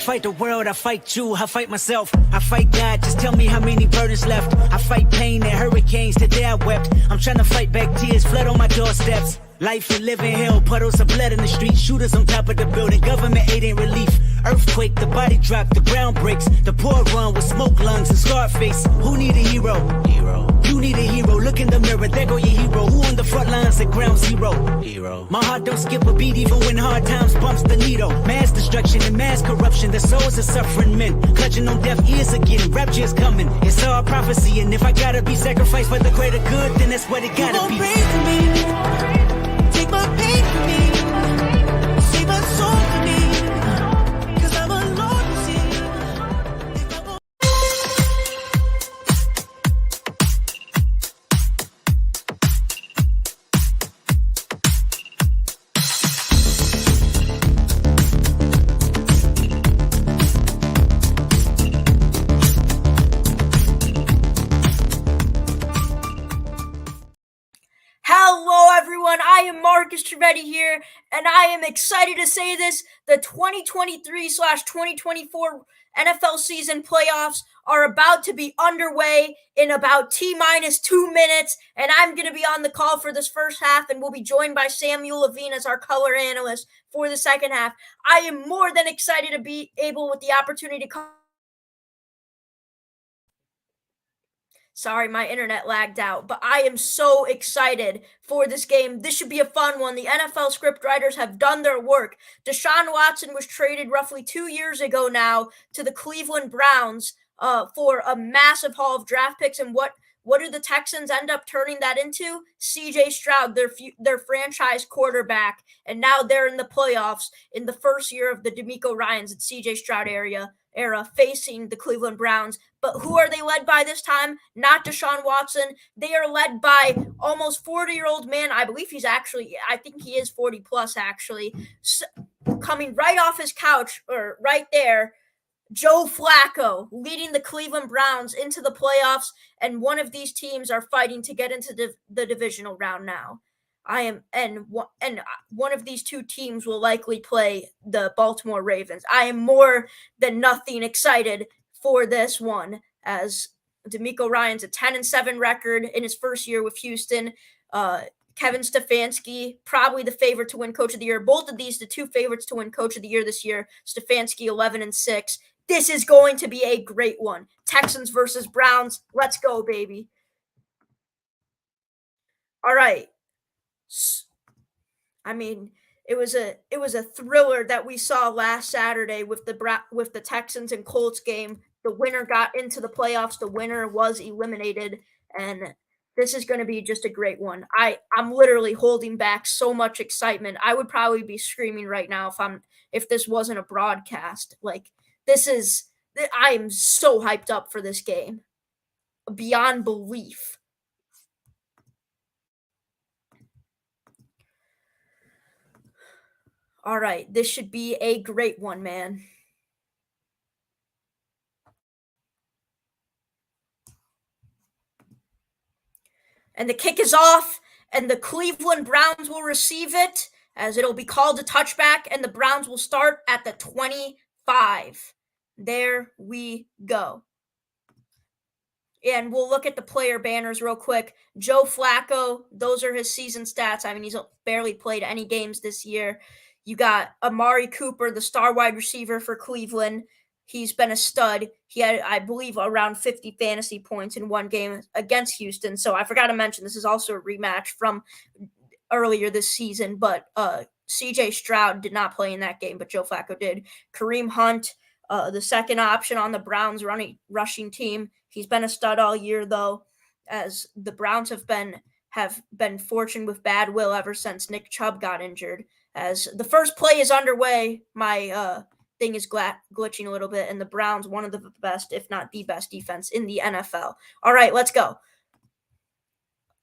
fight the world, I fight you, I fight myself, I fight God, just tell me how many burdens left. I fight pain and hurricanes, today I wept. I'm trying to fight back tears, flood on my doorsteps. Life and living hell, puddles of blood in the street, shooters on top of the building, government aid ain't relief. Earthquake, the body drop, the ground breaks, the poor run with smoke lungs and scarred face. Who need a hero? You need a hero, look in the mirror, there go your hero. Who on the front lines at ground zero? My heart don't skip a beat even when hard times bumps the needle. Mass destruction and mass corruption, the souls of suffering men, clutching on deaf ears again, rapture's coming. It's all prophecy, and if I gotta be sacrificed for the greater good, then that's what it gotta be. Pray for me, take my pain for me, save my soul for me. I am Marcus Trevetti here, and I am excited to say this. The 2023/2024 NFL season playoffs are about to be underway in about T-minus 2 minutes, and I'm going to be on the call for this first half, and we'll be joined by Samuel Levine as our color analyst for the second half. I am more than excited to be able with the opportunity to call. Sorry, my internet lagged out, but I am so excited for this game. This should be a fun one. The NFL script writers have done their work. Deshaun Watson was traded roughly 2 years ago now to the Cleveland Browns for a massive haul of draft picks. And what do the Texans end up turning that into? CJ Stroud, their franchise quarterback. And now they're in the playoffs in the first year of the DeMeco Ryans and CJ Stroud era facing the Cleveland Browns. But who are they led by this time? Not Deshaun Watson. They are led by almost 40-year-old man. I think he is 40 plus actually. So, coming right off his couch, or right there, Joe Flacco leading the Cleveland Browns into the playoffs, and one of these teams are fighting to get into the divisional round now. One of these two teams will likely play the Baltimore Ravens. I am more than nothing excited for this one, as DeMeco Ryans a 10-7 record in his first year with Houston. Kevin Stefanski, probably the favorite to win Coach of the Year. Both of these, the two favorites to win Coach of the Year this year. Stefanski 11-6. This is going to be a great one. Texans versus Browns. Let's go, baby. All right. I mean, it was a thriller that we saw last Saturday with the Texans and Colts game. The winner got into the playoffs. The winner was eliminated, and this is going to be just a great one. I'm literally holding back so much excitement. I would probably be screaming right now if this wasn't a broadcast. Like, I am so hyped up for this game, beyond belief. All right, this should be a great one, man. And the kick is off, and the Cleveland Browns will receive it, as it'll be called a touchback, and the Browns will start at the 25. There we go. And we'll look at the player banners real quick. Joe Flacco, those are his season stats. I mean, he's barely played any games this year. You got Amari Cooper, the star wide receiver for Cleveland. He's been a stud. He had, I believe, around 50 fantasy points in one game against Houston. So I forgot to mention, this is also a rematch from earlier this season. But CJ Stroud did not play in that game, but Joe Flacco did. Kareem Hunt, the second option on the Browns rushing team. He's been a stud all year, though, as the Browns have been fortunate with bad will ever since Nick Chubb got injured. As the first play is underway, my thing is glitching a little bit, and the Browns, one of the best, if not the best defense in the NFL. All right, let's go.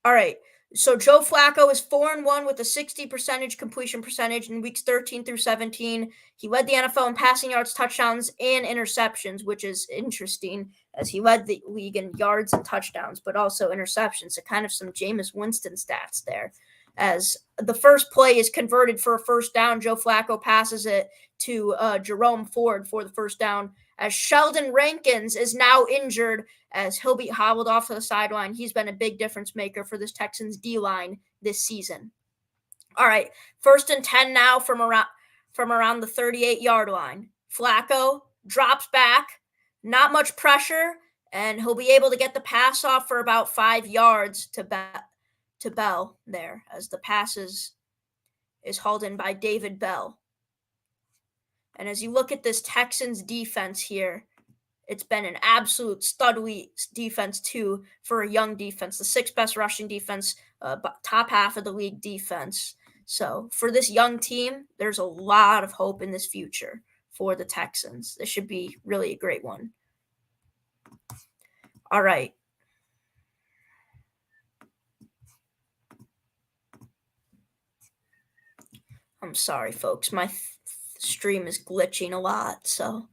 All right, so Joe Flacco is 4-1 with a 60% completion percentage in weeks 13 through 17. He led the NFL in passing yards, touchdowns, and interceptions, which is interesting, as he led the league in yards and touchdowns, but also interceptions. So kind of some Jameis Winston stats there. as the first play is converted for a first down. Joe Flacco passes it to Jerome Ford for the first down, as Sheldon Rankins is now injured, as he'll be hobbled off to the sideline. He's been a big difference maker for this Texans D-line this season. All right, 1st and 10 now from around the 38-yard line. Flacco drops back, not much pressure, and he'll be able to get the pass off for about 5 yards to Bell there, as the pass is hauled in by David Bell. And as you look at this Texans defense here, it's been an absolute studly defense too for a young defense, the 6th best rushing defense, top half of the league defense. So for this young team, there's a lot of hope in this future for the Texans. This should be really a great one. All right. I'm sorry, folks. My stream is glitching a lot, so.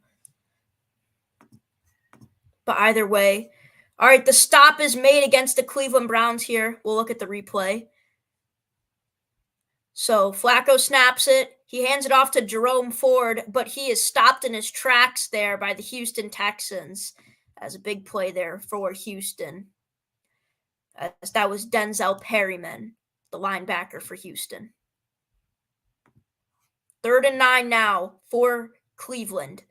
But either way. All right, the stop is made against the Cleveland Browns here. We'll look at the replay. So Flacco snaps it. He hands it off to Jerome Ford, but he is stopped in his tracks there by the Houston Texans, as a big play there for Houston. As that was Denzel Perryman, the linebacker for Houston. 3rd and 9 now for Cleveland.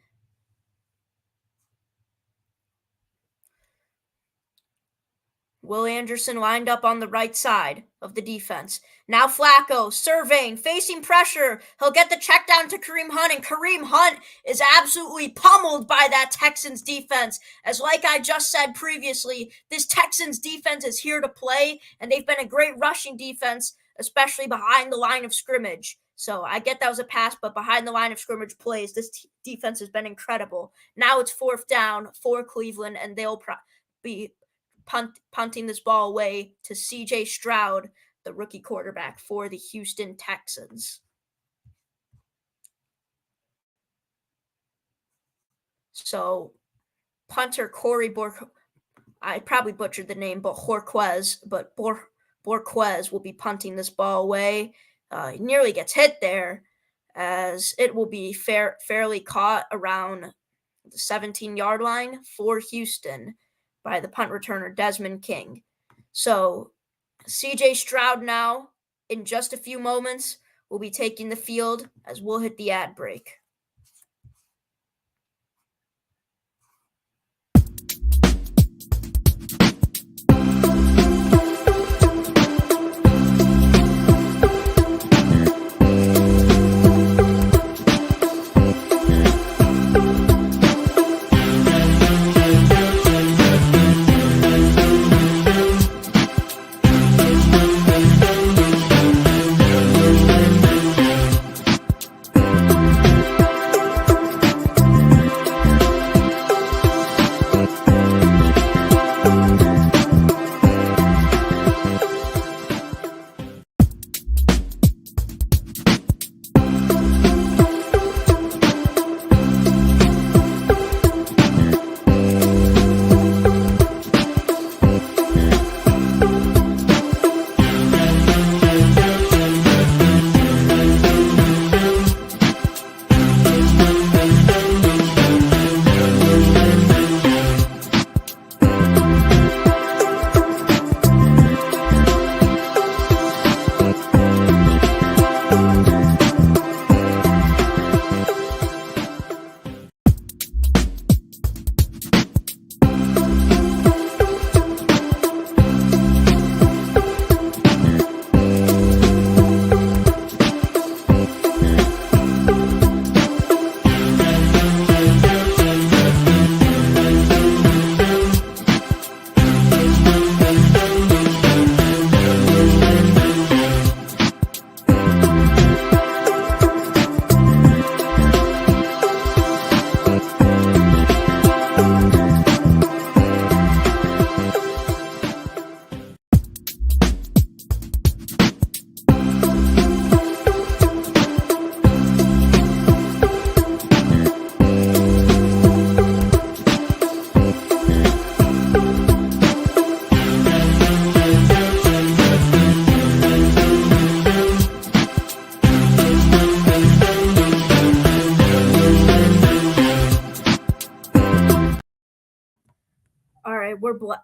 Will Anderson lined up on the right side of the defense. Now Flacco surveying, facing pressure. He'll get the check down to Kareem Hunt, and Kareem Hunt is absolutely pummeled by that Texans defense. As like I just said previously, this Texans defense is here to play, and they've been a great rushing defense, especially behind the line of scrimmage. So I get that was a pass, but behind the line of scrimmage plays, this defense has been incredible. Now it's 4th down for Cleveland, and they'll be punting this ball away to CJ Stroud, the rookie quarterback for the Houston Texans. So punter Corey I probably butchered the name, but Borquez will be punting this ball away. He nearly gets hit there, as it will be fairly caught around the 17-yard line for Houston by the punt returner Desmond King. So CJ Stroud now, in just a few moments, will be taking the field, as we'll hit the ad break.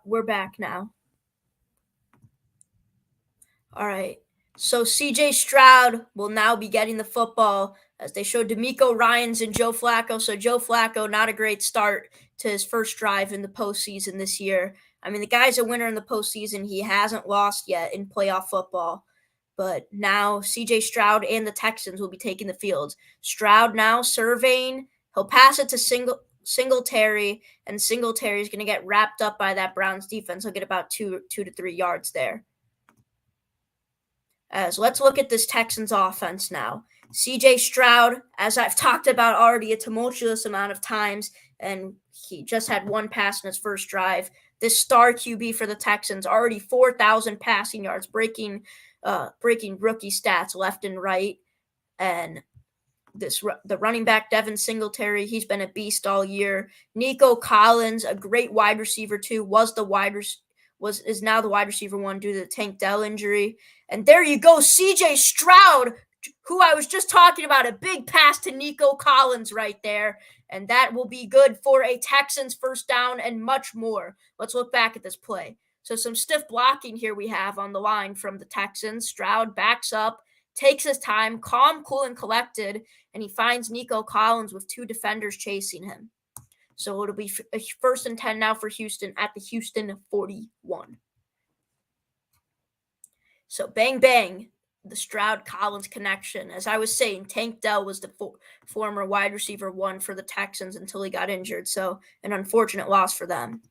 we're back now. All right. So CJ Stroud will now be getting the football as they showed D'Amico Ryans and Joe Flacco. So Joe Flacco, not a great start to his first drive in the postseason this year. I mean, the guy's a winner in the postseason. He hasn't lost yet in playoff football. But now CJ Stroud and the Texans will be taking the field. Stroud now surveying. He'll pass it to Singletary, and Singletary is going to get wrapped up by that Browns defense. He'll get about 2 to 3 yards there. As let's look at this Texans offense now. CJ Stroud, as I've talked about already a tumultuous amount of times, and he just had one pass in his first drive. This star QB for the Texans, already 4,000 passing yards, breaking rookie stats left and right. And the running back Devin Singletary, he's been a beast all year. Nico Collins, a great wide receiver too, is now the wide receiver one due to the Tank Dell injury. And there you go, CJ Stroud, who I was just talking about, a big pass to Nico Collins right there. And that will be good for a Texans first down and much more. Let's look back at this play. So some stiff blocking here we have on the line from the Texans. Stroud backs up, takes his time, calm, cool, and collected, and he finds Nico Collins with 2 defenders chasing him. So it'll be a 1st and 10 now for Houston at the Houston 41. So bang, bang, the Stroud-Collins connection. As I was saying, Tank Dell was the former wide receiver one for the Texans until he got injured. So an unfortunate loss for them.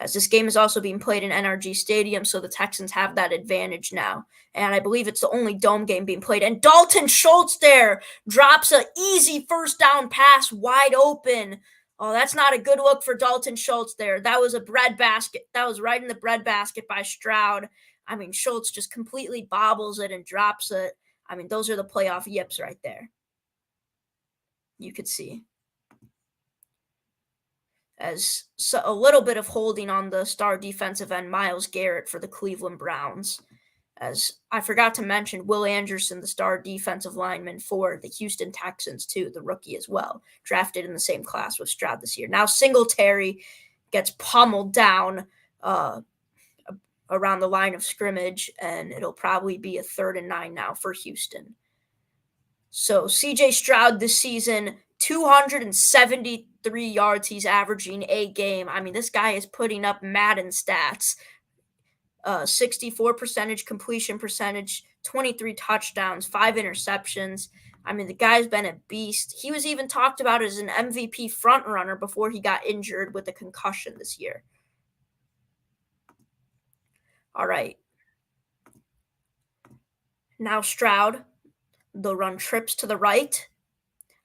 As this game is also being played in NRG Stadium, so the Texans have that advantage now. And I believe it's the only dome game being played. And Dalton Schultz there drops an easy first down pass wide open. Oh, that's not a good look for Dalton Schultz there. That was a breadbasket. That was right in the breadbasket by Stroud. I mean, Schultz just completely bobbles it and drops it. I mean, those are the playoff yips right there. You could see. As a little bit of holding on the star defensive end, Myles Garrett for the Cleveland Browns. As I forgot to mention, Will Anderson, the star defensive lineman for the Houston Texans, too, the rookie as well, drafted in the same class with Stroud this year. Now Singletary gets pummeled down around the line of scrimmage, and it'll probably be a 3rd and 9 now for Houston. So CJ Stroud this season, 273 yards he's averaging a game. I mean, this guy is putting up Madden stats. 64% completion percentage, 23 touchdowns, 5 interceptions. I mean, the guy's been a beast. He was even talked about as an MVP frontrunner before he got injured with a concussion this year. All right. Now Stroud, they'll run trips to the right.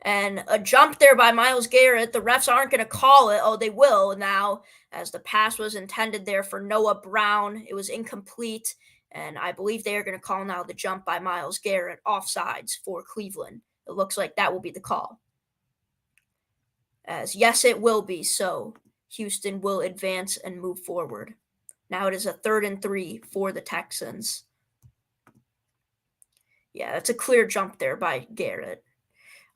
And a jump there by Myles Garrett. The refs aren't going to call it. Oh, they will now, as the pass was intended there for Noah Brown. It was incomplete, and I believe they are going to call now the jump by Myles Garrett offsides for Cleveland. It looks like that will be the call. As yes, it will be, so Houston will advance and move forward. Now it is a 3rd and 3 for the Texans. Yeah, that's a clear jump there by Garrett.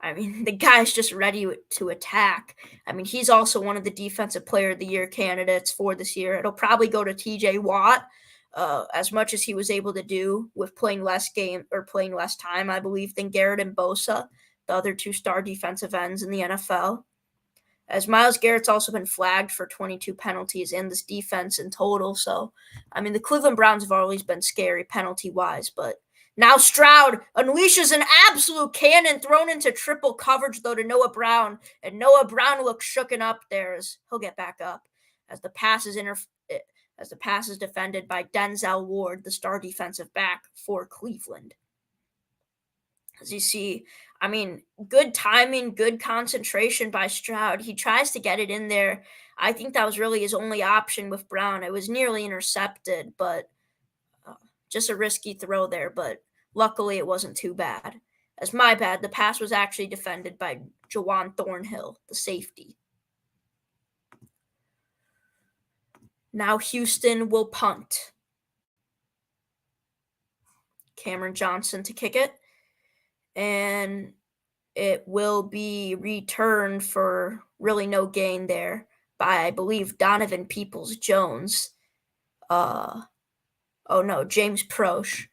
I mean, the guy's just ready to attack. I mean, he's also one of the Defensive Player of the Year candidates for this year. It'll probably go to TJ Watt, as much as he was able to do with playing less time, I believe, than Garrett and Bosa, the other 2 star defensive ends in the NFL. As Myles Garrett's also been flagged for 22 penalties in this defense in total. So, I mean, the Cleveland Browns have always been scary penalty-wise, but now Stroud unleashes an absolute cannon thrown into triple coverage, though, to Noah Brown. And Noah Brown looks shooken up there as he'll get back up as the pass is defended by Denzel Ward, the star defensive back for Cleveland. As you see, I mean, good timing, good concentration by Stroud. He tries to get it in there. I think that was really his only option with Brown. It was nearly intercepted, but just a risky throw there, but luckily it wasn't too bad. As my bad, the pass was actually defended by Jawan Thornhill, the safety. Now Houston will punt. Cameron Johnson to kick it. And it will be returned for really no gain there. by, I believe, Donovan Peoples-Jones. James Proche.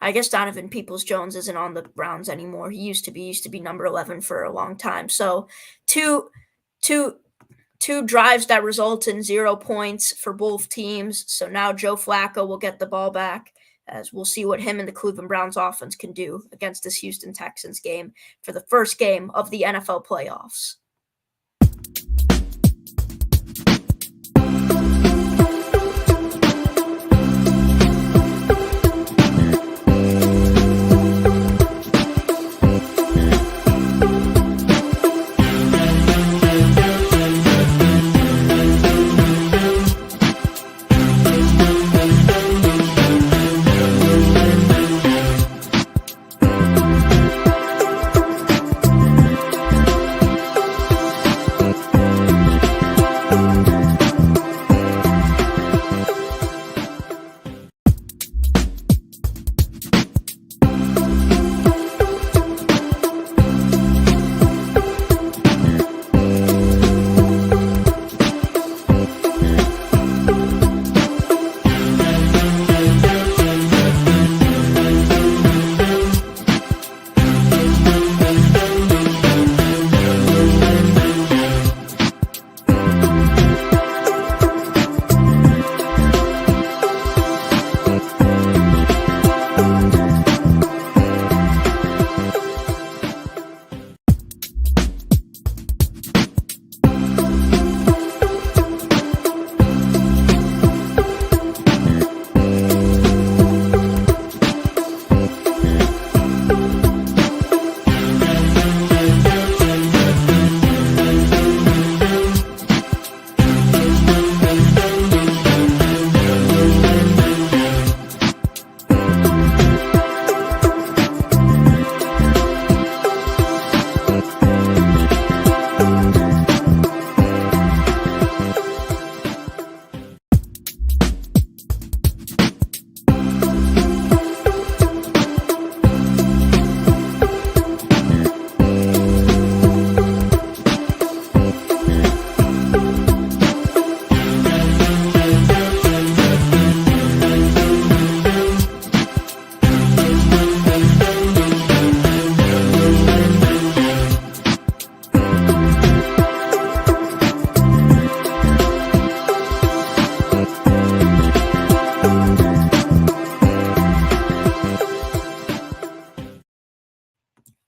I guess Donovan Peoples-Jones isn't on the Browns anymore. He used to be number 11 for a long time. So two drives that result in 0 points for both teams. So now Joe Flacco will get the ball back, as we'll see what him and the Cleveland Browns offense can do against this Houston Texans game for the first game of the NFL playoffs.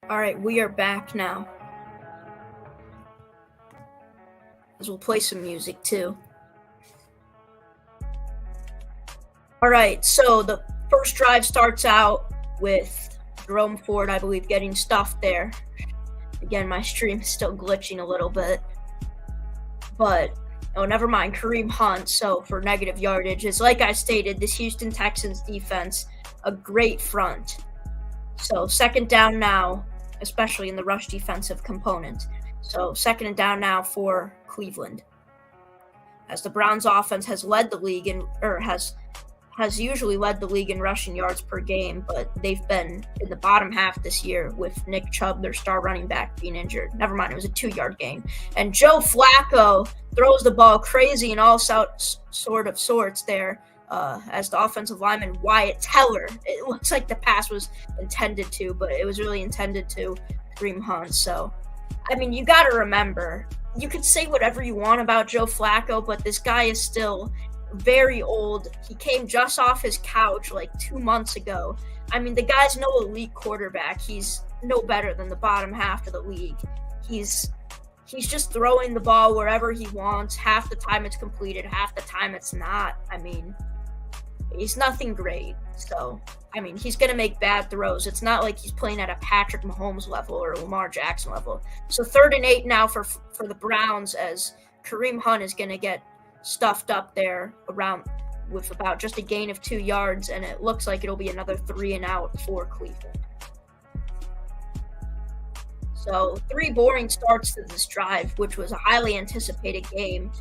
All right, we are back now. As we'll play some music too. All right, so the first drive starts out with Jerome Ford, I believe, getting stuffed there. Again, my stream is still glitching a little bit. But, never mind, Kareem Hunt, so for negative yardage. It's like I stated, this Houston Texans defense, a great front. So second down now, especially in the rush defensive component. So second and down now for Cleveland. As the Browns offense has led the league has usually led the league in rushing yards per game, but they've been in the bottom half this year with Nick Chubb, their star running back, being injured. Never mind, it was a 2-yard game. And Joe Flacco throws the ball crazy in all sorts there. As the offensive lineman Wyatt Teller, it looks like the pass was intended to, but it was really intended to Kareem Hunt. So, I mean, you got to remember, you could say whatever you want about Joe Flacco, but this guy is still very old. He came just off his couch like 2 months ago. I mean, the guy's no elite quarterback. He's no better than the bottom half of the league. He's just throwing the ball wherever he wants. Half the time it's completed, half the time it's not. I mean, he's nothing great. So, I mean, he's going to make bad throws. It's not like he's playing at a Patrick Mahomes level or a Lamar Jackson level. So 3rd and 8 now for the Browns, as Kareem Hunt is going to get stuffed up there around with about just a gain of 2 yards, and it looks like it'll be another 3 and out for Cleveland. So 3 boring starts to this drive, which was a highly anticipated game.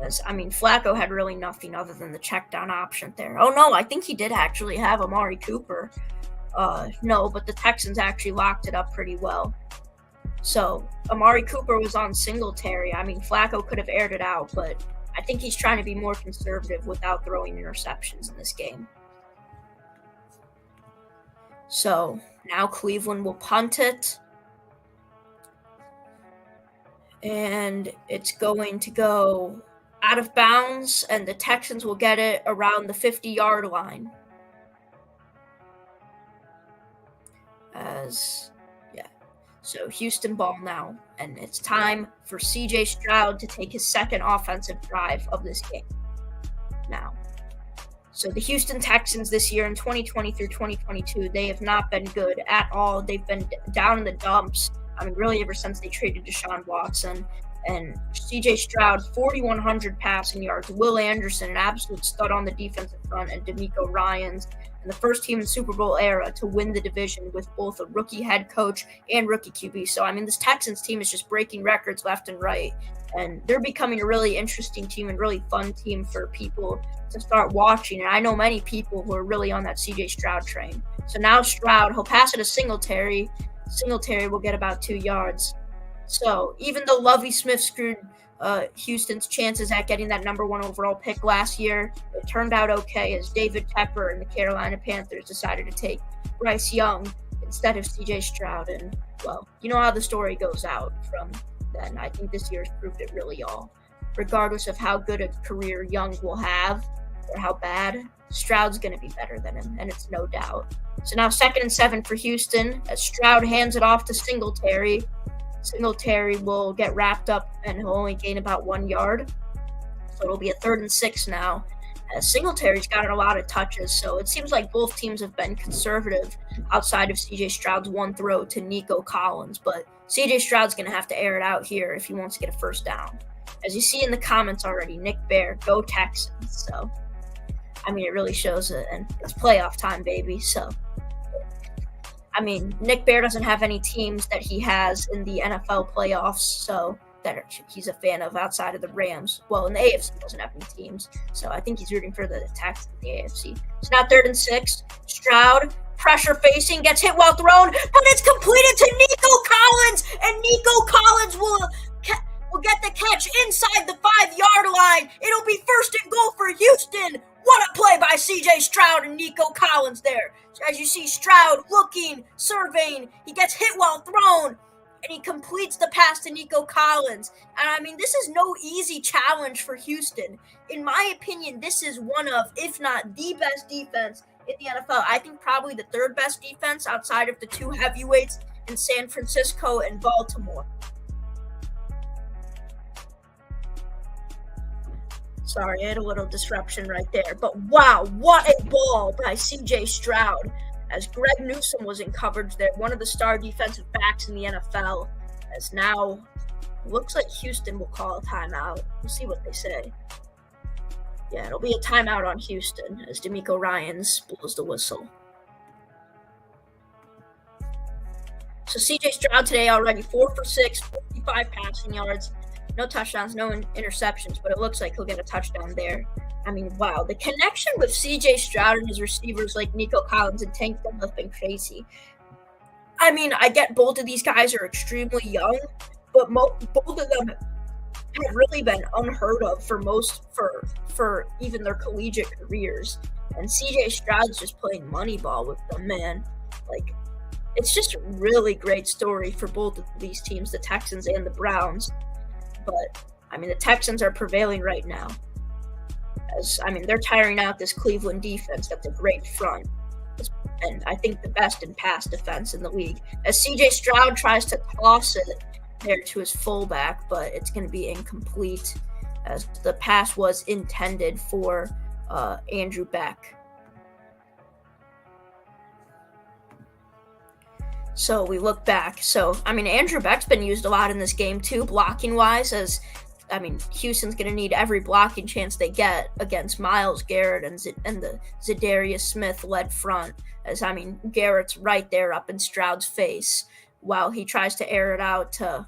Flacco had really nothing other than the check down option there. Oh no, I think he did actually have Amari Cooper. No, but the Texans actually locked it up pretty well. So Amari Cooper was on Singletary. I mean, Flacco could have aired it out, but I think he's trying to be more conservative without throwing interceptions in this game. So now Cleveland will punt it. And it's going to go out of bounds, and the Texans will get it around the 50-yard line. So Houston ball now, and it's time for CJ Stroud to take his second offensive drive of this game. Now, so the Houston Texans this year in 2020 through 2022, they have not been good at all. They've been down in the dumps. I mean, really ever since they traded Deshaun Watson. And CJ Stroud, 4,100 passing yards. Will Anderson, an absolute stud on the defensive front, and D'Amico Ryans, and the first team in Super Bowl era to win the division with both a rookie head coach and rookie QB. So, I mean, this Texans team is just breaking records left and right. And they're becoming a really interesting team and really fun team for people to start watching. And I know many people who are really on that CJ Stroud train. So now Stroud, he'll pass it to Singletary. Singletary will get about 2 yards. So even though Lovie Smith screwed Houston's chances at getting that number 1 overall pick last year, it turned out okay as David Tepper and the Carolina Panthers decided to take Bryce Young instead of CJ Stroud. And, well, you know how the story goes out from then. I think this year's proved it really all. Regardless of how good a career Young will have or how bad, Stroud's going to be better than him, and it's no doubt. So now 2nd and 7 for Houston as Stroud hands it off to Singletary. Singletary will get wrapped up and he'll only gain about 1 yard. So it'll be a 3rd and 6 now. As Singletary's gotten a lot of touches, so it seems like both teams have been conservative outside of CJ Stroud's one throw to Nico Collins. But CJ Stroud's going to have to air it out here if he wants to get a first down. As you see in the comments already, Nick Bear, go Texans. So, I mean, it really shows it, and it's playoff time, baby. So, I mean, Nick Bear doesn't have any teams that he has in the NFL playoffs, so that he's a fan of outside of the Rams. Well, in the AFC, he doesn't have any teams, so I think he's rooting for the Texans in the AFC. So now 3rd and 6. Stroud, pressure facing, gets hit while thrown, but it's completed to Nico Collins, and Nico Collins will get the catch inside the 5-yard line. It'll be 1st and goal for Houston. What a play by CJ Stroud and Nico Collins there. As you see, Stroud looking, surveying. He gets hit while thrown, and he completes the pass to Nico Collins. And I mean, this is no easy challenge for Houston. In my opinion, this is one of, if not the best defense in the NFL. I think probably the 3rd best defense outside of the 2 heavyweights in San Francisco and Baltimore. Sorry, I had a little disruption right there. But wow, what a ball by CJ Stroud. As Greg Newsome was in coverage there, one of the star defensive backs in the NFL. As now, looks like Houston will call a timeout. We'll see what they say. Yeah, it'll be a timeout on Houston as D'Amico Ryans blows the whistle. So CJ Stroud today already 4 for 6, 55 passing yards. No touchdowns, no interceptions, but it looks like he'll get a touchdown there. I mean, wow. The connection with CJ Stroud and his receivers like Nico Collins and Tank Dell have been crazy. I mean, I get both of these guys are extremely young, but both of them have really been unheard of for even their collegiate careers. And CJ Stroud's just playing money ball with them, man. Like, it's just a really great story for both of these teams, the Texans and the Browns. But, I mean, the Texans are prevailing right now. They're tiring out this Cleveland defense. That's a great front. And I think the best in pass defense in the league. As CJ Stroud tries to toss it there to his fullback, but it's going to be incomplete as the pass was intended for Andrew Beck. So we look back. So, I mean, Andrew Beck's been used a lot in this game too, blocking-wise, as, I mean, Houston's going to need every blocking chance they get against Myles Garrett and the Zadarius Smith-led front. As, I mean, Garrett's right there up in Stroud's face while he tries to air it out to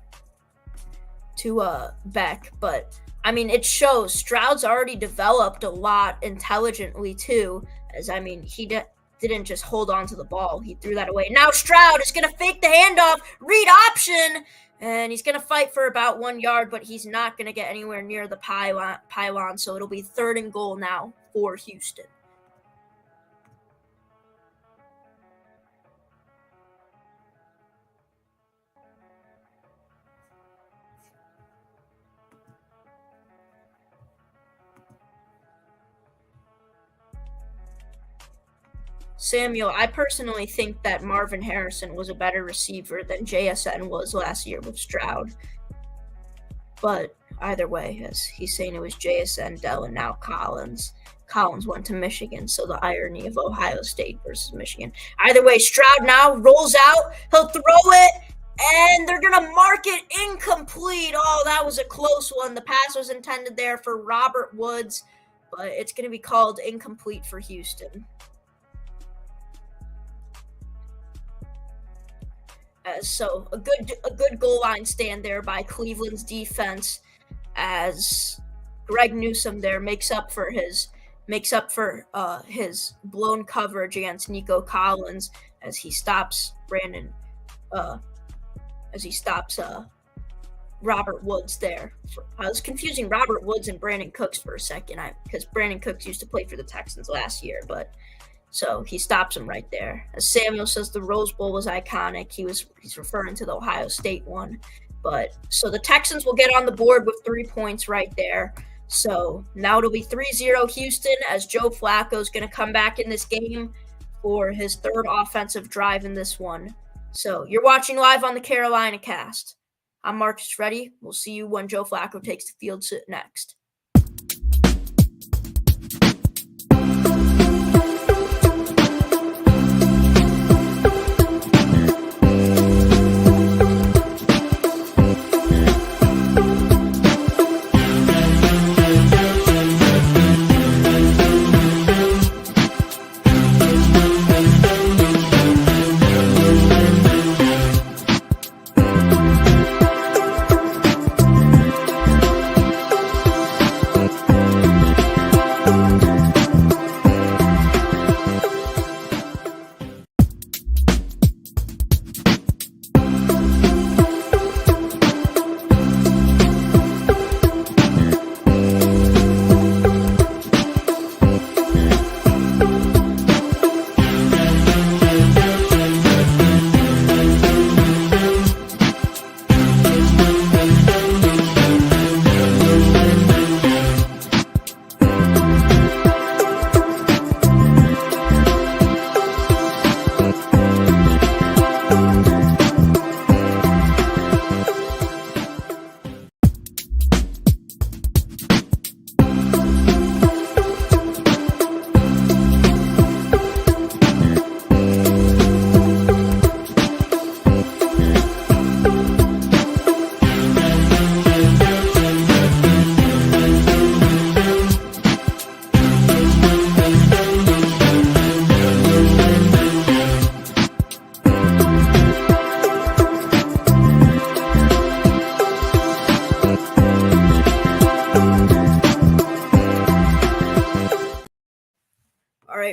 Beck. But, I mean, it shows Stroud's already developed a lot intelligently too, as, I mean, didn't just hold on to the ball. He threw that away. Now Stroud is going to fake the handoff, read option, and he's going to fight for about 1 yard, but he's not going to get anywhere near the pylon, so it'll be 3rd and goal now for Houston. Samuel, I personally think that Marvin Harrison was a better receiver than JSN was last year with Stroud. But either way, as he's saying, it was JSN, Dell, and now Collins. Collins went to Michigan, so the irony of Ohio State versus Michigan. Either way, Stroud now rolls out. He'll throw it, and they're going to mark it incomplete. Oh, that was a close one. The pass was intended there for Robert Woods, but it's going to be called incomplete for Houston. So a good goal line stand there by Cleveland's defense, as Greg Newsome there makes up for his blown coverage against Nico Collins as he stops Robert Woods there. I was confusing Robert Woods and Brandon Cooks for a second, because Brandon Cooks used to play for the Texans last year, but. So he stops him right there. As Samuel says, the Rose Bowl was iconic. He's referring to the Ohio State one. But so the Texans will get on the board with 3 points right there. So now it'll be 3-0 Houston, as Joe Flacco is going to come back in this game for his 3rd offensive drive in this one. So you're watching live on the Carolina Cast. I'm Marcus Reddy. We'll see you when Joe Flacco takes the field next.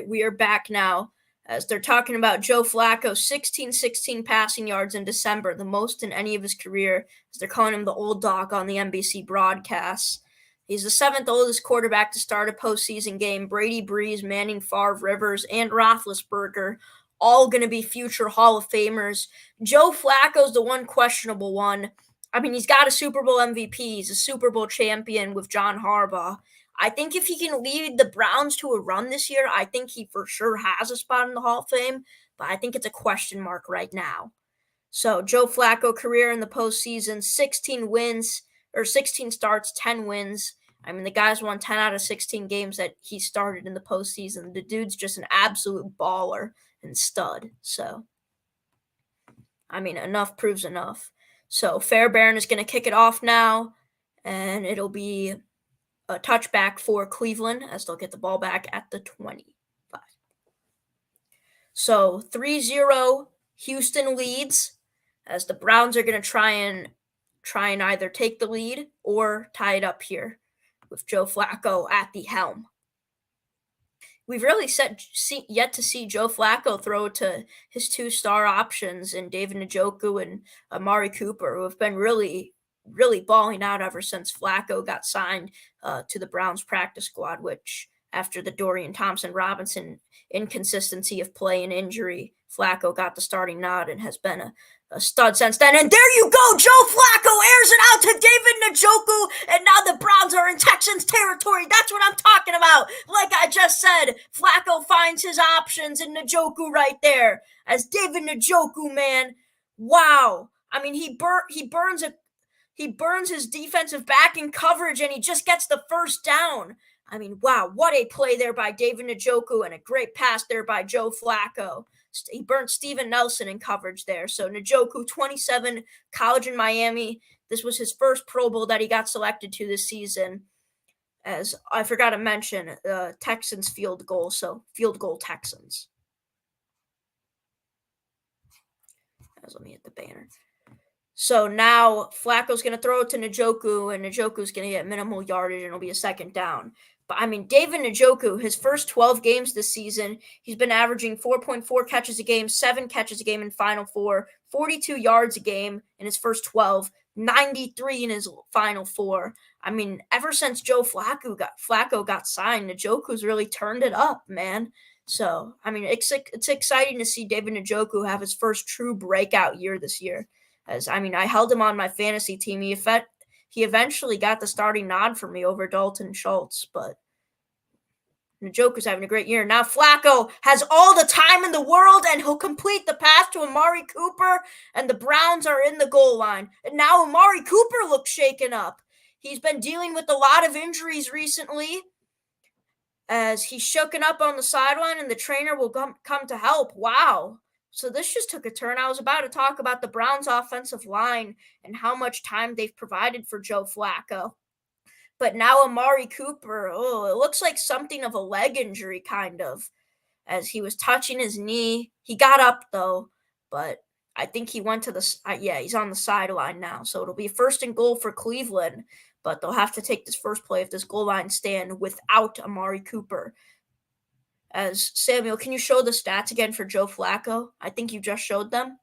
We are back now, as they're talking about Joe Flacco, 16 passing yards in December, the most in any of his career, as they're calling him the old dog on the NBC broadcasts. He's the 7th oldest quarterback to start a postseason game. Brady, Brees, Manning, Favre, Rivers, and Roethlisberger, all going to be future Hall of Famers. Joe Flacco's the one questionable one. I mean, he's got a Super Bowl MVP. He's a Super Bowl champion with John Harbaugh. I think if he can lead the Browns to a run this year, I think he for sure has a spot in the Hall of Fame, but I think it's a question mark right now. So Joe Flacco career in the postseason, 16 starts, 10 wins. I mean, the guy's won 10 out of 16 games that he started in the postseason. The dude's just an absolute baller and stud. So, I mean, enough proves enough. So Fairbairn is going to kick it off now, and it'll be a touchback for Cleveland, as they'll get the ball back at the 25. So 3-0 Houston leads, as the Browns are going to try and either take the lead or tie it up here with Joe Flacco at the helm. we've really yet to see Joe Flacco throw to his two-star options and David Njoku and Amari Cooper, who have been really balling out ever since Flacco got signed to the Browns practice squad, which after the Dorian Thompson-Robinson inconsistency of play and injury, Flacco got the starting nod and has been a stud since then. And there you go, Joe Flacco airs it out to David Njoku, and now the Browns are in Texans territory. That's what I'm talking about. Like I just said, Flacco finds his options in Njoku right there. As David Njoku, man, wow. I mean, he burns his defensive back in coverage, and he just gets the first down. I mean, wow, what a play there by David Njoku and a great pass there by Joe Flacco. He burnt Steven Nelson in coverage there. So Njoku, 27, college in Miami. This was his first Pro Bowl that he got selected to this season. As I forgot to mention, Texans field goal. So field goal Texans. Let me hit the banner. So now Flacco's going to throw it to Njoku, and Njoku's going to get minimal yardage, and it'll be a second down. But, I mean, David Njoku, his first 12 games this season, he's been averaging 4.4 catches a game, 7 catches a game in Final Four, 42 yards a game in his first 12, 93 in his Final Four. I mean, ever since Joe Flacco got signed, Njoku's really turned it up, man. So, I mean, it's exciting to see David Njoku have his first true breakout year this year. As I mean, I held him on my fantasy team. He eventually got the starting nod for me over Dalton Schultz, but Njoku's having a great year. Now Flacco has all the time in the world, and he'll complete the pass to Amari Cooper, and the Browns are in the goal line. And now Amari Cooper looks shaken up. He's been dealing with a lot of injuries recently, as he's shooken up on the sideline, and the trainer will come to help. Wow. So this just took a turn. I was about to talk about the Browns' offensive line and how much time they've provided for Joe Flacco. But now Amari Cooper, it looks like something of a leg injury, kind of, as he was touching his knee. He got up, though, but I think he went to he's on the sideline now. So it'll be first and goal for Cleveland, but they'll have to take this first play of this goal line stand without Amari Cooper. As Samuel, can you show the stats again for Joe Flacco? I think you just showed them.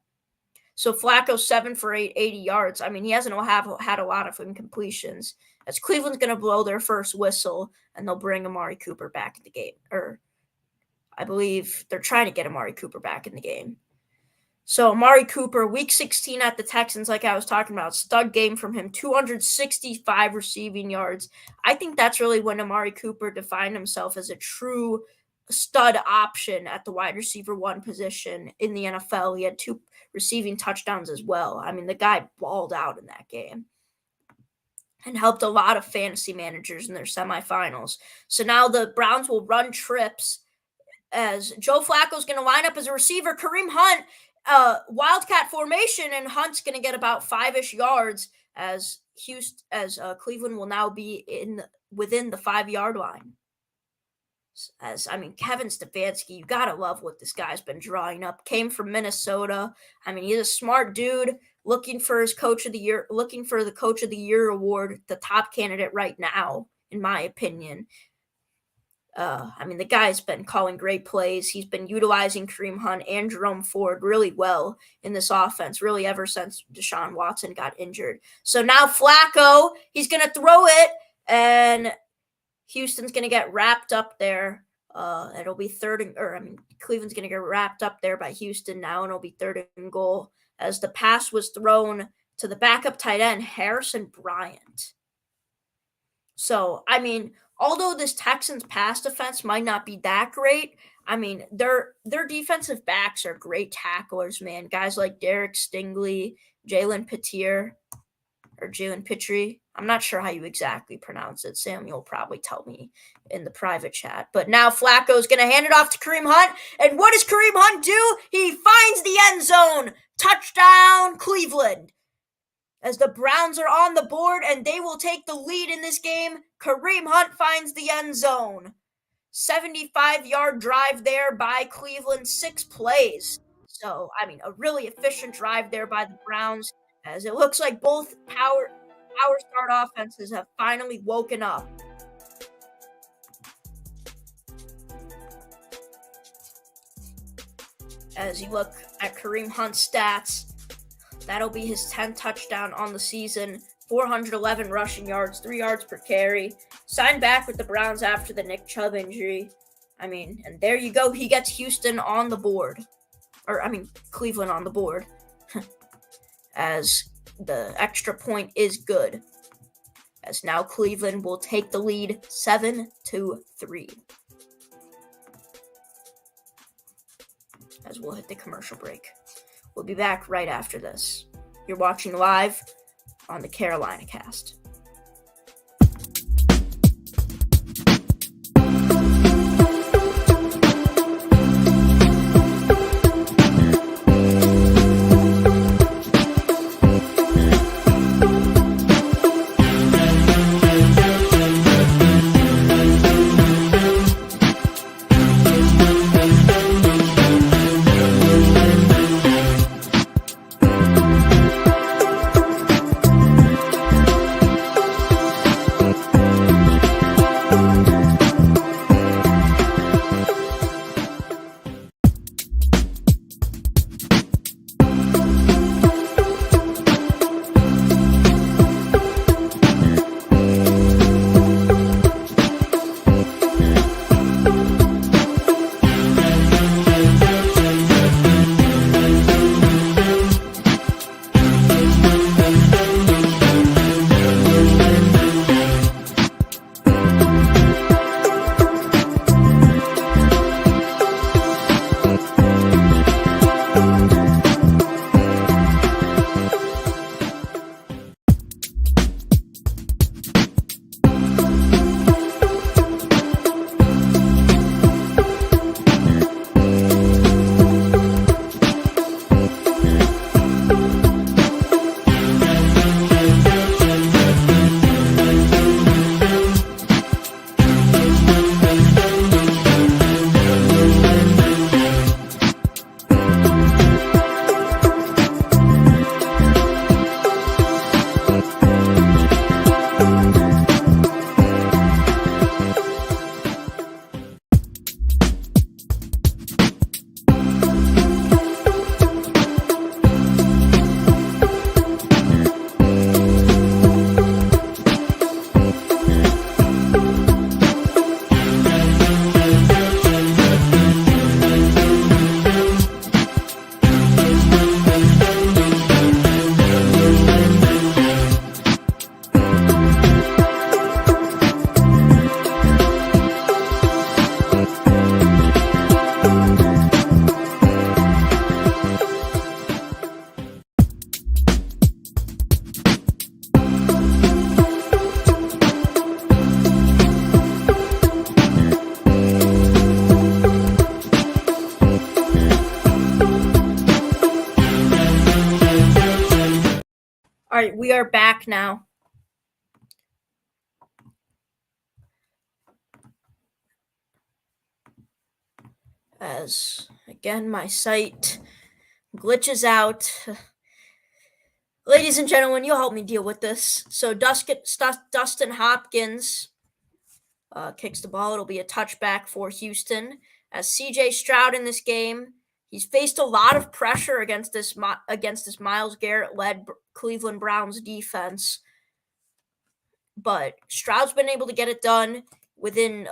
So Flacco 7 for 8, 80 yards. I mean, he hasn't had a lot of incompletions. As Cleveland's going to blow their first whistle, and they'll bring Amari Cooper back in the game. Or I believe they're trying to get Amari Cooper back in the game. So Amari Cooper, week 16 at the Texans, like I was talking about, stud game from him, 265 receiving yards. I think that's really when Amari Cooper defined himself as a true stud option at the wide receiver 1 position in the NFL. He had 2 receiving touchdowns as well. I mean, the guy balled out in that game and helped a lot of fantasy managers in their semifinals. So now the Browns will run trips, as Joe Flacco's going to line up as a receiver. Kareem Hunt, wildcat formation, and Hunt's going to get about 5-ish yards, as Cleveland will now be within the 5-yard line. As I mean, Kevin Stefanski, you gotta love what this guy's been drawing up. Came from Minnesota. I mean, he's a smart dude, looking for the Coach of the Year award, the top candidate right now, in my opinion. I mean, the guy's been calling great plays. He's been utilizing Kareem Hunt and Jerome Ford really well in this offense, really ever since Deshaun Watson got injured. So now Flacco, he's gonna throw it, and Houston's going to get wrapped up there. It'll be Cleveland's going to get wrapped up there by Houston now, and it'll be third and goal, as the pass was thrown to the backup tight end, Harrison Bryant. So, I mean, although this Texans pass defense might not be that great, I mean, their defensive backs are great tacklers, man. Guys like Derek Stingley, Jalen Pitre. I'm not sure how you exactly pronounce it. Samuel will probably tell me in the private chat. But now Flacco's going to hand it off to Kareem Hunt. And what does Kareem Hunt do? He finds the end zone. Touchdown, Cleveland. As the Browns are on the board and they will take the lead in this game, Kareem Hunt finds the end zone. 75-yard drive there by Cleveland, 6 plays. So, I mean, a really efficient drive there by the Browns, as it looks like both power start offenses have finally woken up. As you look at Kareem Hunt's stats, that'll be his 10th touchdown on the season, 411 rushing yards, 3 yards per carry. Signed back with the Browns after the Nick Chubb injury. And there you go. He gets Houston on the board. Cleveland on the board. As the extra point is good. As now Cleveland will take the lead 7-3. As we'll hit the commercial break. We'll be back right after this. You're watching live on the Carolina Cast. All right, we are back now. As, again, my site glitches out. Ladies and gentlemen, you'll help me deal with this. So Dustin Hopkins kicks the ball. It'll be a touchback for Houston. As CJ Stroud in this game, he's faced a lot of pressure against this Myles Garrett-led Cleveland Browns defense. But Stroud's been able to get it done within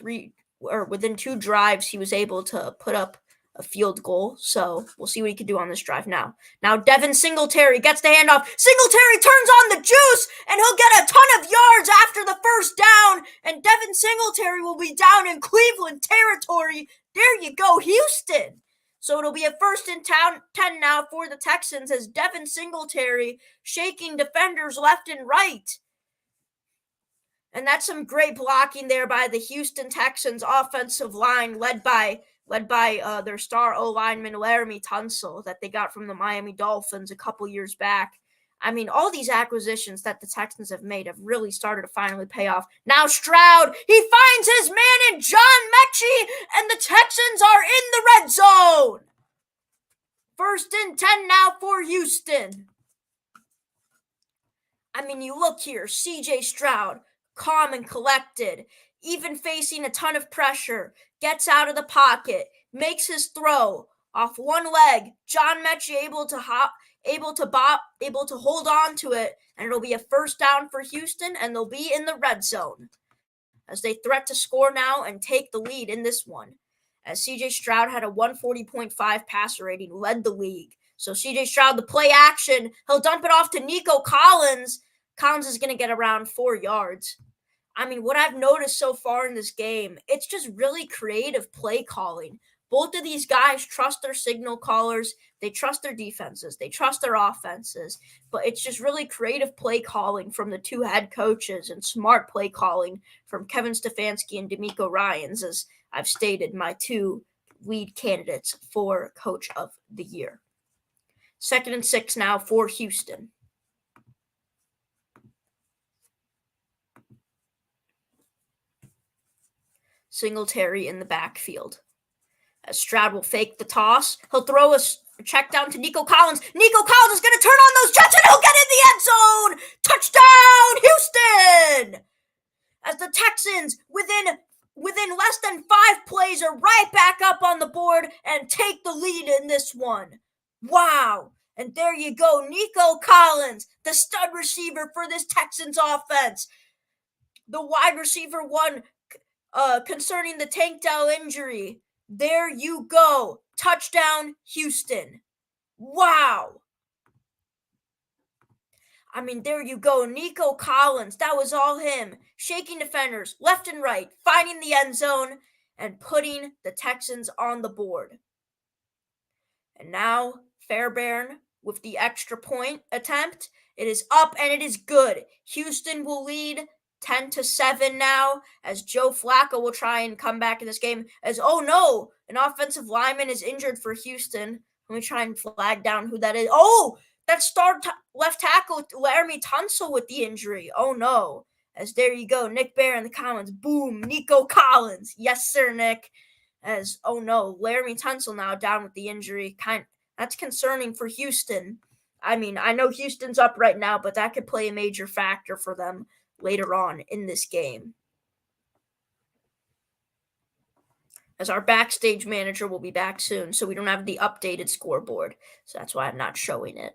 2 drives. He was able to put up a field goal. So we'll see what he can do on this drive now. Now Devin Singletary gets the handoff. Singletary turns on the juice, and he'll get a ton of yards after the first down. And Devin Singletary will be down in Cleveland territory. There you go, Houston. So it'll be a 1st and 10 now for the Texans as Devin Singletary shaking defenders left and right. And that's some great blocking there by the Houston Texans offensive line led by their star O-lineman Laramie Tunsil that they got from the Miami Dolphins a couple years back. I mean, all these acquisitions that the Texans have made have really started to finally pay off. Now Stroud, he finds his man in John Mechie, and the Texans are in the red zone. 1st and 10 now for Houston. I mean, you look here, CJ Stroud, calm and collected, even facing a ton of pressure, gets out of the pocket, makes his throw off one leg. John Mechie able to hold on to it, and it'll be a first down for Houston, and they'll be in the red zone as they threat to score now and take the lead in this one. As CJ Stroud had a 140.5 passer rating, led the league. So CJ Stroud, the play action, he'll dump it off to Nico Collins. Collins is going to get around 4 yards. I mean, what I've noticed so far in this game, it's just really creative play calling. Both of these guys trust their signal callers. They trust their defenses. They trust their offenses. But it's just really creative play calling from the two head coaches and smart play calling from Kevin Stefanski and D'Amico Ryans, as I've stated, my two lead candidates for Coach of the Year. 2nd and 6 now for Houston. Singletary in the backfield. As Stroud will fake the toss, he'll throw a check down to Nico Collins. Nico Collins is going to turn on those jets and he'll get in the end zone. Touchdown, Houston! As the Texans, within less than 5 plays, are right back up on the board and take the lead in this one. Wow. And there you go, Nico Collins, the stud receiver for this Texans offense. The wide receiver one concerning the Tank Dell injury. There you go. Touchdown, Houston. Wow. I mean, there you go. Nico Collins, that was all him. Shaking defenders left and right, finding the end zone, and putting the Texans on the board. And now, Fairbairn with the extra point attempt. It is up and it is good. Houston will lead 10-7 now, as Joe Flacco will try and come back in this game. As, oh no, an offensive lineman is injured for Houston. Let me try and flag down who that is. Oh, that's left tackle Laramie Tunsil with the injury. Oh no. As there you go, Nick Bear in the comments. Boom, Nico Collins. Yes, sir, Nick. As, oh no, Laramie Tunsil now down with the injury. That's concerning for Houston. I mean, I know Houston's up right now, but that could play a major factor for them later on in this game. As our backstage manager will be back soon, so we don't have the updated scoreboard. So that's why I'm not showing it.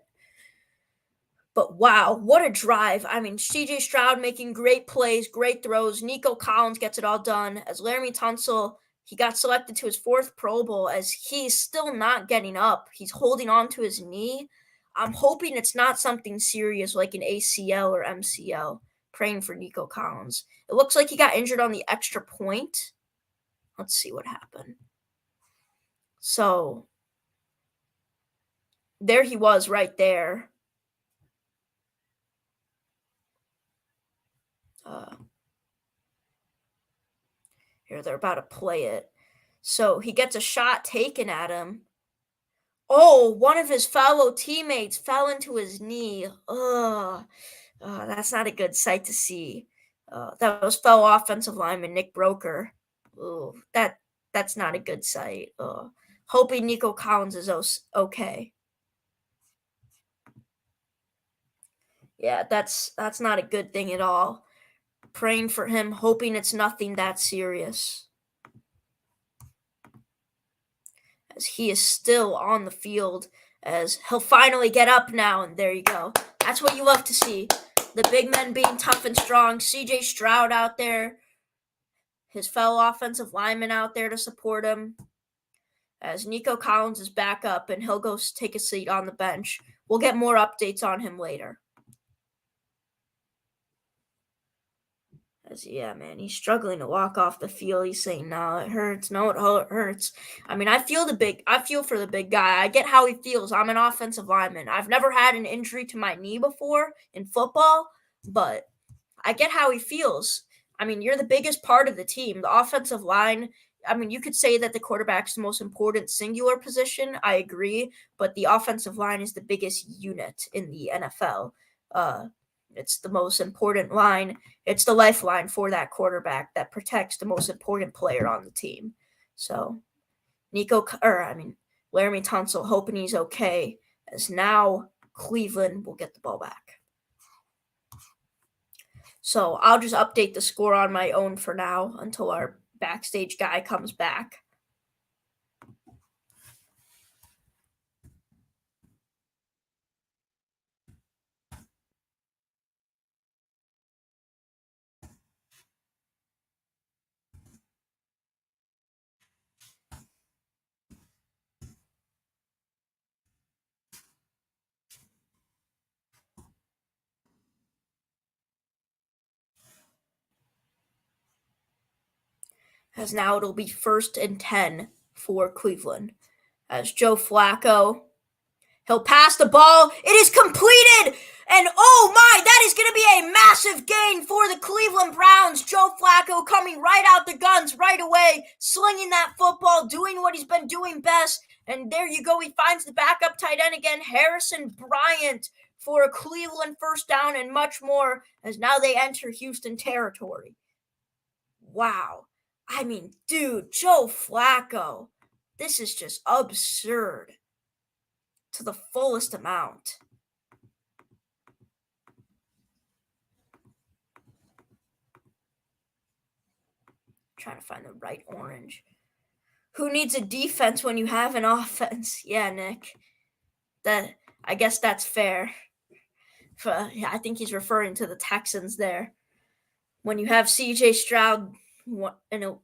But wow, what a drive. I mean, CJ Stroud making great plays, great throws. Nico Collins gets it all done. As Laramie Tunsil, he got selected to his 4th Pro Bowl, as he's still not getting up. He's holding on to his knee. I'm hoping it's not something serious like an ACL or MCL. Praying for Nico Collins. It looks like he got injured on the extra point. Let's see what happened. So, there he was right there. Here, they're about to play it. So, he gets a shot taken at him. Oh, one of his fellow teammates fell into his knee. Ugh. That's not a good sight to see. That was fellow offensive lineman Nick Broker. Ooh, that's not a good sight. Hoping Nico Collins is okay. Yeah, that's not a good thing at all. Praying for him, hoping it's nothing that serious. As he is still on the field, as he'll finally get up now, and there you go. That's what you love to see. The big men being tough and strong. CJ Stroud out there. His fellow offensive lineman out there to support him. As Nico Collins is back up, and he'll go take a seat on the bench. We'll get more updates on him later. As, yeah, man, he's struggling to walk off the field. He's saying, no, it hurts. No, it hurts. I mean, I feel for the big guy. I get how he feels. I'm an offensive lineman. I've never had an injury to my knee before in football, but I get how he feels. I mean, you're the biggest part of the team. The offensive line, I mean, you could say that the quarterback's the most important singular position. I agree, but the offensive line is the biggest unit in the NFL. It's the most important line. It's the lifeline for that quarterback that protects the most important player on the team. So, Laramie Tunsil hoping he's okay, as now Cleveland will get the ball back. So, I'll just update the score on my own for now until our backstage guy comes back. as now it'll be 1st and 10 for Cleveland. As Joe Flacco, he'll pass the ball. It is completed. And oh my, that is going to be a massive gain for the Cleveland Browns. Joe Flacco coming right out the guns right away, slinging that football, doing what he's been doing best. And there you go. He finds the backup tight end again, Harrison Bryant, for a Cleveland first down and much more, as now they enter Houston territory. Wow. I mean, dude, Joe Flacco, this is just absurd to the fullest amount. Trying to find the right orange. Who needs a defense when you have an offense? Yeah, Nick. I guess that's fair. I think he's referring to the Texans there. When you have CJ Stroud and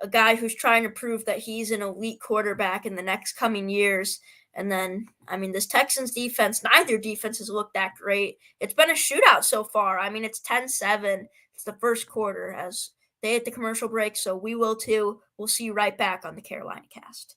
a guy who's trying to prove that he's an elite quarterback in the next coming years. And then, I mean, this Texans defense, neither defenses look that great. It's been a shootout so far. I mean, it's 10-7. It's the first quarter as they hit the commercial break, so we will too. We'll see you right back on the Carolina Cast.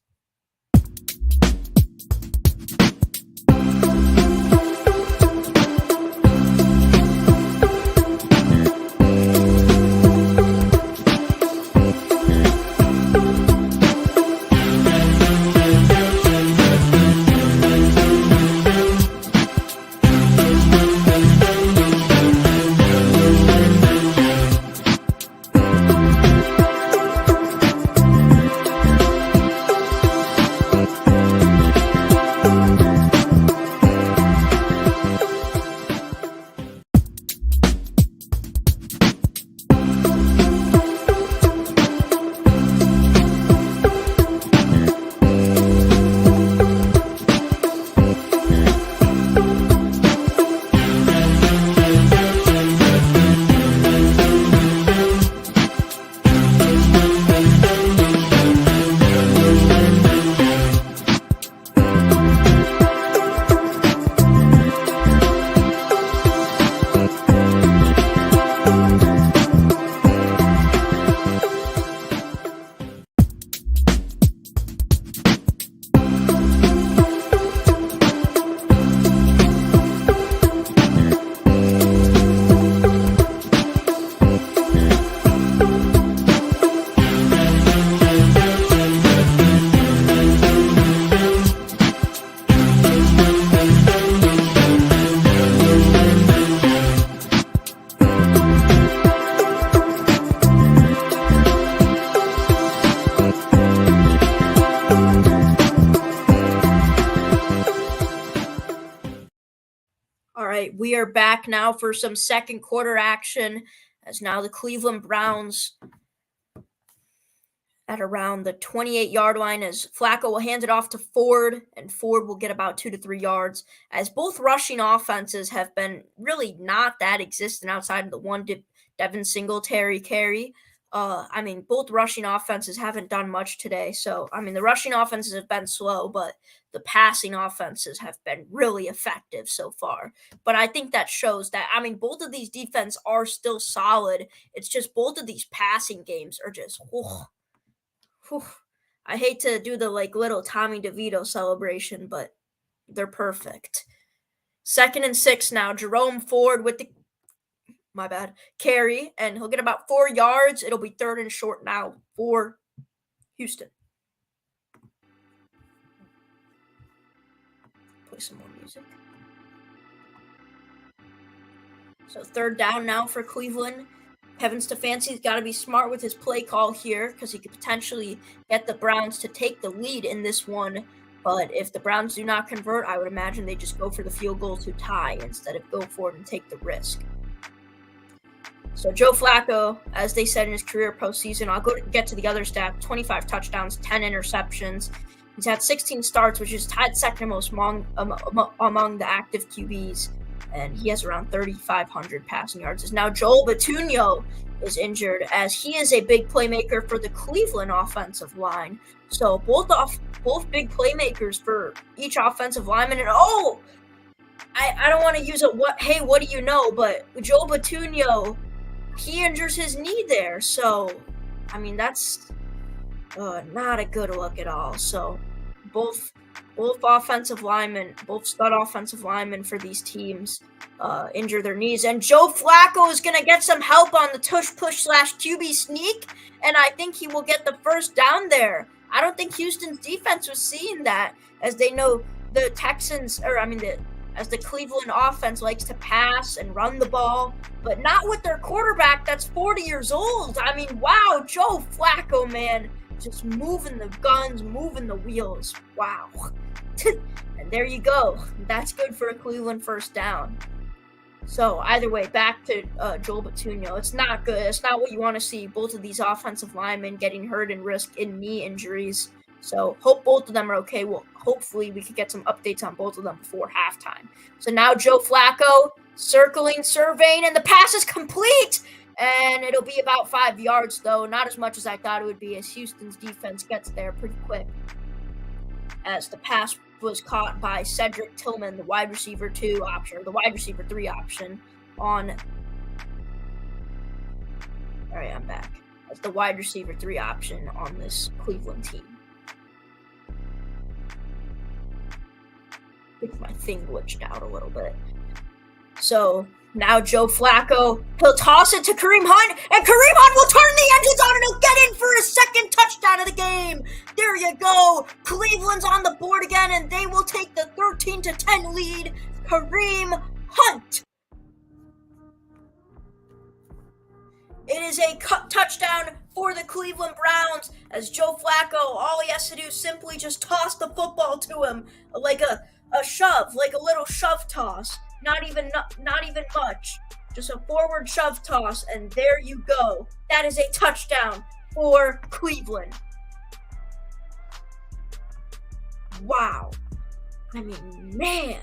We are back now for some second quarter action, as now the Cleveland Browns at around the 28-yard line, as Flacco will hand it off to Ford, and Ford will get about 2 to 3 yards, as both rushing offenses have been really not that existent outside of the one Devin Singletary carry. Both rushing offenses haven't done much today. So, the rushing offenses have been slow, but the passing offenses have been really effective so far. But I think that shows that, both of these defenses are still solid. It's just both of these passing games are just, I hate to do the little Tommy DeVito celebration, but they're perfect. 2nd and 6 now. Jerome Ford with the carry, and he'll get about 4 yards. It'll be 3rd and short now for Houston. Play some more music. So 3rd down now for Cleveland. Kevin Stefanski's got to be smart with his play call here because he could potentially get the Browns to take the lead in this one. But if the Browns do not convert, I would imagine they just go for the field goal to tie instead of go for it and take the risk. So Joe Flacco, as they said in his career postseason, I'll get to the other stat, 25 touchdowns, 10 interceptions. He's had 16 starts, which is tied second most among the active QBs, and he has around 3,500 passing yards. As now Joel Bitonio is injured, as he is a big playmaker for the Cleveland offensive line. So both big playmakers for each offensive lineman. And I don't want to use it. What do you know? But Joel Bitonio, he injures his knee there. So I mean, that's not a good look at all. So both offensive linemen, both stud offensive linemen for these teams injure their knees. And Joe Flacco is going to get some help on the tush-push/QB sneak, and I think he will get the first down there. I don't think Houston's defense was seeing that, as they know the Texans, as the Cleveland offense likes to pass and run the ball, but not with their quarterback that's 40 years old. I mean, wow, Joe Flacco, man, just moving the guns, moving the wheels. Wow. And there you go. That's good for a Cleveland first down. So either way, back to Joel Bitonio. It's not good. It's not what you want to see. Both of these offensive linemen getting hurt and risk in knee injuries. So hope both of them are okay. Well, hopefully we could get some updates on both of them before halftime. So now Joe Flacco circling, surveying, and the pass is complete. And it'll be about 5 yards, though. Not as much as I thought it would be, as Houston's defense gets there pretty quick. As the pass was caught by Cedric Tillman, the wide receiver 2 option, or the wide receiver 3 option on. All right, I'm back. That's the wide receiver 3 option on this Cleveland team. I think my thing glitched out a little bit. So now Joe Flacco, he'll toss it to Kareem Hunt, and Kareem Hunt will turn the engine on, and he'll get in for his second touchdown of the game. There you go. Cleveland's on the board again, and they will take the 13-10 lead. Kareem Hunt. It is a touchdown for the Cleveland Browns, as Joe Flacco, all he has to do is simply just toss the football to him like a shove, like a little shove toss. Not even much. Just a forward shove toss, and there you go. That is a touchdown for Cleveland. Wow. I mean, man.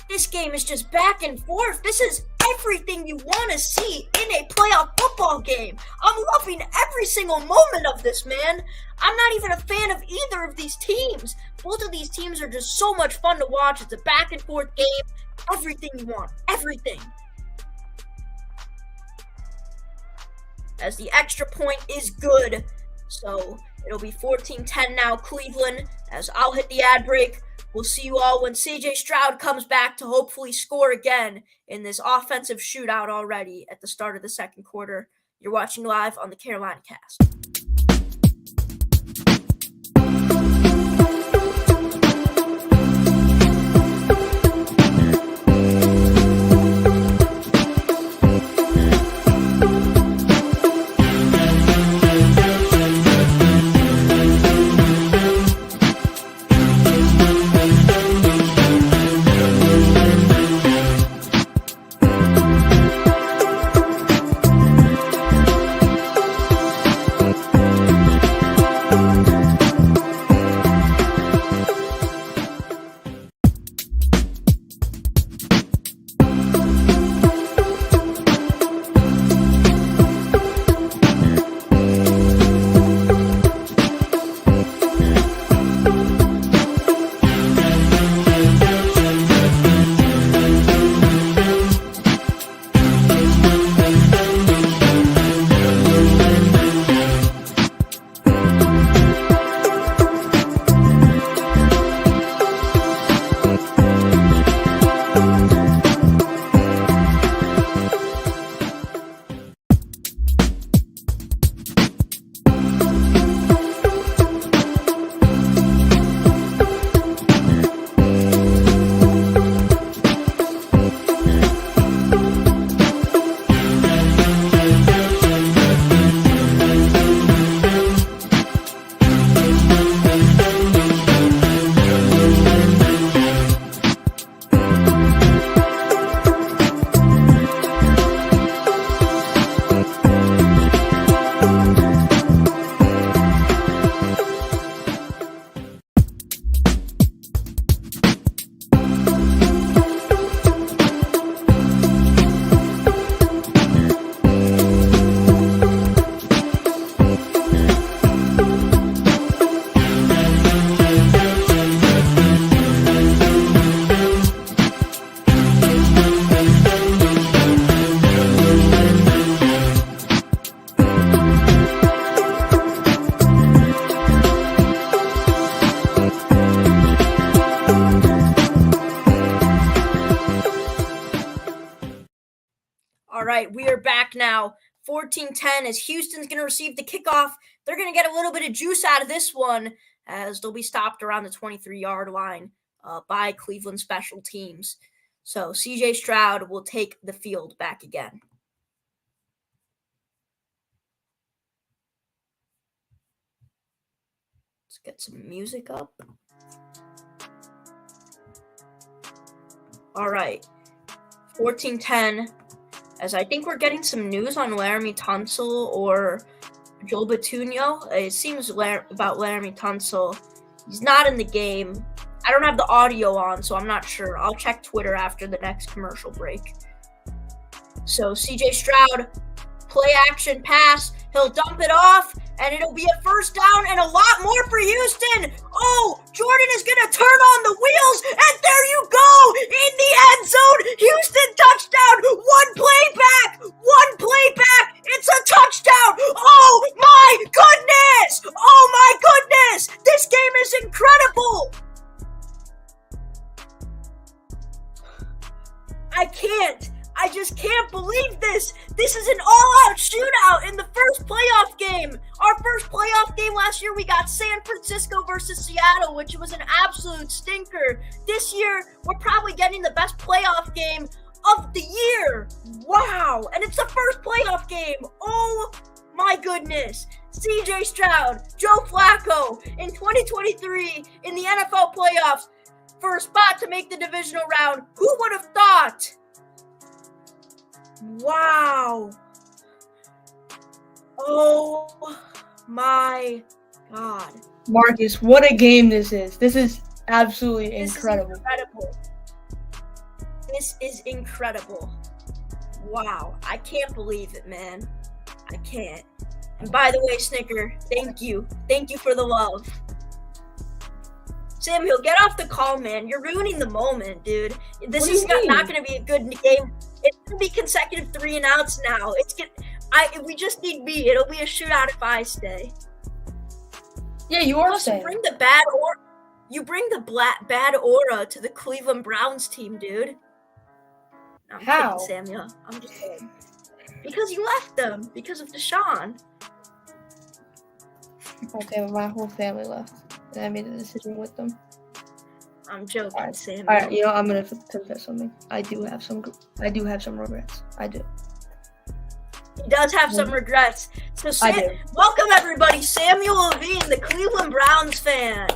This game is just back and forth. This is everything you want to see in a playoff football game. I'm loving every single moment of this, man. I'm not even a fan of either of these teams. Both of these teams are just so much fun to watch. It's a back and forth game. Everything you want. Everything. As the extra point is good. So it'll be 14-10 now, Cleveland, as I'll hit the ad break. We'll see you all when CJ Stroud comes back to hopefully score again in this offensive shootout already at the start of the second quarter. You're watching live on the Carolina Cast. right, we are back now. 14-10 as Houston's going to receive the kickoff. They're going to get a little bit of juice out of this one as they'll be stopped around the 23-yard line by Cleveland special teams. So CJ Stroud will take the field back again. Let's get some music up. All right, 14-10. As I think we're getting some news on Laramie Tunsil or Joel Bitonio. It seems about Laramie Tunsil. He's not in the game. I don't have the audio on, so I'm not sure. I'll check Twitter after the next commercial break. So CJ Stroud, play action pass. He'll dump it off, and it'll be a first down and a lot more for Houston. Oh, Jordan is going to turn on the wheels, and there you go in the end zone. Houston touchdown. One play back. It's a touchdown. Oh, my goodness. This game is incredible. I just can't believe this. This is an all-out shootout in the first playoff game. Our first playoff game last year, we got San Francisco versus Seattle, which was an absolute stinker. This year, we're probably getting the best playoff game of the year. Wow. And it's the first playoff game. Oh, my goodness. CJ Stroud, Joe Flacco in 2023 in the NFL playoffs for a spot to make the divisional round. Who would have thought? Wow. Oh my God. Marcus, what a game this is. This is absolutely incredible. This is incredible. Wow. I can't believe it, man. I can't. And by the way, Snicker, thank you. Thank you for the love. Samuel, get off the call, man. You're ruining the moment, dude. This is not going to be a good game. It's going to be consecutive 3-and-outs now. We just need me. It'll be a shootout if I stay. Yeah, you are Plus, saying. You bring the bad aura to the Cleveland Browns team, dude. I'm How? kidding, Samuel. I'm just kidding. Because you left them. Because of Deshaun. Okay, well, my whole family left. And I made a decision with them. I'm joking, Samuel. All right, I'm gonna confess something. I do have some regrets. I do. He does have some regrets. So, welcome everybody. Samuel Levine, the Cleveland Browns fan.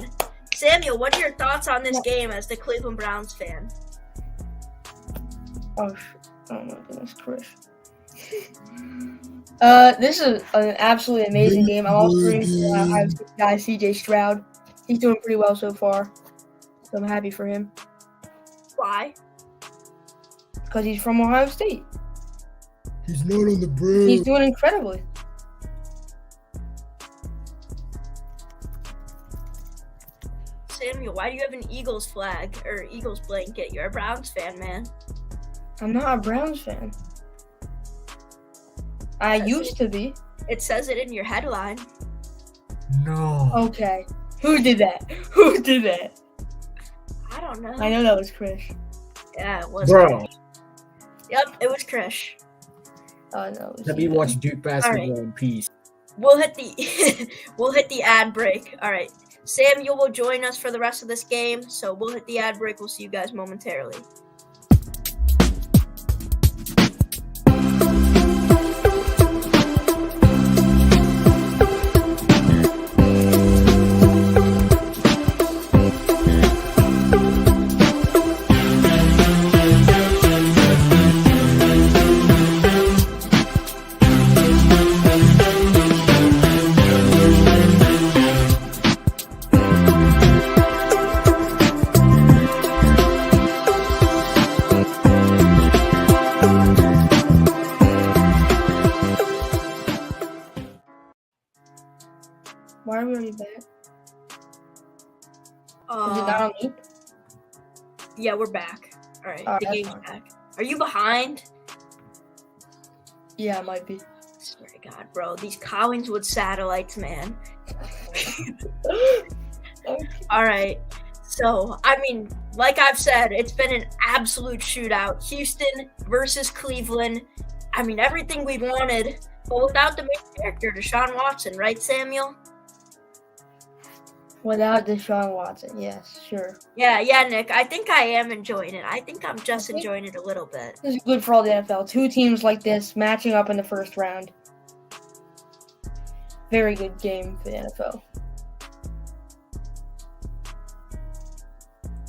Samuel, what are your thoughts on this game as the Cleveland Browns fan? Oh my goodness, Chris. This is an absolutely amazing game. I'm also rooting for Ohio State guy CJ Stroud. He's doing pretty well so far. So I'm happy for him. Why? Because he's from Ohio State. He's not on the Browns. He's doing incredibly. Samuel, why do you have an Eagles flag or Eagles blanket? You're a Browns fan, man. I'm not a Browns fan. I used to be. It says it in your headline. No. Okay. Who did that? Who did that? I don't know. I know that was Chris. Yeah, it was Bro. Chris. Yep, it was Chris. Oh no. Let me watch Duke basketball in peace. We'll hit the ad break. All right. Samuel will join us for the rest of this game, so we'll hit the ad break. We'll see you guys momentarily. Why are we already back? Is it not on me? Yeah, we're back. All right, All the right, game's fine. back. Are you behind? Yeah, it might be. Swear to God, bro. These Collingswood satellites, man. All right. So, I mean, like I've said, it's been an absolute shootout. Houston versus Cleveland. I mean, everything we wanted, but without the main character, Deshaun Watson, right, Samuel? Without Deshaun Watson, yes, sure. Yeah, Nick. I think I am enjoying it. I think I'm just enjoying it a little bit. This is good for all the NFL. 2 teams like this matching up in the first round. Very good game for the NFL.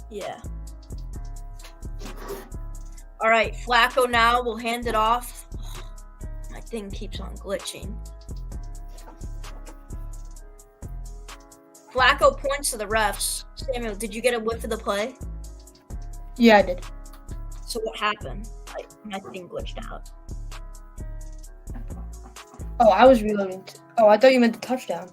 Yeah. All right, Flacco now. We'll hand it off. My thing keeps on glitching. Flacco points to the refs. Samuel, did you get a whiff of the play? Yeah, I did. So what happened? My thing glitched out. Oh, I was reloading. Oh, I thought you meant the touchdown.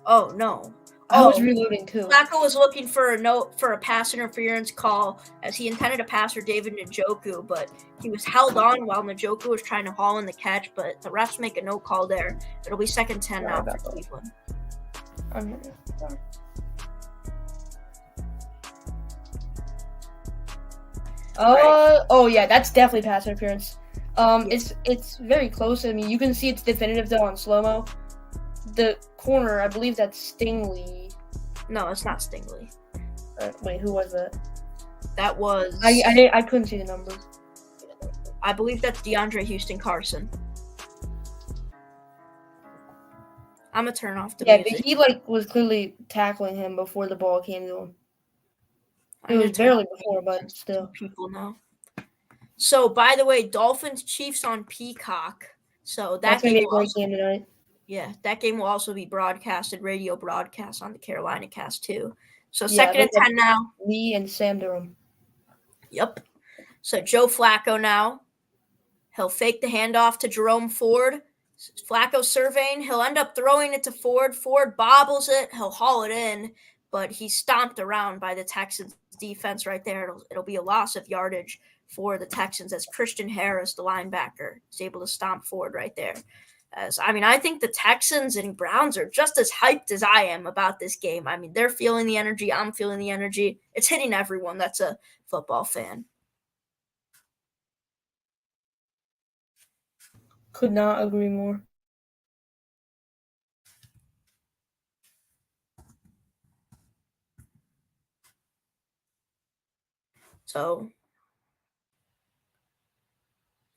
Oh, no. I was reloading too. Flacco was looking for a pass interference call as he intended to pass for David Njoku, but he was held on while Njoku was trying to haul in the catch, but the refs make a no call there. It'll be 2nd and 10 now for Cleveland. Sorry. Oh yeah, that's definitely pass interference. It's very close. I mean, you can see it's definitive though on slow-mo. The corner, I believe that's Stingley. No, it's not Stingley. Wait, who was that? That was I couldn't see the numbers. I believe that's DeAndre Houston Carson. I'm gonna turn off the music. Yeah, but he was clearly tackling him before the ball came to him. It was barely before, but still. People know. So, by the way, Dolphins Chiefs on Peacock. So that's gonna be a great game tonight. Yeah, that game will also be radio broadcast on the Carolina Cast too. So 2nd and 10 now. Lee and Sam Durham. Yep. So Joe Flacco now. He'll fake the handoff to Jerome Ford. Flacco surveying. He'll end up throwing it to Ford. Ford bobbles it. He'll haul it in, but he's stomped around by the Texans defense right there. It'll be a loss of yardage for the Texans as Christian Harris, the linebacker, is able to stomp Ford right there. I think the Texans and Browns are just as hyped as I am about this game. I mean, they're feeling the energy. I'm feeling the energy. It's hitting everyone that's a football fan. Could not agree more. So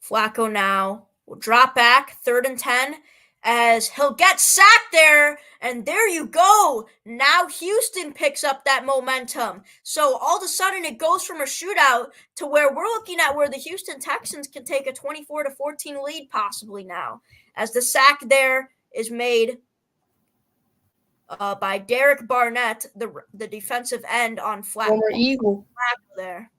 Flacco now will drop back, 3rd and 10, as he'll get sacked there, and there you go. Now Houston picks up that momentum. So all of a sudden it goes from a shootout to where we're looking at where the Houston Texans can take a 24-14 lead possibly now, as the sack there is made by Derek Barnett, the defensive end on Flacco. Former Eagle. Flacco there.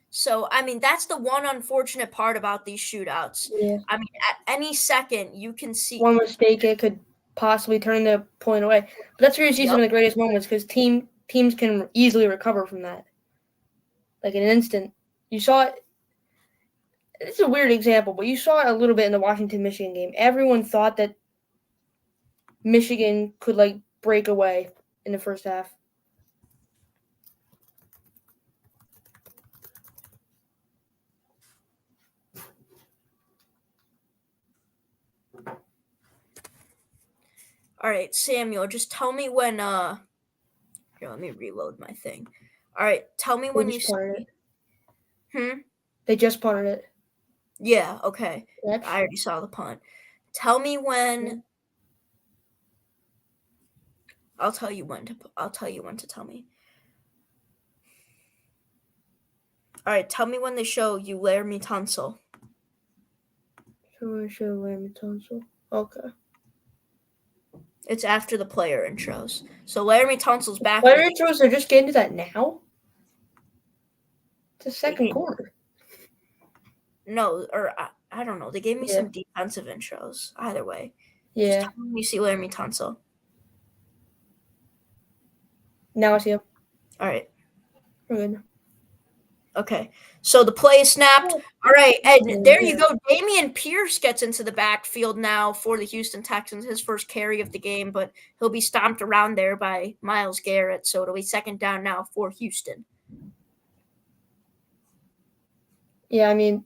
So, I mean, that's the one unfortunate part about these shootouts. Yeah. I mean, at any second, you can see one mistake, it could possibly turn the point away. But that's where you see some of the greatest moments because teams can easily recover from that. Like in an instant. You saw it. It's a weird example, but you saw it a little bit in the Washington-Michigan game. Everyone thought that Michigan could, break away in the first half. All right, Samuel, just tell me when here, let me reload my thing. All right, tell me when you see it. They just punted it. Yeah, okay. Yep. I already saw the punt. Tell me when I'll tell you when to tell me. All right, tell me when they show you Laramie Tunsil. Show Laramie Tunsil. Okay. It's after the player intros. So Laramie Tunsil's back. Player intros are just getting to that now? It's the second quarter. No, or I don't know. They gave me some defensive intros. Either way. Yeah. Just tell me when you see Laramie Tunsil. Now I see him. All right. We're good. Okay. So the play is snapped. All right. And there you go. Damian Pierce gets into the backfield now for the Houston Texans, his first carry of the game, but he'll be stomped around there by Myles Garrett. So it'll be 2nd down now for Houston. Yeah, I mean,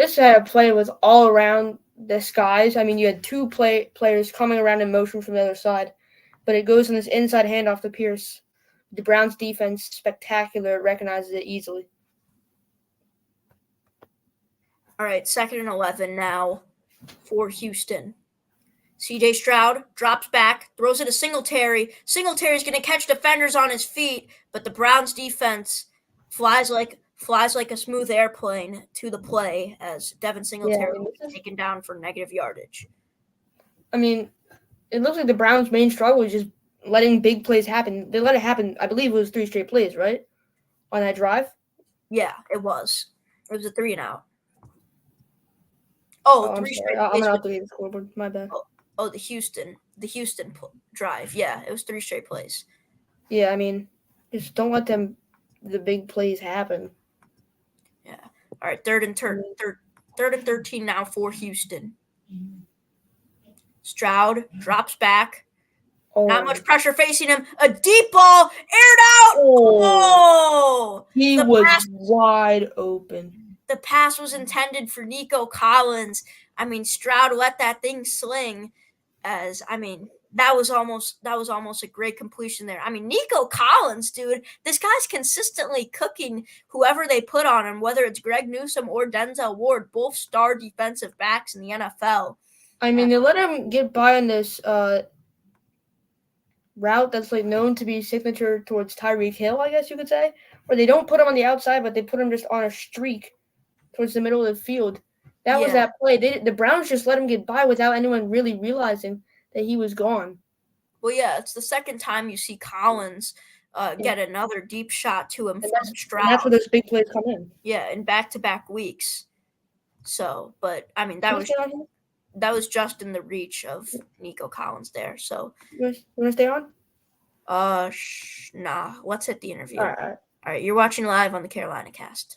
This had a play was all around the skies. I mean, you had two players coming around in motion from the other side, but it goes in this inside handoff to Pierce. The Browns defense, spectacular, recognizes it easily. All right, 2nd and 11 now for Houston. CJ Stroud drops back, throws it to Singletary. Singletary's going to catch defenders on his feet, but the Browns defense flies like a smooth airplane to the play as Devin Singletary is taken down for negative yardage. I mean, it looks like the Browns' main struggle is just letting big plays happen. They let it happen. I believe it was 3 straight plays, right? On that drive? Yeah, it was. It was a 3-and-out. Oh, 3 straight plays. I'm going to read the scoreboard. My bad. Oh, the Houston drive. Yeah, it was 3 straight plays. Yeah, I mean, just don't let the big plays happen. Yeah. All right, third and 13 now for Houston. Stroud drops back. Oh. Not much pressure facing him. A deep ball, aired out. Oh! He was wide open. The pass was intended for Nico Collins. I mean, Stroud let that thing sling. That was almost a great completion there. I mean, Nico Collins, dude, this guy's consistently cooking whoever they put on him, whether it's Greg Newsome or Denzel Ward, both star defensive backs in the NFL. I mean, they let him get by on this route that's like known to be signature towards Tyreek Hill, I guess you could say, where they don't put him on the outside, but they put him just on a streak towards the middle of the field. That was that play. The Browns just let him get by without anyone really realizing that he was gone. Well, yeah, it's the second time you see Collins get another deep shot to him from Stroud. And that's where those big plays come in. Yeah, in back-to-back weeks. So, but I mean, that was just in the reach of Nico Collins there. So, you want to stay on? Nah. Let's hit the interview. All right. You're watching live on the Carolina Cast.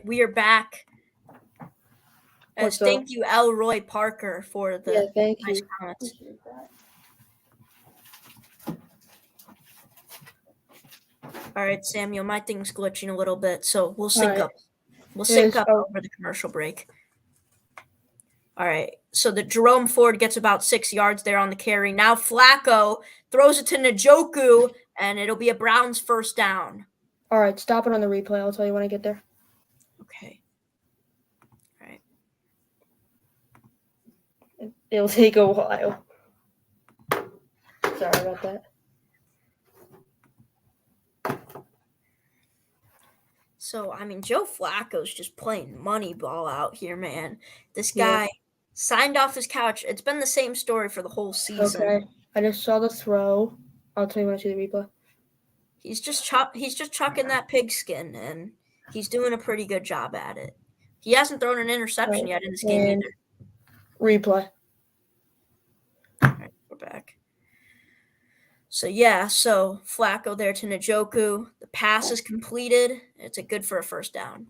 We are back. Thank you, Elroy Parker, for the nice comments. All right, Samuel, my thing's glitching a little bit, so we'll sync up. We'll sync up over the commercial break. All right. So the Jerome Ford gets about 6 yards there on the carry. Now Flacco throws it to Njoku, and it'll be a Browns first down. All right, stop it on the replay. I'll tell you when I get there. Okay. All right. It'll take a while. Sorry about that. So, I mean, Joe Flacco's just playing money ball out here, man. This guy signed off his couch. It's been the same story for the whole season. Okay, I just saw the throw. I'll tell you when I see the replay. He's just chucking that pigskin, and he's doing a pretty good job at it. He hasn't thrown an interception yet in this game And either. replay. All right, we're back. So Flacco there to Njoku. The pass is completed. It's a good for a first down.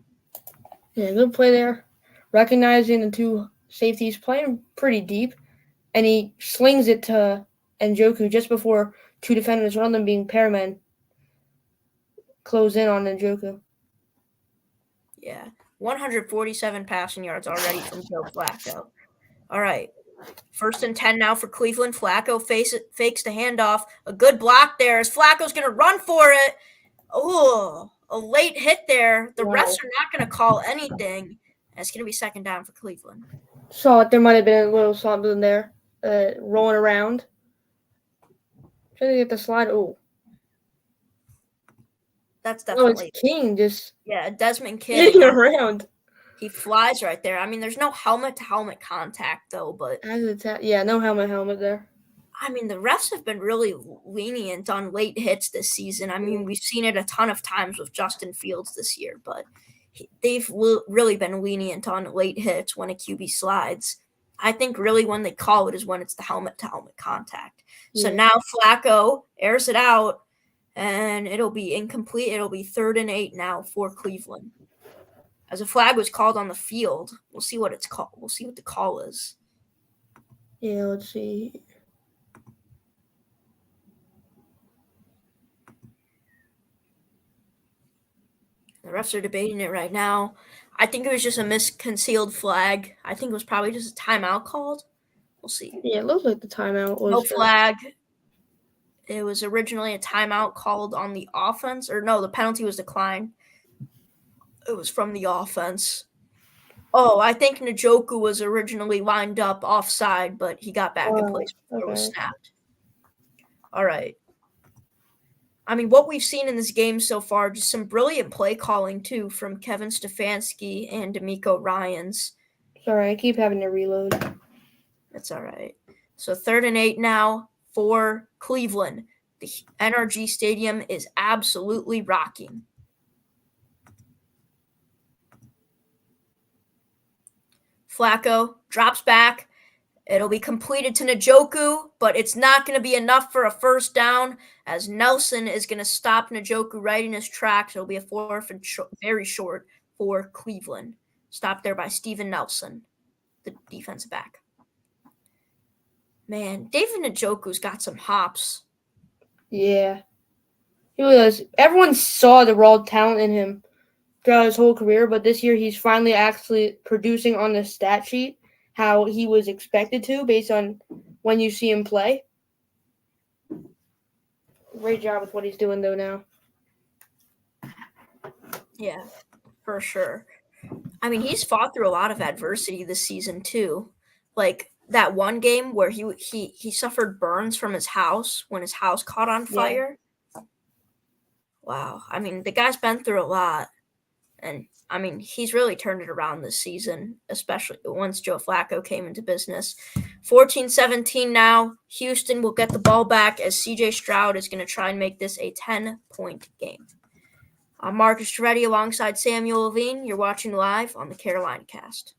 Yeah, good play there. Recognizing the two safeties playing pretty deep, and he slings it to Njoku just before two defenders, one of them being Pearman, close in on Njoku. Yeah, 147 passing yards already from Joe Flacco. All right, 1st and 10 now for Cleveland. Flacco fakes the handoff. A good block there as Flacco's going to run for it. Oh, a late hit there. The refs are not going to call anything. It's going to be 2nd down for Cleveland. Saw it. There might have been a little something there, rolling around. Trying to get the slide. Oh. That's definitely it's King just Desmond King hitting around. He flies right there. I mean, there's no helmet-to-helmet contact though, but no helmet there. I mean, the refs have been really lenient on late hits this season. I mean, we've seen it a ton of times with Justin Fields this year, but they've really been lenient on late hits when a QB slides. I think really when they call it is when it's the helmet-to-helmet contact. So now Flacco airs it out, and it'll be incomplete. It'll be 3rd and 8 now for Cleveland. As a flag was called on the field, we'll see what it's called. We'll see what the call is. Yeah, let's see. The refs are debating it right now. I think it was just a misconcealed flag. I think it was probably just a timeout called. We'll see. Yeah, it looks like the timeout was no flag. It was originally a timeout called on the offense. Or no, the penalty was declined. It was from the offense. Oh, I think Njoku was originally lined up offside, but he got back in place before it was snapped. All right. I mean, what we've seen in this game so far, just some brilliant play calling, too, from Kevin Stefanski and D'Amico Ryans. Sorry, I keep having to reload. That's all right. So 3rd and 8 now for Cleveland. The NRG Stadium is absolutely rocking. Flacco drops back. It'll be completed to Njoku, but it's not going to be enough for a first down as Nelson is going to stop Njoku right in his tracks. It'll be a 4th and very short for Cleveland. Stopped there by Steven Nelson, the defensive back. Man, David Njoku's got some hops. Yeah. He was. Everyone saw the raw talent in him throughout his whole career, but this year he's finally actually producing on the stat sheet how he was expected to based on when you see him play. Great job with what he's doing, though, now. Yeah, for sure. I mean, he's fought through a lot of adversity this season, too. Like that one game where he suffered burns from his house when his house caught on fire. Yeah. Wow. I mean, the guy's been through a lot. And, I mean, he's really turned it around this season, especially once Joe Flacco came into business. 14-17 now. Houston will get the ball back as C.J. Stroud is going to try and make this a 10-point game. I'm Marcus Trevetti alongside Samuel Levine. You're watching live on the Carolina Cast.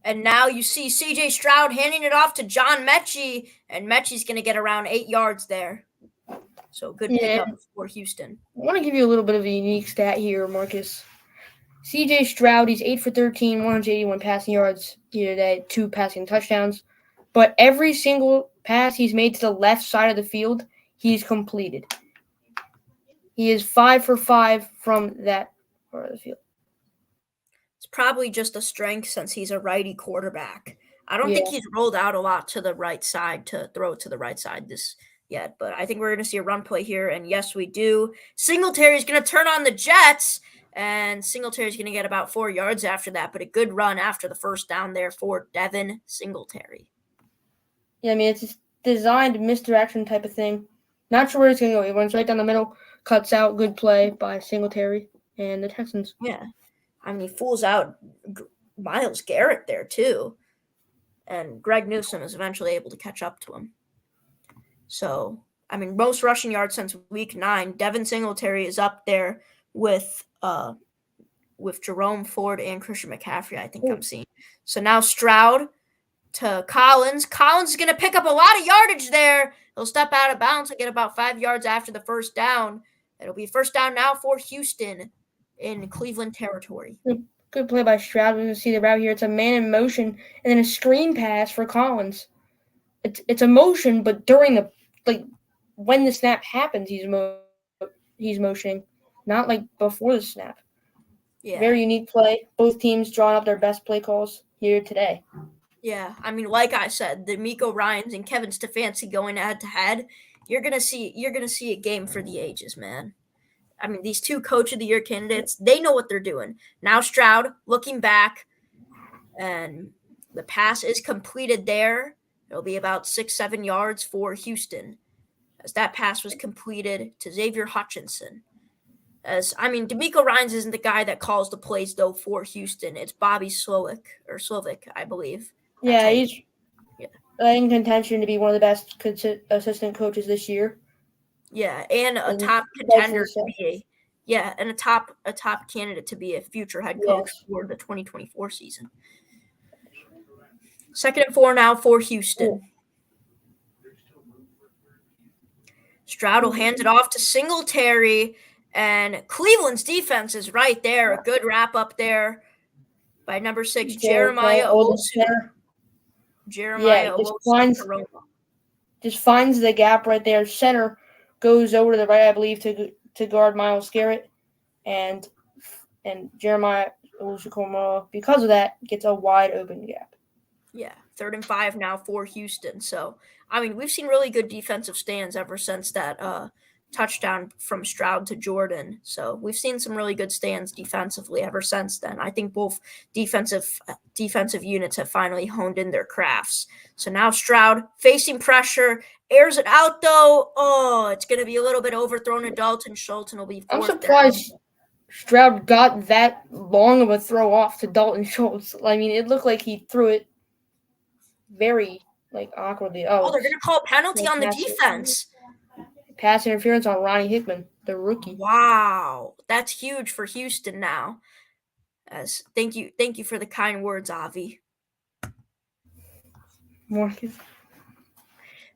And now you see CJ Stroud handing it off to John Mechie, and Mechie's going to get around 8 yards there. So good pickup for Houston. I want to give you a little bit of a unique stat here, Marcus. CJ Stroud, he's 8 for 13, 181 passing yards here today, 2 passing touchdowns. But every single pass he's made to the left side of the field, he's completed. He is 5 for 5 from that part of the field. It's probably just a strength since he's a righty quarterback. I don't think he's rolled out a lot to the right side to throw it to the right side this yet, but I think we're going to see a run play here, and yes, we do. Singletary's going to turn on the Jets, and Singletary's going to get about 4 yards after that, but a good run after the first down there for Devin Singletary. Yeah, I mean, it's a designed misdirection type of thing. Not sure where it's going to go. He runs right down the middle, cuts out, good play by Singletary and the Texans. Yeah. I mean, he fools out Myles Garrett there, too. And Greg Newsome is eventually able to catch up to him. So, I mean, most rushing yards since week 9. Devin Singletary is up there with Jerome Ford and Christian McCaffrey, I think I'm seeing. So now Stroud to Collins. Collins is going to pick up a lot of yardage there. He'll step out of bounds and get about 5 yards after the first down. It'll be first down now for Houston in Cleveland territory. Good play by Stroud. We can see the route here. It's a man in motion and then a screen pass for Collins. It's a motion, but during the when the snap happens, he's motioning, not like before the snap. Yeah. Very unique play. Both teams drawing up their best play calls here today. Yeah, I mean, like I said, the Miko Ryans and Kevin Stefanski going head to head. You're gonna see a game for the ages, man. I mean, these two Coach of the Year candidates, they know what they're doing. Now Stroud looking back, and the pass is completed there. It'll be about 6-7 yards for Houston, as that pass was completed to Xavier Hutchinson. DeMeco Ryans isn't the guy that calls the plays, though, for Houston. It's Bobby Slovic, I believe. Yeah, he's in contention to be one of the best assistant coaches this year. Yeah, and a top contender to be a top candidate to be a future head coach for the 2024 season. 2nd and 4 now for Houston. Stroud will hand it off to Singletary, and Cleveland's defense is right there. A good wrap up there by number 6, Jeremiah Owusu. Just finds the gap right there. Center goes over to the right, I believe, to guard Myles Garrett, and Jeremiah Owusu, because of that, gets a wide open gap. Yeah, 3rd and 5 now for Houston. So, I mean, we've seen really good defensive stands ever since that touchdown from Stroud to Jordan. So we've seen some really good stands defensively ever since then. I think both defensive units have finally honed in their crafts. So now Stroud facing pressure, airs it out though. Oh, it's going to be a little bit overthrown to Dalton Schultz, and it'll be 4th I'm surprised Stroud got that long of a throw off to Dalton Schultz. I mean, it looked like he threw it very awkwardly. Oh, they're going to call a penalty on the defense. Pass interference on Ronnie Hickman, the rookie. Wow, that's huge for Houston now. Thank you for the kind words, Avi. Marcus.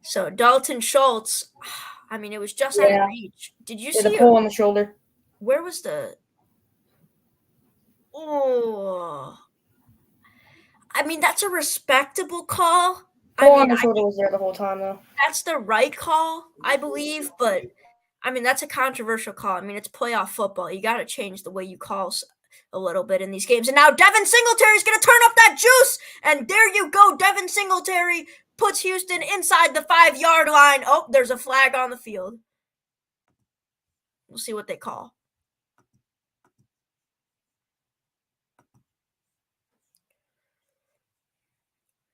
So Dalton Schultz, I mean, it was just out of reach. Did you see the pull on the shoulder? Where was the? Oh, I mean, that's a respectable call. Pull on the shoulder was there the whole time, though. That's the right call, I believe, but I mean, that's a controversial call. I mean, it's playoff football. You got to change the way you call a little bit in these games. And now Devin Singletary is going to turn up that juice, and there you go. Devin Singletary puts Houston inside the 5-yard line. Oh, there's a flag on the field. We'll see what they call.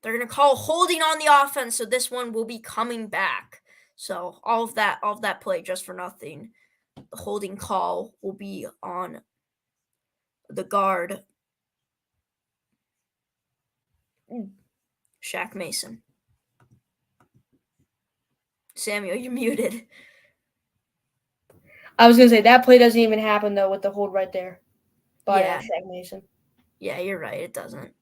They're going to call holding on the offense, so this one will be coming back. So all of that play just for nothing. The holding call will be on the guard, Shaq Mason. Samuel, you're muted. I was going to say, that play doesn't even happen, though, with the hold right there by Shaq Mason. Yeah, you're right. It doesn't.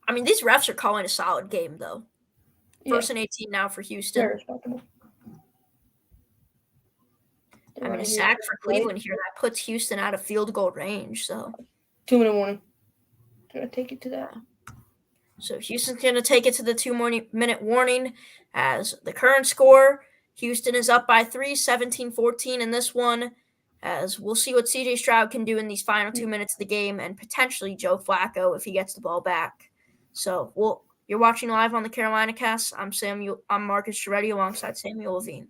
I mean, these refs are calling a solid game, though. Yeah. 1st and 18 now for Houston. Very respectable. I mean, a sack for Cleveland here that puts Houston out of field goal range. So 2-minute warning. Gonna take it to that. So Houston's gonna take it to the 2-minute warning as the current score. Houston is up by 3, 17-14 in this one. As we'll see what CJ Stroud can do in these final 2 minutes of the game, and potentially Joe Flacco if he gets the ball back. So you're watching live on the Carolina Cast. I'm Marcus Giretti alongside Samuel Levine.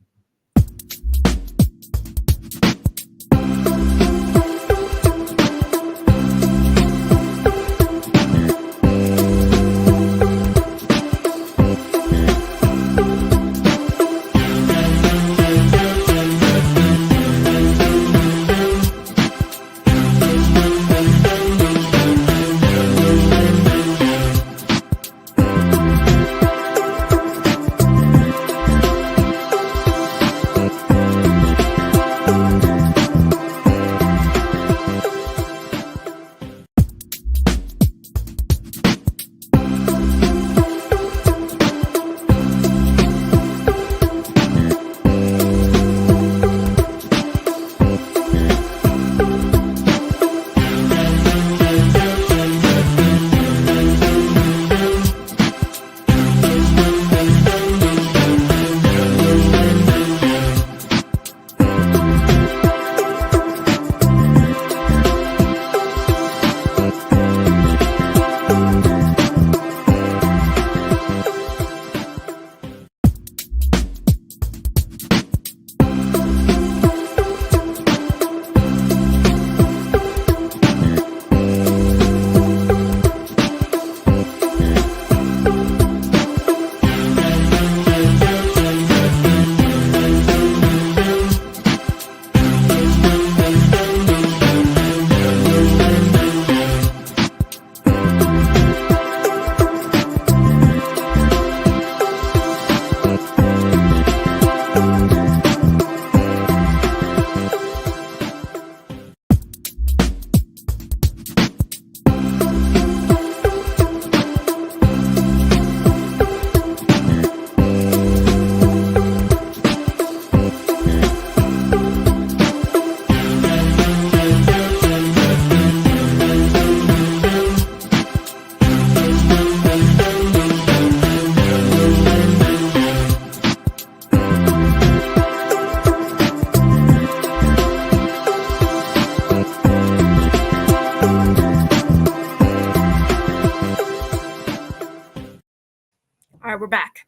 All right, we're back.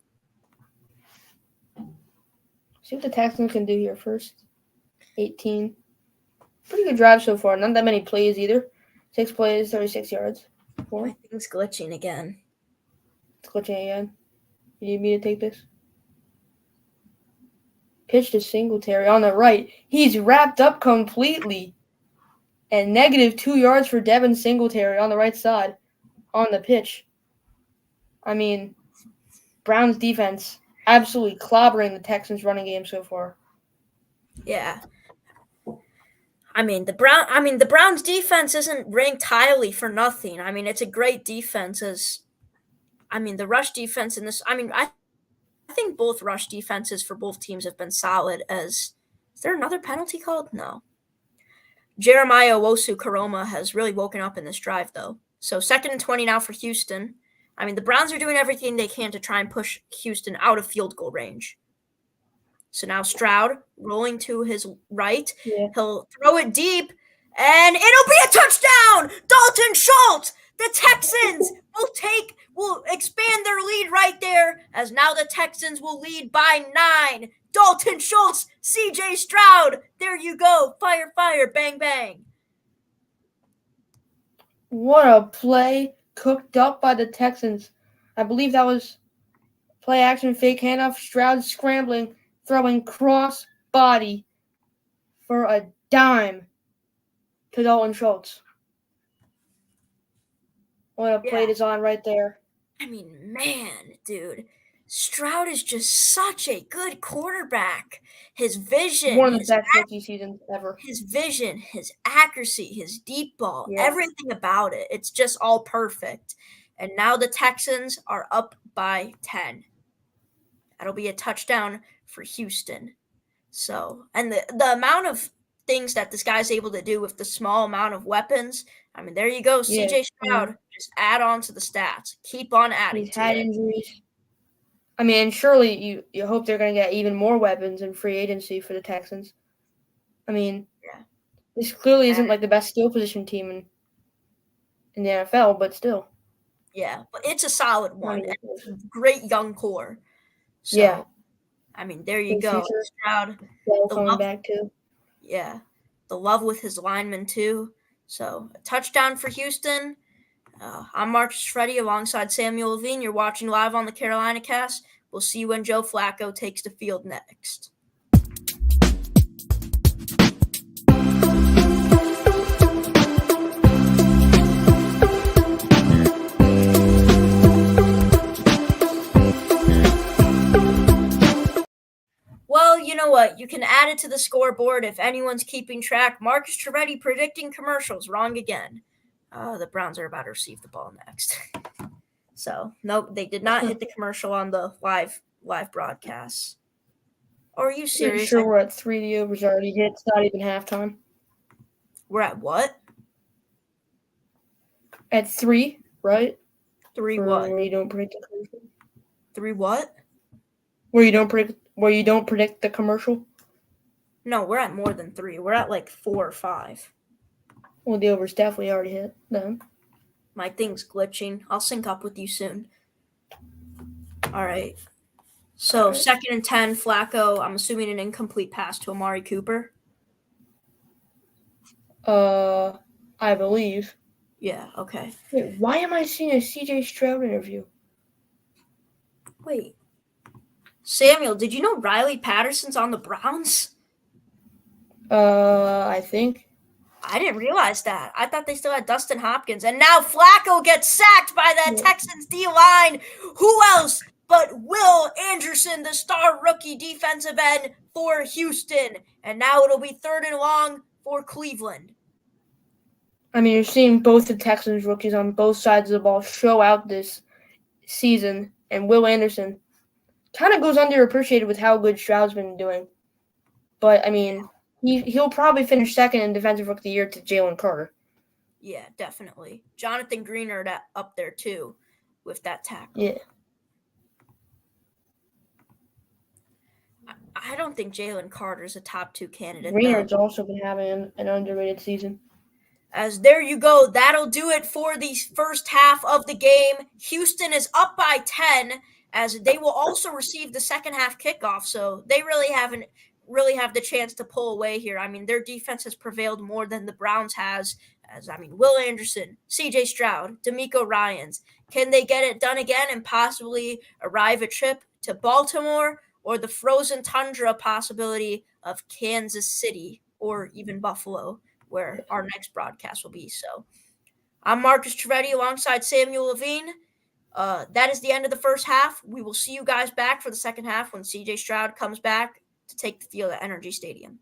See what the Texans can do here first. 18. Pretty good drive so far. Not that many plays either. 6 plays, 36 yards. My thing's glitching again. It's glitching again. You need me to take this? Pitch to Singletary on the right. He's wrapped up completely. And -2 yards for Devin Singletary on the right side on the pitch. I mean, Browns defense absolutely clobbering the Texans running game so far. Yeah. I mean, the Browns defense isn't ranked highly for nothing. I mean, it's a great defense the rush defense in this, I think both rush defenses for both teams have been solid. Is there another penalty called? No. Jeremiah Owusu-Koroma has really woken up in this drive, though. So 2nd and 20 now for Houston. I mean, the Browns are doing everything they can to try and push Houston out of field goal range. So now Stroud rolling to his right. Yeah. He'll throw it deep, and it'll be a touchdown! Dalton Schultz! The Texans will expand their lead right there, as now the Texans will lead by 9. Dalton Schultz, CJ Stroud. There you go. Fire, fire, bang, bang. What a play cooked up by the Texans. I believe that was play action fake handoff. Stroud scrambling, throwing cross body for a dime to Dalton Schultz. What a play design right there. I mean, man, dude. Stroud is just such a good quarterback. His vision. One of the best rookie seasons ever. His vision, his accuracy, his deep ball, everything about it. It's just all perfect. And now the Texans are up by 10. That'll be a touchdown for Houston. So, and the amount of things that this guy's able to do with the small amount of weapons, I mean, there you go, Yeah. CJ Stroud. Just add on to the stats. Keep on adding He's to had it. injuries. I mean, surely you hope they're going to get even more weapons in free agency for the Texans. I mean, Yeah. this clearly isn't like the best skill position team in the NFL, but still. Yeah, but it's a solid one. I mean, And it's a great young core. So, Yeah. I mean, there you Good go. future. Stroud, Bell the coming love- back too. yeah, the love with his linemen too. So, a touchdown for Houston. I'm Marcus Freddy alongside Samuel Levine. You're watching live on the Carolina Cast. We'll see you when Joe Flacco takes the field next. Well, you know what? You can add it to the scoreboard if anyone's keeping track. Marcus Trivedi predicting commercials. Wrong again. The Browns are about to receive the ball next. So, nope, they did not hit the commercial on the live broadcast. Or are you Pretty serious? sure we're at 3. The over's already hit. It's not even halftime. We're at what? At 3, right? 3 For what? Where you don't predict the commercial. 3 what? Where you don't predict the commercial. No, we're at more than 3. We're at like 4 or 5. Well, the over's definitely already hit then. My thing's glitching. I'll sync up with you soon. All right. So, Okay. 2nd and 10, Flacco. I'm assuming an incomplete pass to Amari Cooper. I believe. Yeah, okay. Wait, why am I seeing a CJ Stroud interview? Wait. Samuel, did you know Riley Patterson's on the Browns? I think. I didn't realize that. I thought they still had Dustin Hopkins. And now Flacco gets sacked by the Yeah. Texans D-line. Who else but Will Anderson, the star rookie defensive end for Houston. And now it'll be 3rd and long for Cleveland. I mean, you're seeing both the Texans rookies on both sides of the ball show out this season, and Will Anderson kind of goes underappreciated with how good Stroud's been doing. But, I mean, he'll probably finish 2nd in Defensive Rookie of the Year to Jalen Carter. Yeah, definitely. Jonathan Greenard up there, too, with that tackle. Yeah. I don't think Jalen Carter's a top 2 candidate. Greenard's though. also been having an underrated season. As there you go. That'll do it for the first half of the game. Houston is up by 10 as they will also receive the second half kickoff. So they really have the chance to pull away here. I mean, their defense has prevailed more than the Browns has. Will Anderson, CJ Stroud, D'Amico Ryans. Can they get it done again and possibly arrive a trip to Baltimore or the frozen tundra possibility of Kansas City or even Buffalo, where our next broadcast will be? So I'm Marcus Trivedi alongside Samuel Levine. That is the end of the first half. We will see you guys back for the second half when CJ Stroud comes back to take the field at Energy Stadium.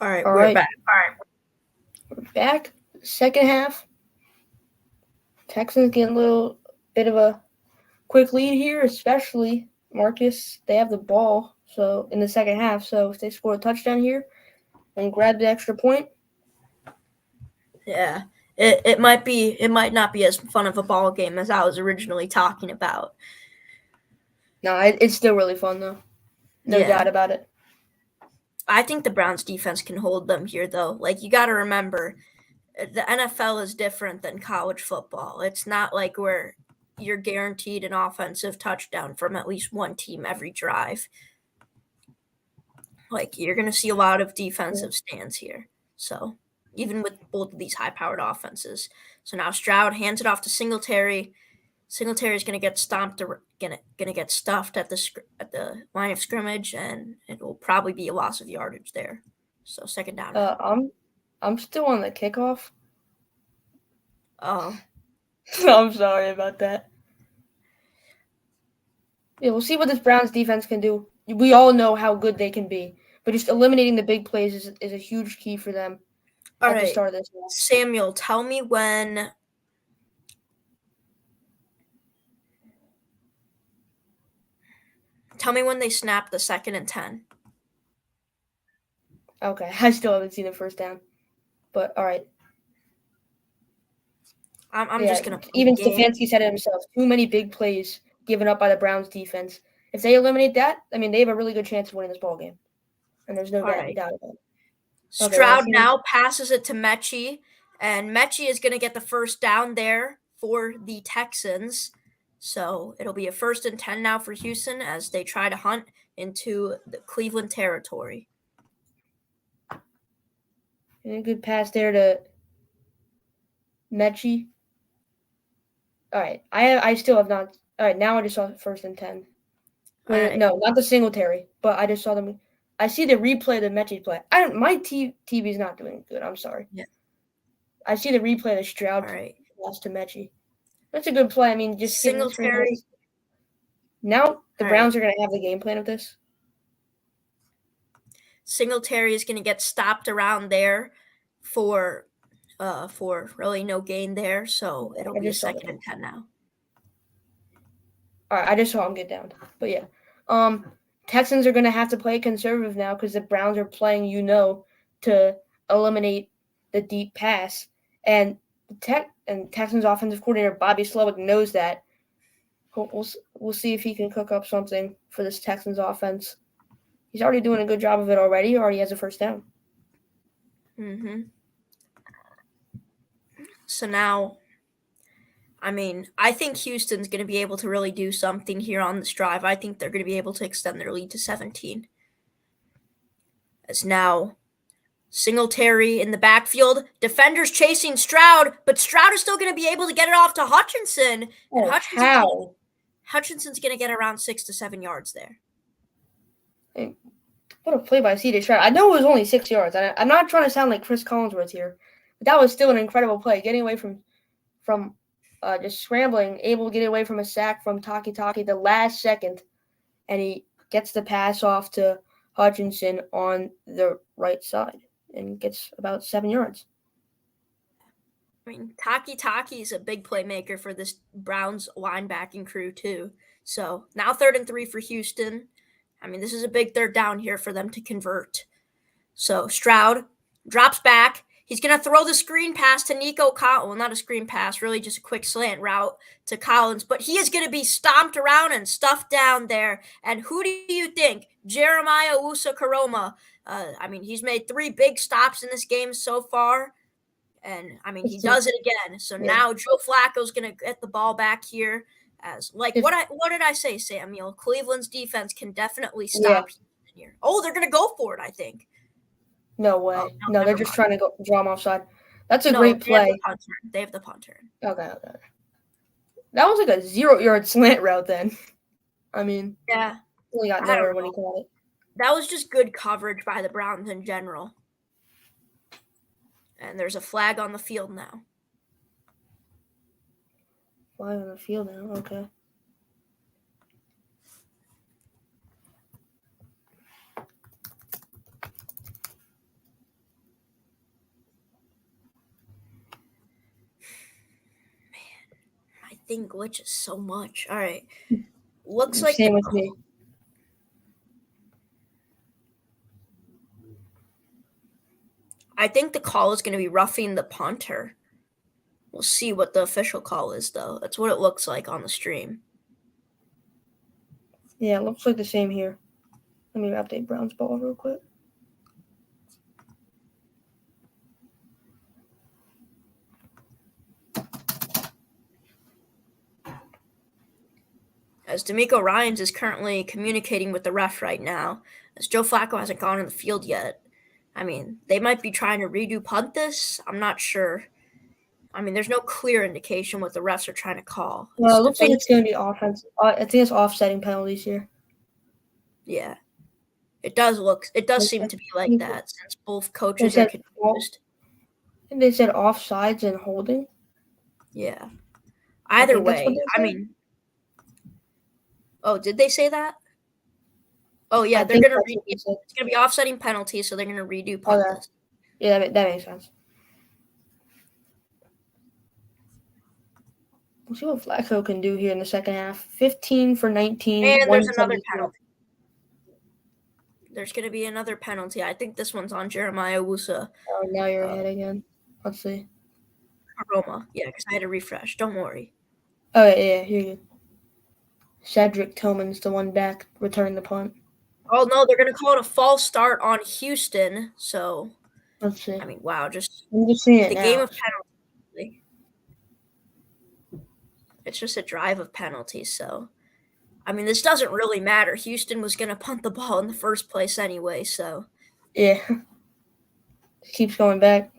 All right, All we're right. back. We're back. Second half. Texans getting a little bit of a quick lead here, especially Marcus. They have the ball so in the second half. So if they score a touchdown here and grab the extra point, Yeah, it might not be as fun of a ball game as I was originally talking about. no, it's still really fun though. No doubt about it. I think the Browns defense can hold them here, though. Like, you got to remember, the NFL is different than college football. It's not like where you're guaranteed an offensive touchdown from at least one team every drive. Like, you're going to see a lot of defensive stands here. So, even with both of these high-powered offenses. So now Stroud hands it off to Singletary. Singletary's going to get stomped, gonna get stuffed at the line of scrimmage, and it will probably be a loss of yardage there. So second down. I'm still on the kickoff. Oh, I'm sorry about that. Yeah, we'll see what this Browns defense can do. We all know how good they can be, but just eliminating the big plays is a huge key for them all at the right, start of this match. Samuel. Tell me when. Tell me when they snap the 2nd and 10. Okay, I still haven't seen the first down, but all right. I'm just gonna. Even Stefanski said it himself. Too many big plays given up by the Browns defense. If they eliminate that, I mean, they have a really good chance of winning this ball game, and there's no doubt about it. Okay, Stroud now passes it to Mechie, and Mechie is going to get the first down there for the Texans. So it'll be a 1st and 10 now for Houston as they try to hunt into the Cleveland territory. And a good pass there to Mechie. All right, I still have not. All right, now I just saw 1st and 10. Right. No, not the Singletary, but I just saw them. I see the replay of the Mechie play. My TV's not doing good. I'm sorry. Yeah. I see the replay of the Stroud pass to Mechie. That's a good play. I mean, just Singletary. Now the Browns are going to have the game plan of this. Singletary is going to get stopped around there for really no gain there, so it'll be a 2nd and 10 now. All right, I just saw him get down, but yeah, Texans are going to have to play conservative now because the Browns are playing, to eliminate the deep pass, and Texans offensive coordinator Bobby Slowick knows that. We'll see if he can cook up something for this Texans offense. He's already doing a good job of it already. He already has a first down. Mm-hmm. So now, I mean, I think Houston's going to be able to really do something here on this drive. I think they're going to be able to extend their lead to 17. As now, Singletary in the backfield. Defenders chasing Stroud, but Stroud is still going to be able to get it off to Hutchinson. And Hutchinson's going to get around 6 to 7 yards there. Hey, what a play by C.J. Stroud. I know it was only 6 yards. I'm not trying to sound like Chris Collinsworth here, but that was still an incredible play. Getting away from just scrambling, able to get away from a sack from Taki the last second, and he gets the pass off to Hutchinson on the right side and gets about 7 yards. I mean, Taki is a big playmaker for this Browns linebacking crew too. So now 3rd and 3 for Houston. I mean, this is a big 3rd down here for them to convert. So Stroud drops back. He's going to throw the screen pass to Nico Collins. Well, not a screen pass, really just a quick slant route to Collins. But he is going to be stomped around and stuffed down there. And who do you think? Jeremiah Usa-Karoma. I mean, he's made 3 big stops in this game so far. And, I mean, he does it again. So now Joe Flacco's going to get the ball back here. What did I say, Samuel? Cleveland's defense can definitely stop here. Oh, they're going to go for it, I think. No way. No, they're just trying to draw him offside. That's a great play. They have the punter. Okay. That was like a 0-yard slant route then. I mean, yeah. He got nowhere when he caught it. That was just good coverage by the Browns in general. And there's a flag on the field now. Flag on the field now, okay. thing glitches so much. All right. Looks like Same with me. I think the call is going to be roughing the punter. We'll see what the official call is, though. That's what it looks like on the stream. Yeah, it looks like the same here. Let me update Brown's ball real quick. As D'Amico Ryans is currently communicating with the ref right now, as Joe Flacco hasn't gone in the field yet. I mean, they might be trying to redo punt this. I'm not sure. I mean, there's no clear indication what the refs are trying to call. Well, it looks like it's going to be offense. I think it's offsetting penalties here. Yeah. It does seem to be like that since both coaches are confused. And they said offsides and holding. Yeah. Either way, I mean. Oh, did they say that? Oh, yeah, they're going to it's going to be offsetting penalties, so they're going to redo punt this. Yeah, that makes sense. We'll see what Flacco can do here in the second half. 15 for 19. And there's another penalty. There's going to be another penalty. I think this one's on Jeremiah Wusa. Oh, now you're ahead again. Let's see. Aroma. Yeah, because I had to refresh. Don't worry. Oh, yeah, here you go. Cedric Tillman's the one back, return the punt. Oh, no, they're going to call it a false start on Houston. So, let's see. I mean, wow, I'm just seeing it the now. game of penalties. It's just a drive of penalties. So, I mean, this doesn't really matter. Houston was going to punt the ball in the first place anyway. So, yeah, it keeps going back.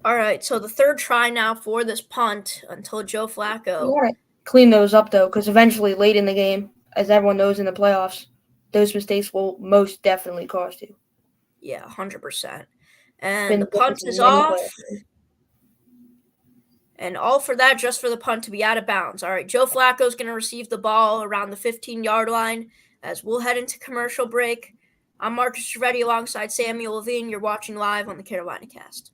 All right, so the third try now for this punt until Joe Flacco. You gotta clean those up, though, because eventually late in the game, as everyone knows in the playoffs, those mistakes will most definitely cost you. Yeah, 100%. And the punt is off. And all for that, just for the punt to be out of bounds. All right, Joe Flacco's going to receive the ball around the 15-yard line as we'll head into commercial break. I'm Marcus Trevetti alongside Samuel Levine. You're watching live on the Carolina Cast.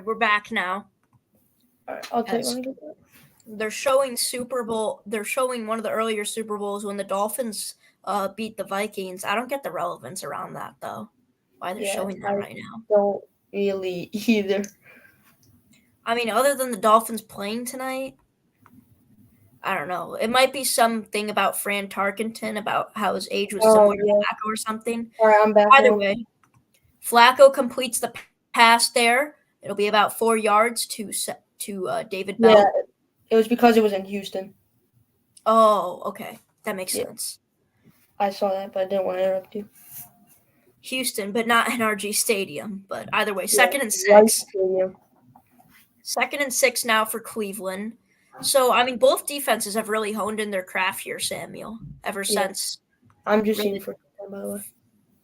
We're back now. All right, I'll take one. They're showing They're showing one of the earlier Super Bowls when the Dolphins beat the Vikings. I don't get the relevance around that though. Why they're showing that right now? Don't really either. I mean, other than the Dolphins playing tonight, I don't know. It might be something about Fran Tarkenton, about how his age was Oh, similar to yeah. Flacco or something. All right, I'm back Either now. way, Flacco completes the pass there. It'll be about 4 yards to David Bell. Yeah, it was because it was in Houston. Oh, okay. That makes Yeah. sense. I saw that, but I didn't want to interrupt you. Houston, but not NRG Stadium. But either way, Yeah, second and right 6. stadium. Second and 6 now for Cleveland. So, I mean, both defenses have really honed in their craft here, Samuel, ever Yeah. since. I'm just Really? seeing for by the way.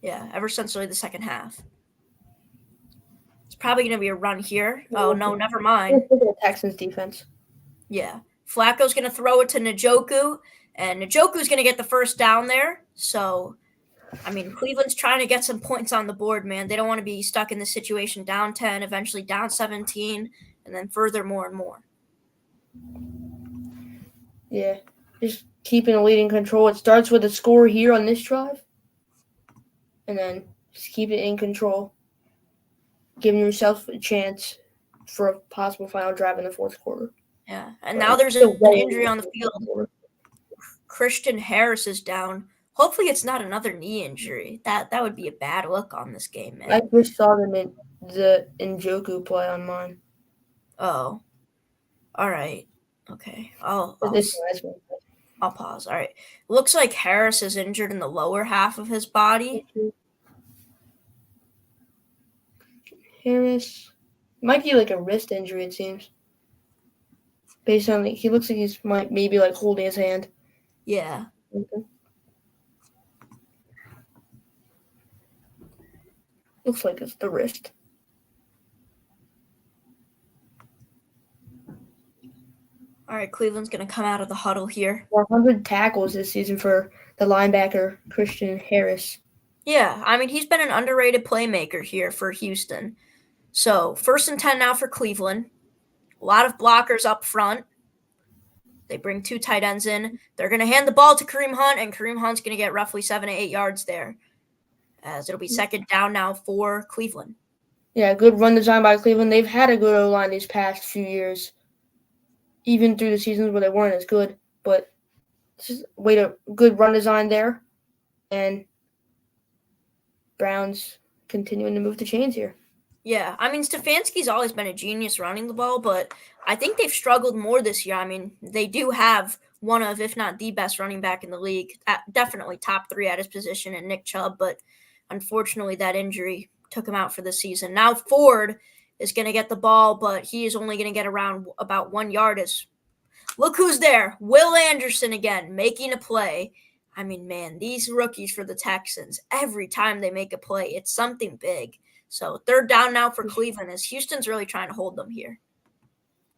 Yeah, ever since really the second half. It's probably going to be a run here. Oh, no, never mind. Let's look at the Texans defense. Yeah. Flacco's going to throw it to Njoku, and Njoku's going to get the first down there. So, I mean, Cleveland's trying to get some points on the board, man. They don't want to be stuck in this situation down 10, eventually down 17, and then further more and more. Yeah, just keeping a lead in control. It starts with a score here on this drive, and then just keep it in control, giving yourself a chance for a possible final drive in the fourth quarter. Yeah, and But now there's still an very injury on the fourth field. quarter. Christian Harris is down. Hopefully it's not another knee injury. That would be a bad look on this game, man. I just saw them in the Njoku play on mine. Oh. All right. Okay. I'll This last one. pause. All right. Looks like Harris is injured in the lower half of his body. Harris might be like a wrist injury, it seems. Based on he looks like he's maybe like holding his hand. Yeah. Okay. Looks like it's the wrist. All right, Cleveland's going to come out of the huddle here. 100 tackles this season for the linebacker Christian Harris. Yeah, I mean, he's been an underrated playmaker here for Houston. So, 1st and 10 now for Cleveland. A lot of blockers up front. They bring 2 tight ends in. They're going to hand the ball to Kareem Hunt, and Kareem Hunt's going to get roughly 7 to 8 yards there, as it'll be second down now for Cleveland. Yeah, good run design by Cleveland. They've had a good O-line these past few years, even through the seasons where they weren't as good. But just good run design there, and Browns continuing to move the chains here. Yeah, I mean, Stefanski's always been a genius running the ball, but I think they've struggled more this year. I mean, they do have one of, if not the best running back in the league, definitely top 3 at his position in Nick Chubb, but unfortunately that injury took him out for the season. Now Ford is going to get the ball, but he is only going to get around about 1 yard. Look who's there. Will Anderson again, making a play. I mean, man, these rookies for the Texans, every time they make a play, it's something big. So 3rd down now for Cleveland, as Houston's really trying to hold them here.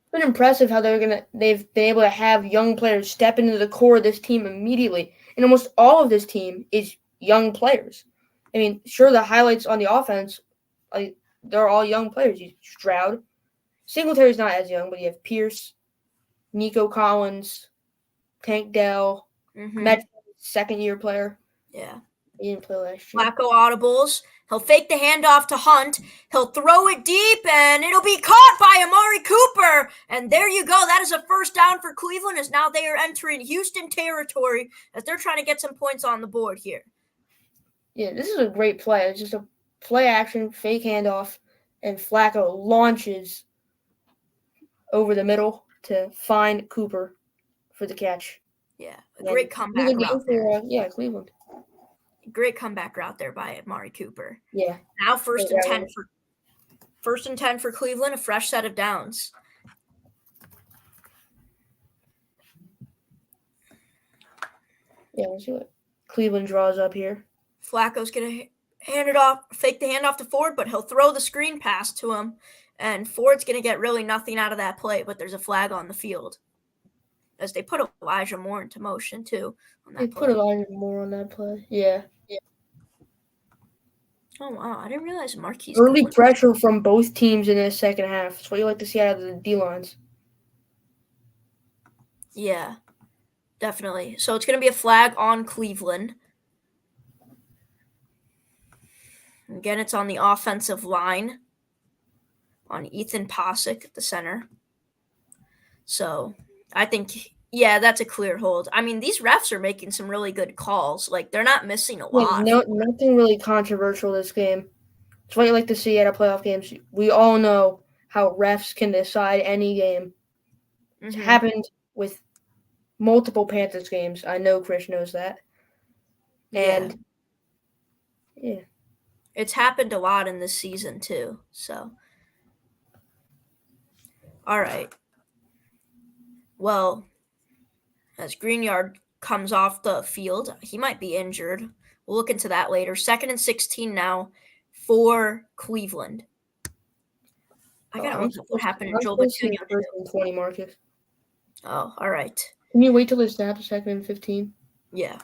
It's been impressive how they've been able to have young players step into the core of this team immediately. And almost all of this team is young players. I mean, sure, the highlights on the offense, they're all young players. Stroud. Singletary's not as young, but you have Pierce, Nico Collins, Tank Dell, Metcalf, second-year player. Yeah. He didn't play last year. Flacco audibles. He'll fake the handoff to Hunt. He'll throw it deep, and it'll be caught by Amari Cooper. And there you go. That is a 1st down for Cleveland, as now they are entering Houston territory as they're trying to get some points on the board here. Yeah, this is a great play. It's just a play action, fake handoff, and Flacco launches over the middle to find Cooper for the catch. Yeah, a great comeback route there. Cleveland. Great comeback route there by Amari Cooper. Yeah. Now 1st and 10 for Cleveland, a fresh set of downs. Yeah, let's see what Cleveland draws up here. Flacco's going to fake the handoff to Ford, but he'll throw the screen pass to him, and Ford's going to get really nothing out of that play, but there's a flag on the field, as they put Elijah Moore into motion, too. Put Elijah Moore on that play. Yeah. Oh, wow. I didn't realize Marquise. Early pressure from both teams in the second half. That's what you like to see out of the D-lines. Yeah, definitely. So it's going to be a flag on Cleveland. Again, it's on the offensive line, on Ethan Posick at the center. So I think Yeah, that's a clear hold. I mean, these refs are making some really good calls. Like, they're not missing a Yeah, lot. nothing really controversial this game. It's what you like to see at a playoff game. We all know how refs can decide any game. It's Mhm. happened with multiple Panthers games. I know Chris knows that. And yeah. It's happened a lot in this season too. So, all right. Well, as Greenyard comes off the field, he might be injured. We'll look into that later. 2nd and 16 now for Cleveland. I gotta look up what happened in Joel Petunia. 1st and 20, Marcus. Oh, all right. Can you wait till it's snap 2nd and 15? Yeah.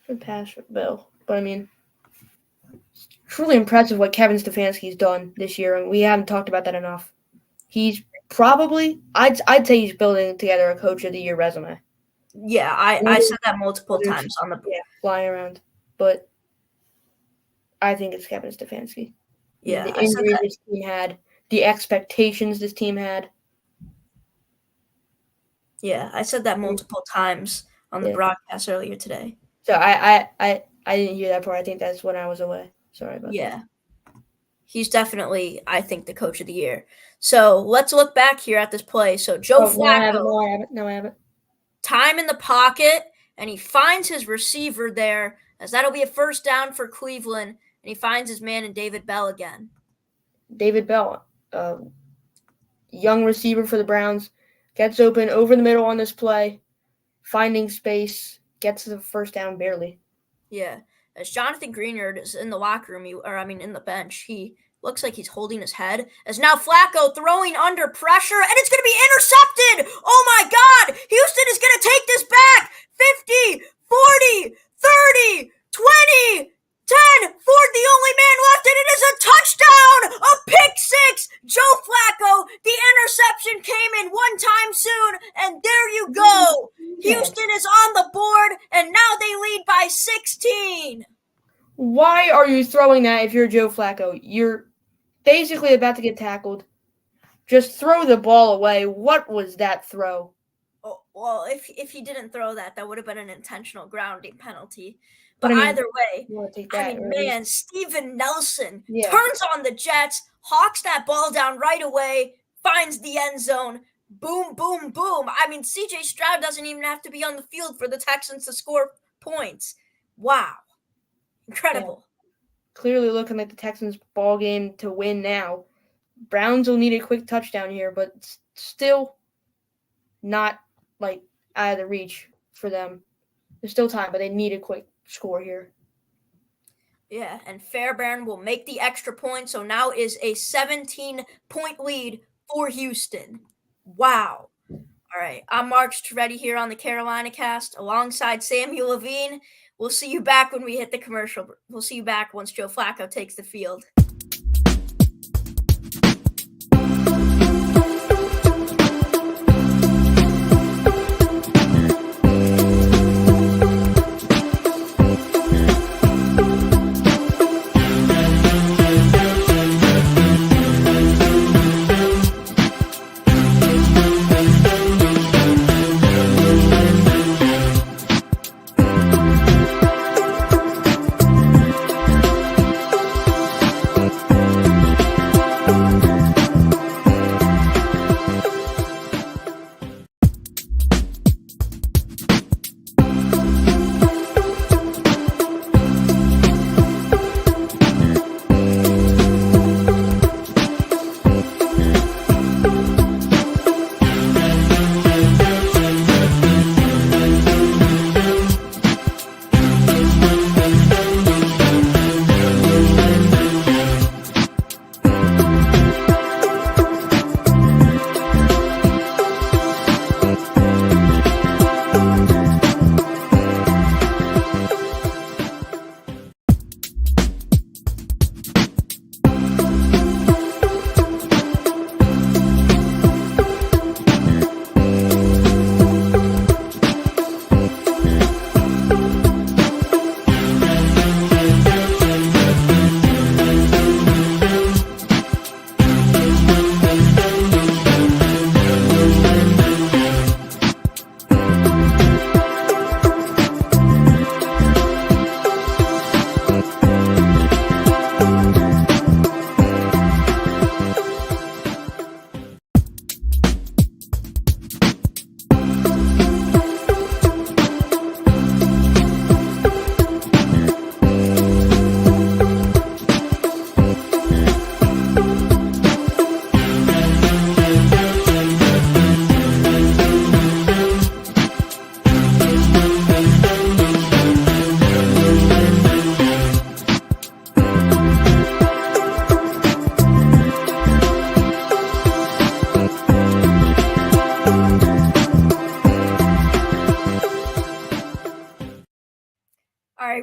Good pass for Bill. But I mean, it's truly impressive what Kevin Stefanski's done this year, and we haven't talked about that enough. He's probably, I'd say he's building together a Coach of the Year resume. Yeah, I said that multiple times on the flying around, but I think it's Kevin Stefanski. Yeah, the injuries this team had, the expectations this team had. Yeah, I said that multiple times on the broadcast earlier today. So I didn't hear that part. I think that's when I was away. Sorry about that. Yeah. He's definitely, I think, the Coach of the Year. So let's look back here at this play. So Joe Flacco. No, I haven't. Time in the pocket, and he finds his receiver there, as that'll be a first down for Cleveland, and he finds his man in David Bell again. David Bell, young receiver for the Browns, gets open over the middle on this play, finding space, gets the first down barely. Yeah. As Jonathan Greenyard is in the locker room, in the bench, he looks like he's holding his head. As now Flacco throwing under pressure, and it's going to be intercepted. Oh, my God. Houston is going to take this back. 50, 40, 30, 20, 10. Ford, the only man left, and it is a touchdown. A pick six. Joe Flacco. The interception came in one time soon, and there you go. Houston is on the board, and now they lead by 16. Why are you throwing that if you're Joe Flacco? You're basically about to get tackled. Just throw the ball away. What was that throw? Oh, well, if he didn't throw that, that would have been an intentional grounding penalty. But either way, man, Steven Nelson turns on the Jets, hawks that ball down right away, finds the end zone. Boom, boom, boom. I mean, CJ Stroud doesn't even have to be on the field for the Texans to score points. Wow. Incredible. Yeah. Clearly looking like the Texans' ball game to win now. Browns will need a quick touchdown here, but still not like out of the reach for them. There's still time, but they need a quick score here. Yeah, and Fairbairn will make the extra point, so now is a 17-point lead for Houston. Wow. All right, I'm Mark Trevetti here on the Carolina Cast alongside Samuel Levine. We'll see you back when we hit the commercial. We'll see you back once Joe Flacco takes the field.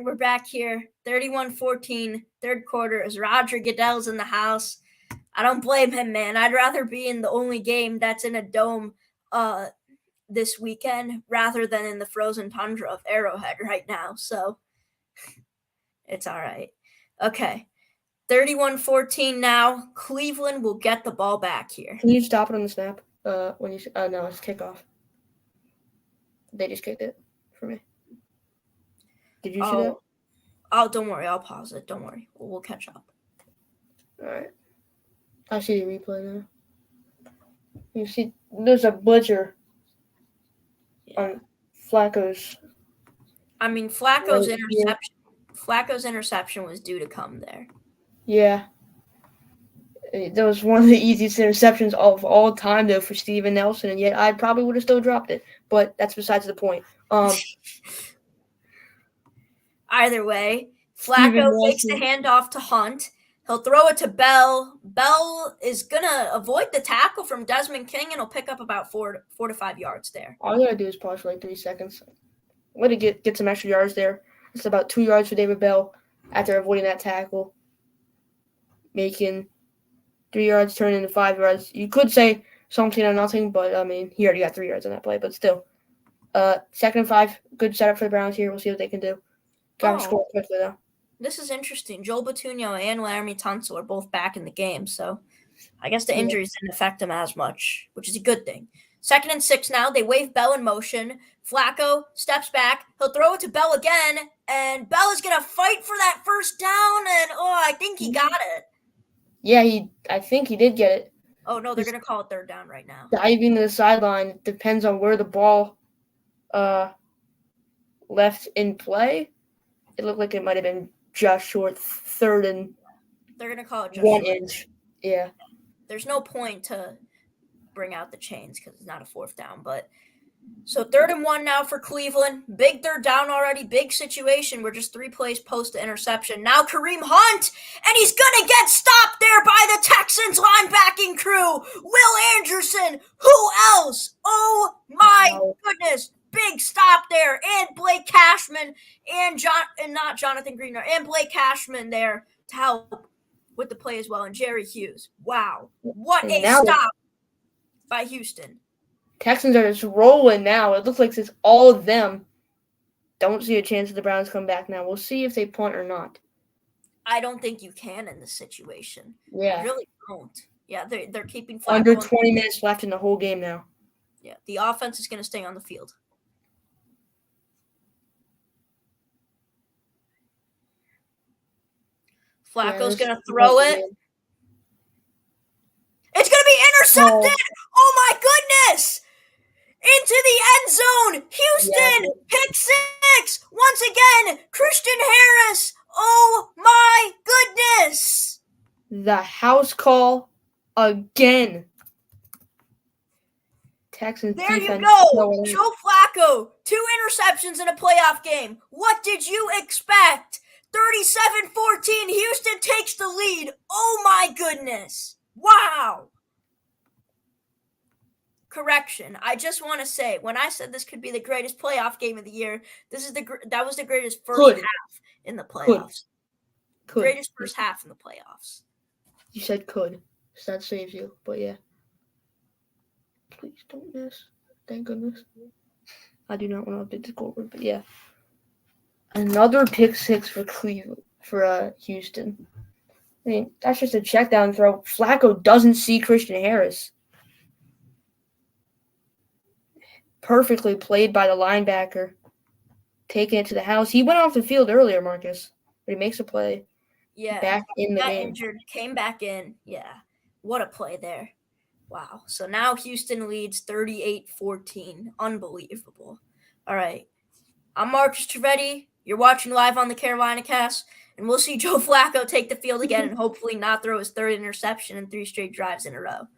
right, we're back here. 31-14, third quarter, as Roger Goodell's in the house. I don't blame him, man. I'd rather be in the only game that's in a dome this weekend rather than in the frozen tundra of Arrowhead right now. So it's all right. Okay. 31-14 now. Cleveland will get the ball back here. Can you stop it on the snap? No, it's kickoff. They just kicked it for me. Did you see that? Oh, don't worry. I'll pause it. Don't worry. We'll catch up. All right. I see the replay now. You see, there's a blitzer on Flacco's. I mean, Flacco's interception was due to come there. Yeah. That was one of the easiest interceptions of all time, though, for Steven Nelson, and yet I probably would have still dropped it. But that's besides the point. Either way, Flacco takes the handoff to Hunt. He'll throw it to Bell. Bell is going to avoid the tackle from Desmond King, and he'll pick up about 4 to 5 yards there. All you got to do is pause for like 3 seconds. Let it get some extra yards there. It's about 2 yards for David Bell after avoiding that tackle. Making 3 yards turn into 5 yards. You could say something or nothing, but, I mean, he already got 3 yards on that play, but still. 2nd and 5, good setup for the Browns here. We'll see what they can do. Got to score quickly, though. This is interesting. Joel Bitonio and Laramie Tunsil are both back in the game, so I guess the injuries didn't affect them as much, which is a good thing. 2nd and 6 now. They wave Bell in motion. Flacco steps back. He'll throw it to Bell again, and Bell is going to fight for that first down, and, I think he got it. Yeah, I think he did get it. Oh, no, they're going to call it 3rd down right now. Diving to the sideline depends on where the ball left in play. It looked like it might have been just short 3rd and they're going to call it just 1 short. inch. Yeah. There's no point to bring out the chains because it's not a 4th down. But so 3rd and 1 now for Cleveland. Big 3rd down already. Big situation. We're just 3 plays post the interception. Now Kareem Hunt, and he's going to get stopped there by the Texans linebacking crew. Will Anderson. Who else? Oh, my goodness. Big stop there, and Blake Cashman and not Jonathan Greener, and Blake Cashman there to help with the play as well, and Jerry Hughes. Wow, what a stop by Houston. Texans are just rolling now. It looks like it's all of them. Don't see a chance that the Browns come back now. We'll see if they punt or not. I don't think you can in this situation. Yeah, I really don't. Yeah, they're keeping Flacco under 20 minutes left in the whole game now. Yeah, the offense is going to stay on the field. Flacco's going to throw it. It's going to be intercepted. Oh, my goodness. Into the end zone. Houston, pick 6. Once again, Christian Harris. Oh, my goodness. The house call again. Texans there defense. You go. Joe Flacco, 2 interceptions in a playoff game. What did you expect? 37-14, Houston takes the lead. Oh, my goodness. Wow. Correction. I just want to say, when I said this could be the greatest playoff game of the year, that was the greatest first half in the playoffs. Could. Greatest first half in the playoffs. You said could, so that saves you, but yeah. Please don't miss. Thank goodness. I do not want to update the scoreboard, but yeah. Another pick 6 for Cleveland, for Houston. I mean, that's just a check down throw. Flacco doesn't see Christian Harris. Perfectly played by the linebacker. Taking it to the house. He went off the field earlier, Marcus. But he makes a play. Yeah. Back in the game. Injured, came back in. Yeah. What a play there. Wow. So now Houston leads 38-14. Unbelievable. All right. I'm Marcus Trevetti. You're watching live on the Carolina Cast, and we'll see Joe Flacco take the field again and hopefully not throw his 3rd interception in 3 straight drives in a row.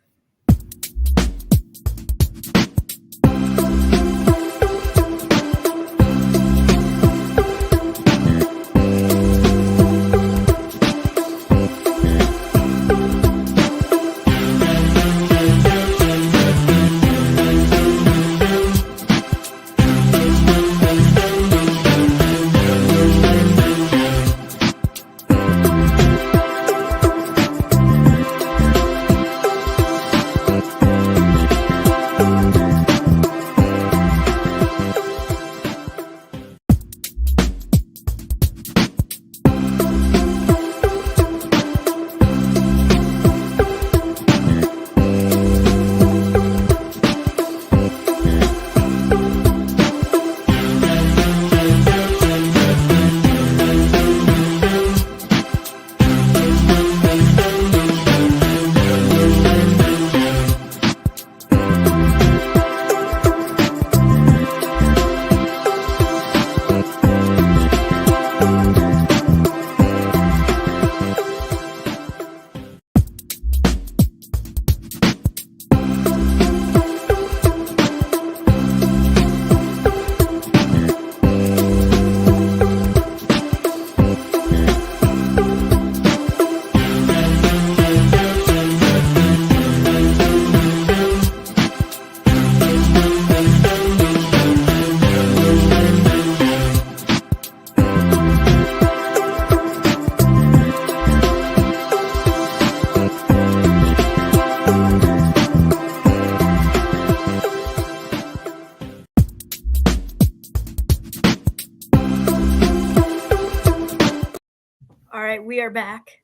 we are back.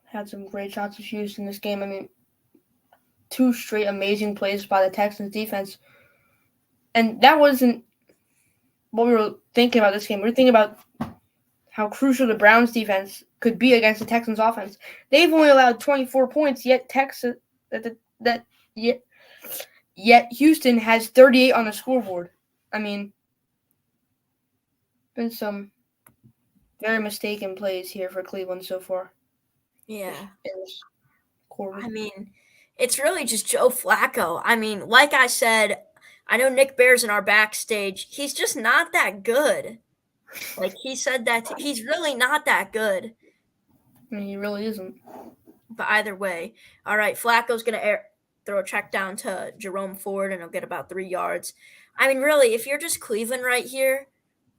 Had some great shots of Houston in this game. I mean, 2 straight amazing plays by the Texans defense. And that wasn't what we were thinking about this game. We were thinking about how crucial the Browns defense could be against the Texans offense. They've only allowed 24 points, yet yet Houston has 38 on the scoreboard. I mean, been some very mistaken plays here for Cleveland so far. Yeah. in this quarter. I mean, it's really just Joe Flacco. I mean, like I said, I know Nick Bear's in our backstage. He's just not that good. Like he said that he's really not that good. I mean, he really isn't. But either way, all right, Flacco's going to throw a check down to Jerome Ford, and he'll get about 3 yards. I mean, really, if you're just Cleveland right here,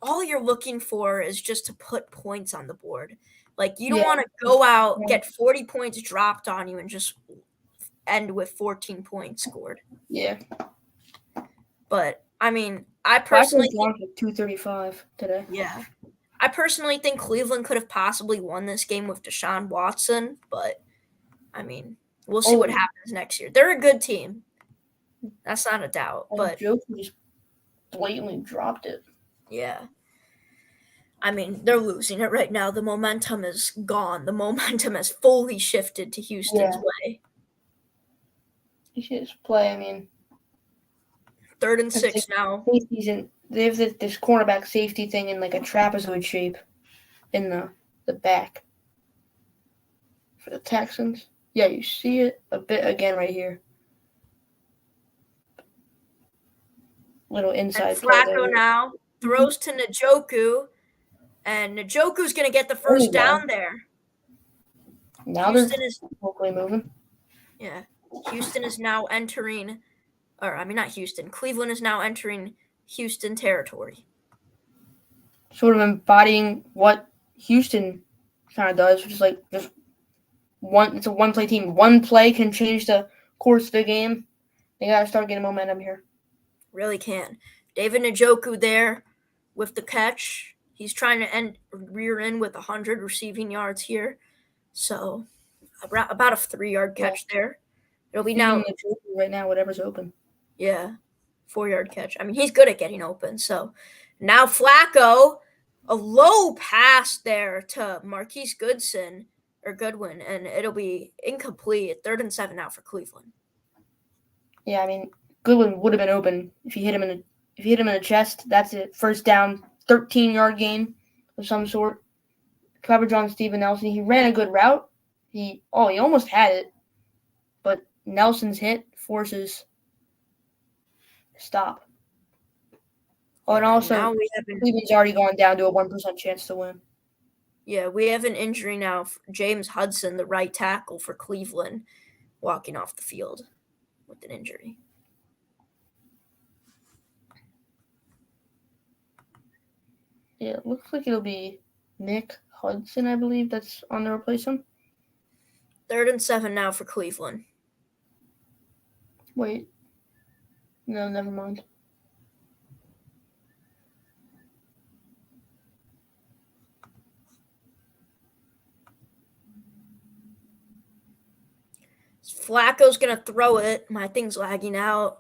all you're looking for is just to put points on the board. Like, you don't want to go out, get 40 points dropped on you, and just end with 14 points scored. Yeah. But, I mean, I personally think 235 today. Yeah. I personally think Cleveland could have possibly won this game with Deshaun Watson, but, I mean, we'll see what happens next year. They're a good team. That's not a doubt. But Joe just blatantly dropped it. Yeah. I mean, they're losing it right now. The momentum is gone. The momentum has fully shifted to Houston's way. You should just play, I mean. 3rd and 6 now. They have this cornerback safety thing in like a trapezoid shape in the back for the Texans. Yeah, you see it a bit again right here. Little inside. And Flacco now throws to Njoku, and Njoku's going to get the first down there. Now Houston is hopefully moving. Yeah. Houston is now entering, not Houston. Cleveland is now entering Houston territory. Sort of embodying what Houston kind of does, which is like just it's a one-play team. One play can change the course of the game. They got to start getting momentum here. Really can. David Njoku there with the catch. He's trying to rear in with 100 receiving yards here. So about a 3-yard catch there. It'll be now right now, whatever's open. Yeah, 4-yard catch. I mean, he's good at getting open. So now Flacco, a low pass there to Marquise Goodwin, and it'll be incomplete. 3rd and 7 now for Cleveland. Yeah, I mean, Goodwin would have been open if you hit him in the chest. That's it. First down, 13-yard gain of some sort. Coverage on Steven Nelson. He ran a good route. He almost had it, but Nelson's hit forces a stop. Oh, and also Cleveland's already gone down to a 1% chance to win. Yeah, we have an injury now for James Hudson, the right tackle for Cleveland, walking off the field with an injury. Yeah, it looks like it'll be Nick Hudson, I believe, that's on to replace him. 3rd and 7 now for Cleveland. Wait. No, never mind. Flacco's going to throw it. My thing's lagging out.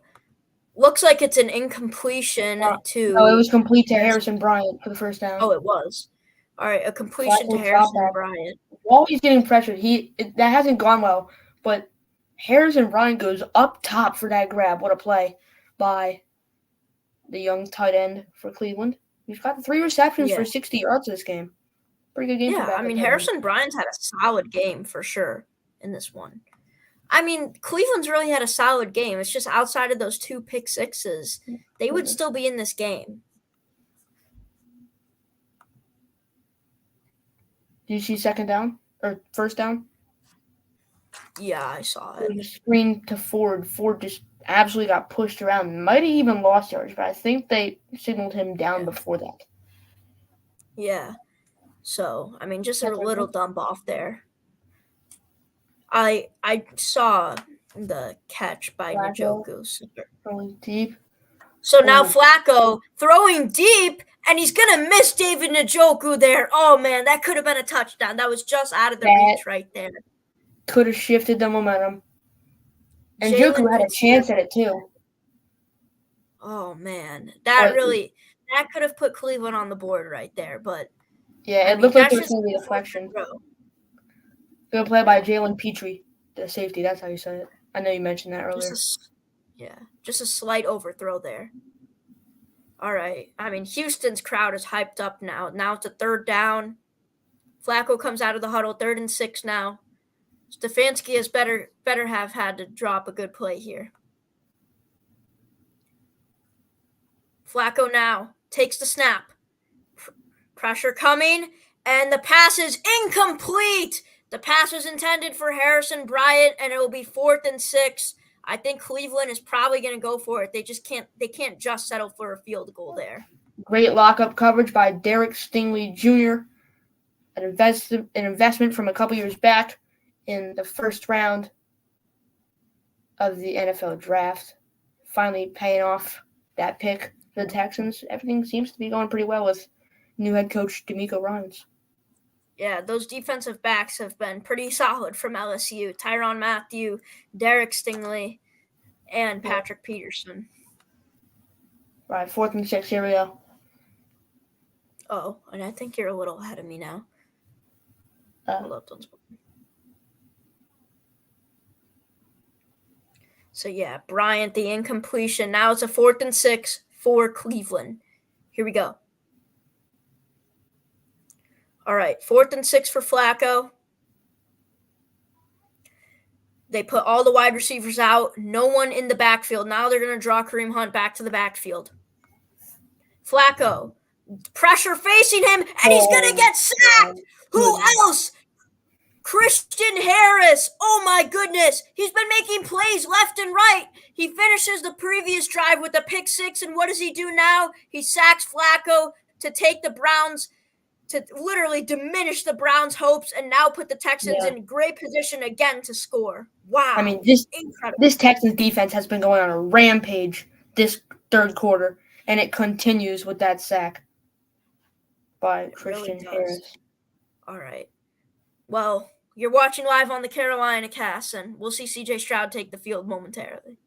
Looks like it's an incompletion to... Oh, it was complete to Harrison Bryant for the first down. Oh, it was. All right, a completion to Harrison Bryant. While he's getting pressured, that hasn't gone well, but Harrison Bryant goes up top for that grab. What a play by the young tight end for Cleveland. He's got 3 receptions for 60 yards this game. Pretty good game. Yeah, I mean, Harrison Bryant's had a solid game for sure in this one. I mean, Cleveland's really had a solid game. It's just outside of those 2 pick sixes, they would still be in this game. Did you see second down or first down? Yeah, I saw it. It was a screen to Ford. Ford just absolutely got pushed around. Might have even lost yards, but I think they signaled him down before that. Yeah. So, I mean, just a little dump off there. I saw the catch by Flacco. Njoku. Going deep. So now Flacco throwing deep, and he's going to miss David Njoku there. Oh, man, that could have been a touchdown. That was just out of the reach right there. Could have shifted the momentum. And Njoku had a chance at it, too. Oh, man. That could have put Cleveland on the board right there. But yeah, it looked like there was going to be a deflection. Good play by Jalen Petrie, the safety. That's how you said it. I know you mentioned that earlier. Just a slight overthrow there. All right. I mean, Houston's crowd is hyped up now. Now it's a third down. Flacco comes out of the huddle, 3rd and 6 now. Stefanski has better have had to drop a good play here. Flacco now takes the snap. Pressure coming, and the pass is incomplete. The pass was intended for Harrison Bryant, and it will be 4th and 6. I think Cleveland is probably going to go for it. They can't just settle for a field goal there. Great lockup coverage by Derek Stingley Jr., an investment from a couple years back in the first round of the NFL draft. Finally paying off that pick for the Texans. Everything seems to be going pretty well with new head coach DeMeco Ryans. Yeah, those defensive backs have been pretty solid from LSU. Tyrann Mathieu, Derek Stingley, and Patrick Peterson. Right, 4th and 6, here we go. Oh, and I think you're a little ahead of me now. Hold up, don't spoil. So, yeah, Bryant, the incompletion. Now it's a 4th and 6 for Cleveland. Here we go. All right, 4th and 6 for Flacco. They put all the wide receivers out. No one in the backfield. Now they're going to draw Kareem Hunt back to the backfield. Flacco, pressure facing him, and he's going to get sacked. Who else? Christian Harris. Oh, my goodness. He's been making plays left and right. He finishes the previous drive with a pick 6, and what does he do now? He sacks Flacco to take the Browns, to literally diminish the Browns' hopes and now put the Texans in great position again to score. Wow. I mean, this Texans defense has been going on a rampage this third quarter, and it continues with that sack by Christian Harris. All right. Well, you're watching live on the Carolina Cast, and we'll see CJ Stroud take the field momentarily.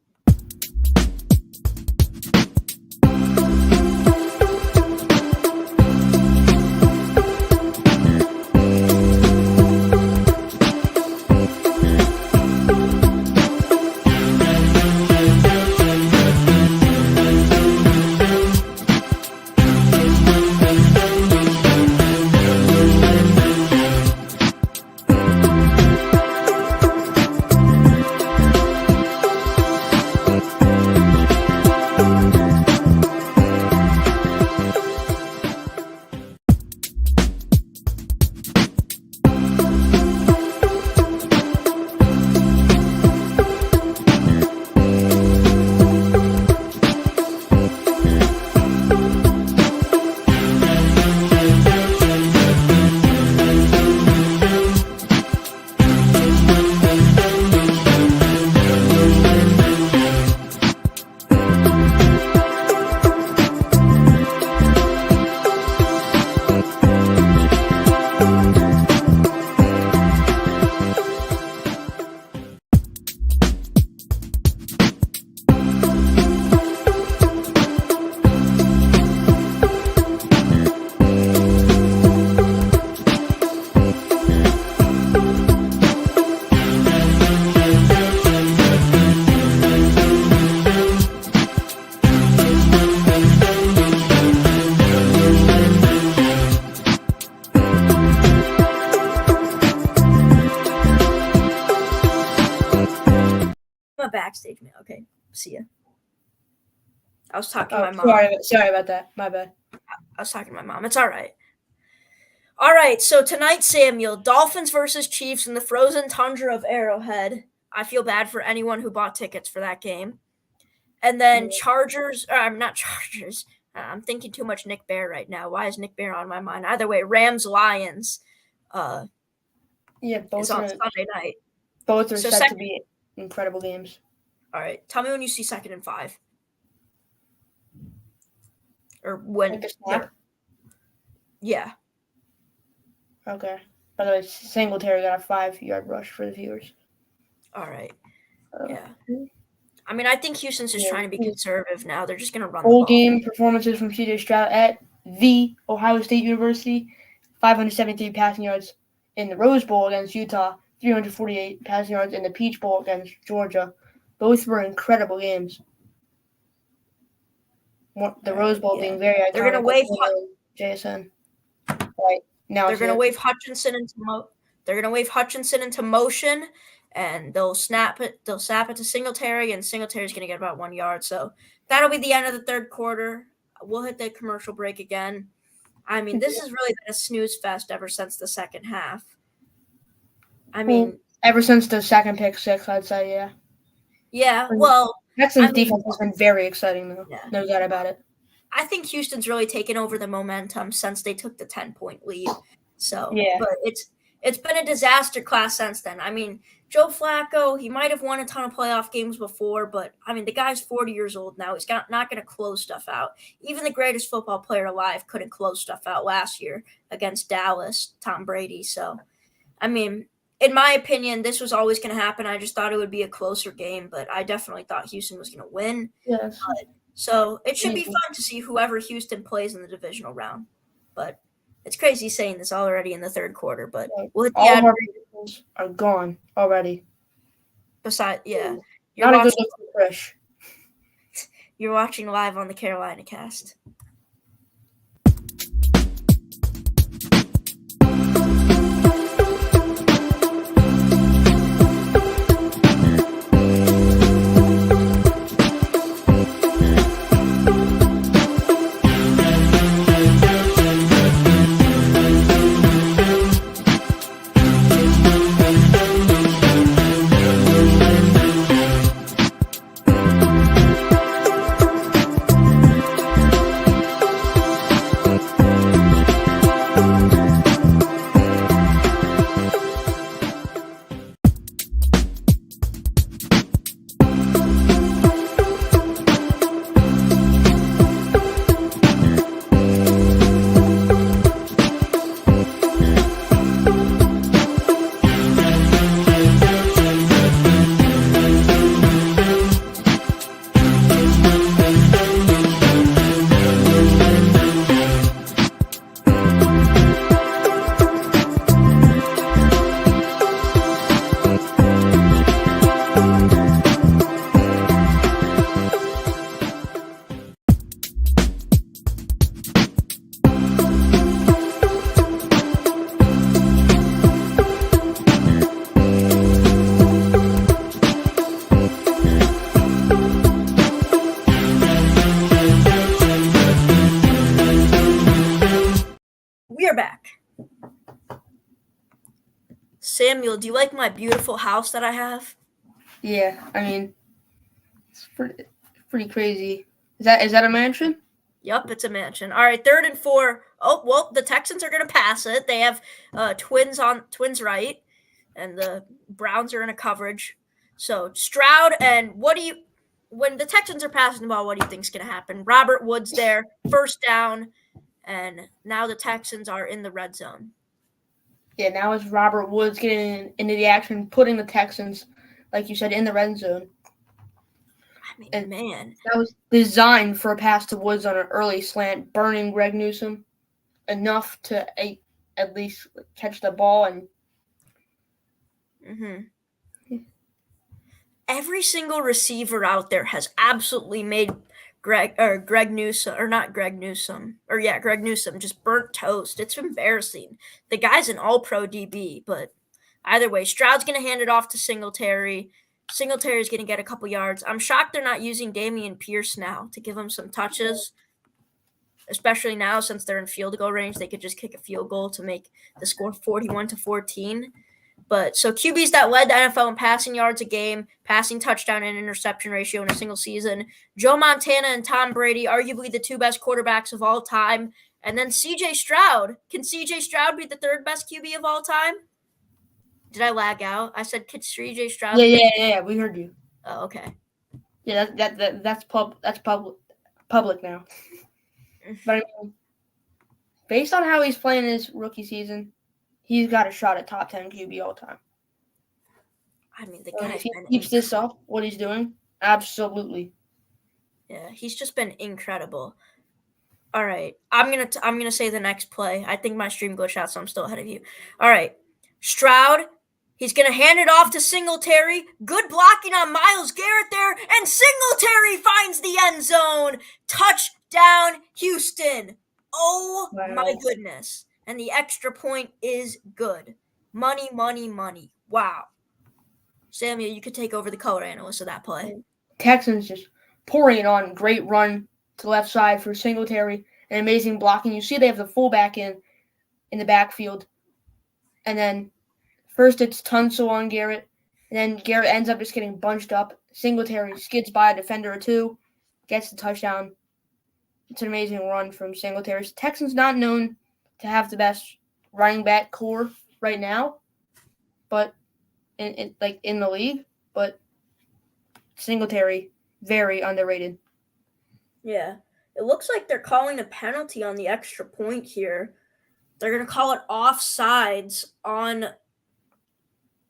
Backstage mail. Okay, see ya. I was talking to my mom. Sorry about that. My bad. I was talking to my mom. It's all right. All right, so tonight, Samuel, Dolphins versus Chiefs in the frozen tundra of Arrowhead. I feel bad for anyone who bought tickets for that game. And then not Chargers. I'm thinking too much Nick Bear right now. Why is Nick Bear on my mind? Either way, Rams, Lions. Both it's on Sunday night. Both are set to be incredible games. All right. Tell me when you see 2nd and 5. Or when. Like a snap? Yeah. Okay. By the way, Singletary got a 5-yard rush for the viewers. All right. Uh, Yeah. I mean, I think Houston's just Yeah. trying to be conservative now. They're just going to run the Full ball. game performances from CJ Stroud at the Ohio State University. 573 passing yards in the Rose Bowl against Utah. 348 passing yards in the Peach Bowl against Georgia. Both were incredible games. The Rose Bowl being very iconic. They're going to wave JSN. Right. Now They're going to wave Hutchinson into motion, and they'll snap it to Singletary, and Singletary's going to get about 1 yard. So that'll be the end of the third quarter. We'll hit the commercial break again. I mean, this has really been a snooze fest ever since the second half. I mean, ever since the second pick six, I'd say, yeah. Yeah, well, Texans defense has been very exciting, though. Yeah. No doubt about it. I think Houston's really taken over the momentum since they took the 10-point lead. So, Yeah. But it's been a disaster class since then. I mean, Joe Flacco, he might have won a ton of playoff games before, but I mean, the guy's 40 years old now. He's not going to close stuff out. Even the greatest football player alive couldn't close stuff out last year against Dallas, Tom Brady. So, I mean, in my opinion, this was always going to happen. I just thought it would be a closer game, but I definitely thought Houston was going to win. Yes. So it should be fun to see whoever Houston plays in the divisional round. But it's crazy saying this already in the third quarter. But we'll hit the all ad of our predictions are gone already. Besides, yeah, Not a good look for Krish. You're watching live on the Carolina Cast. We are back. Samuel, do you like my beautiful house that I have? Yeah, I mean, it's pretty crazy. Is that a mansion? Yep, it's a mansion. All right, 3rd and 4. Oh, well, the Texans are going to pass it. They have twins right, and the Browns are in a coverage. So Stroud and when the Texans are passing the ball, what do you think is going to happen? Robert Woods there, first down, and now the Texans are in the red zone. Yeah, now it's Robert Woods getting into the action, putting the Texans, like you said, in the red zone. I mean, And man. that was designed for a pass to Woods on an early slant, burning Greg Newsome enough to at least catch the ball. And every single receiver out there has absolutely made Greg Newsome just burnt toast. It's embarrassing. The guy's an all-pro DB, but either way, Stroud's going to hand it off to Singletary. Singletary's going to get a couple yards. I'm shocked they're not using Dameon Pierce now to give him some touches, especially now since they're in field goal range. They could just kick a field goal to make the score 41-14. But so QBs that led the NFL in passing yards a game, passing touchdown and interception ratio in a single season. Joe Montana and Tom Brady, arguably the two best quarterbacks of all time. And then CJ Stroud. Can CJ Stroud be the third best QB of all time? Did I lag out? I said could CJ Stroud. Yeah. We heard you. Oh, okay. Yeah, that's public now. But I mean, based on how he's playing his rookie season, he's got a shot at top 10 QB all time. I mean, the And guy's if he been keeps this up, what he's doing, absolutely. Yeah, he's just been incredible. All right, I'm gonna say the next play. I think my stream glitched out, so I'm still ahead of you. All right, Stroud. He's gonna hand it off to Singletary. Good blocking on Myles Garrett there, and Singletary finds the end zone. Touchdown, Houston. Oh my goodness! And the extra point is good. Money. Wow. Samuel, you could take over the color analyst of that play. Texans just pouring it on. Great run to the left side for Singletary and amazing blocking. You see they have the fullback in the backfield. And then first it's Tunsil on Garrett. And then Garrett ends up just getting bunched up. Singletary skids by a defender or two, gets the touchdown. It's an amazing run from Singletary. Texans not known to have the best running back core right now, but in the league, but Singletary very underrated. Yeah. It looks like they're calling a penalty on the extra point here. They're going to call it offsides on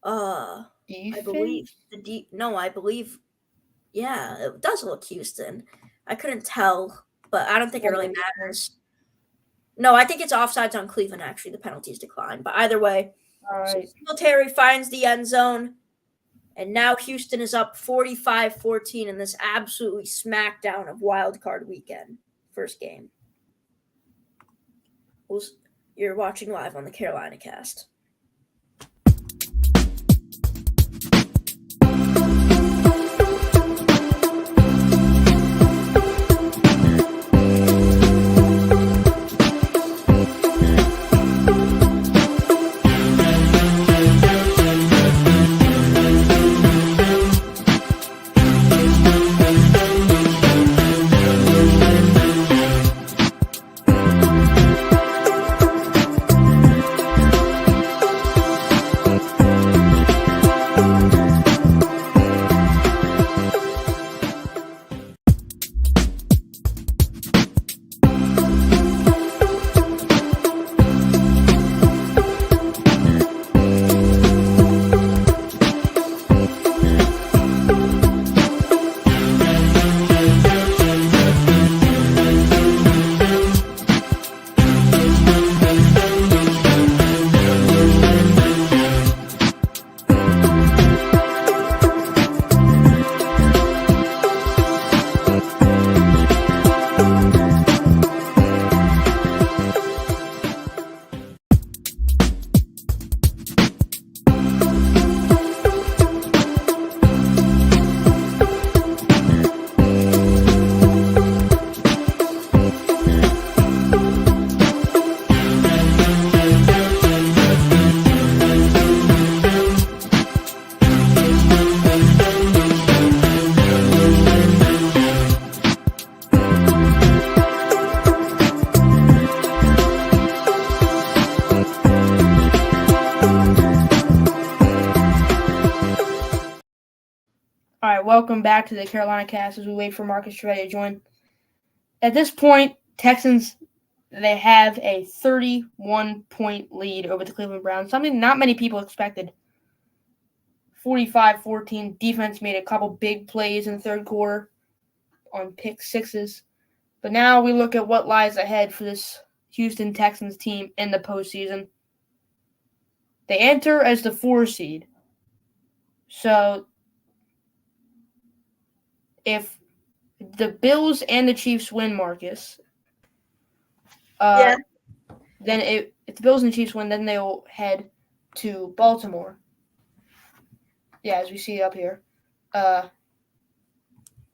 Defense? I believe yeah, it does look Houston. I couldn't tell, but I don't think it really matters. No, I think it's offsides on Cleveland actually. The penalty's declined, but either way, All right. so Singletary finds the end zone. And now Houston is up 45-14 in this absolutely smackdown of Wild Card Weekend. First game. You're watching live on the Carolina Cast. All right, welcome back to the Carolina Cast as we wait for Marcus Trevay to join. At this point, Texans, they have a 31-point lead over the Cleveland Browns, something not many people expected. 45-14, defense made a couple big plays in the third quarter on pick sixes. But now we look at what lies ahead for this Houston Texans team in the postseason. They enter as the 4 seed. So if the Bills and the Chiefs win, Marcus, then if the Bills and the Chiefs win, then they'll head to Baltimore. Yeah, as we see up here. But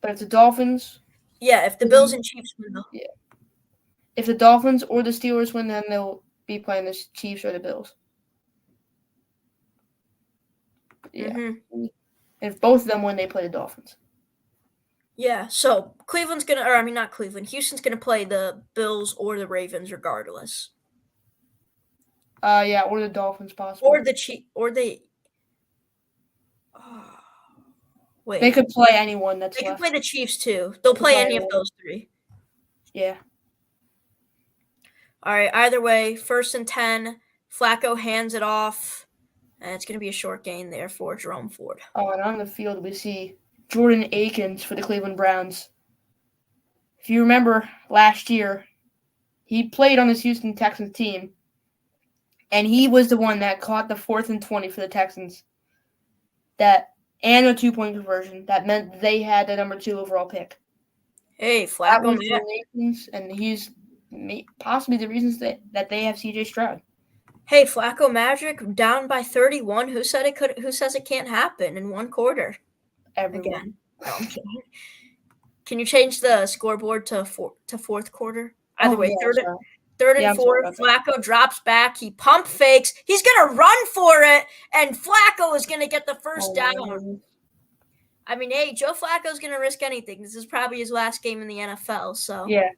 if the Dolphins... Yeah, if the Bills and Chiefs win, though. Yeah. If the Dolphins or the Steelers win, then they'll be playing the Chiefs or the Bills. Yeah. Mm-hmm. If both of them win, they play the Dolphins. Yeah, so Houston's going to play the Bills or the Ravens regardless. Yeah, or the Dolphins possibly. Or the Wait, They could play anyone that's they can left. play the Chiefs too. They'll play play any of anyone. those three. Yeah. All right, either way, 1st and 10. Flacco hands it off, and it's going to be a short gain there for Jerome Ford. Oh, and on the field we see Jordan Akins for the Cleveland Browns. If you remember last year, he played on this Houston Texans team, and he was the one that caught the 4th and 20 for the Texans. And a 2-point conversion. That meant they had the number 2 overall pick. Hey, That Flacco, was man. Jordan Akins, and he's possibly the reasons that they have CJ Stroud. Hey, Flacco Magic down by 31. Who said it could? Who says it can't happen in one quarter? Everyone. Again. No, I'm kidding. Can you change the scoreboard to fourth quarter? Either way, third and I'm 4. sorry about Flacco drops back. He pump fakes. He's gonna run for it, and Flacco is gonna get the first down. man. I mean, hey, Joe Flacco's gonna risk anything. This is probably his last game in the NFL, so Yeah.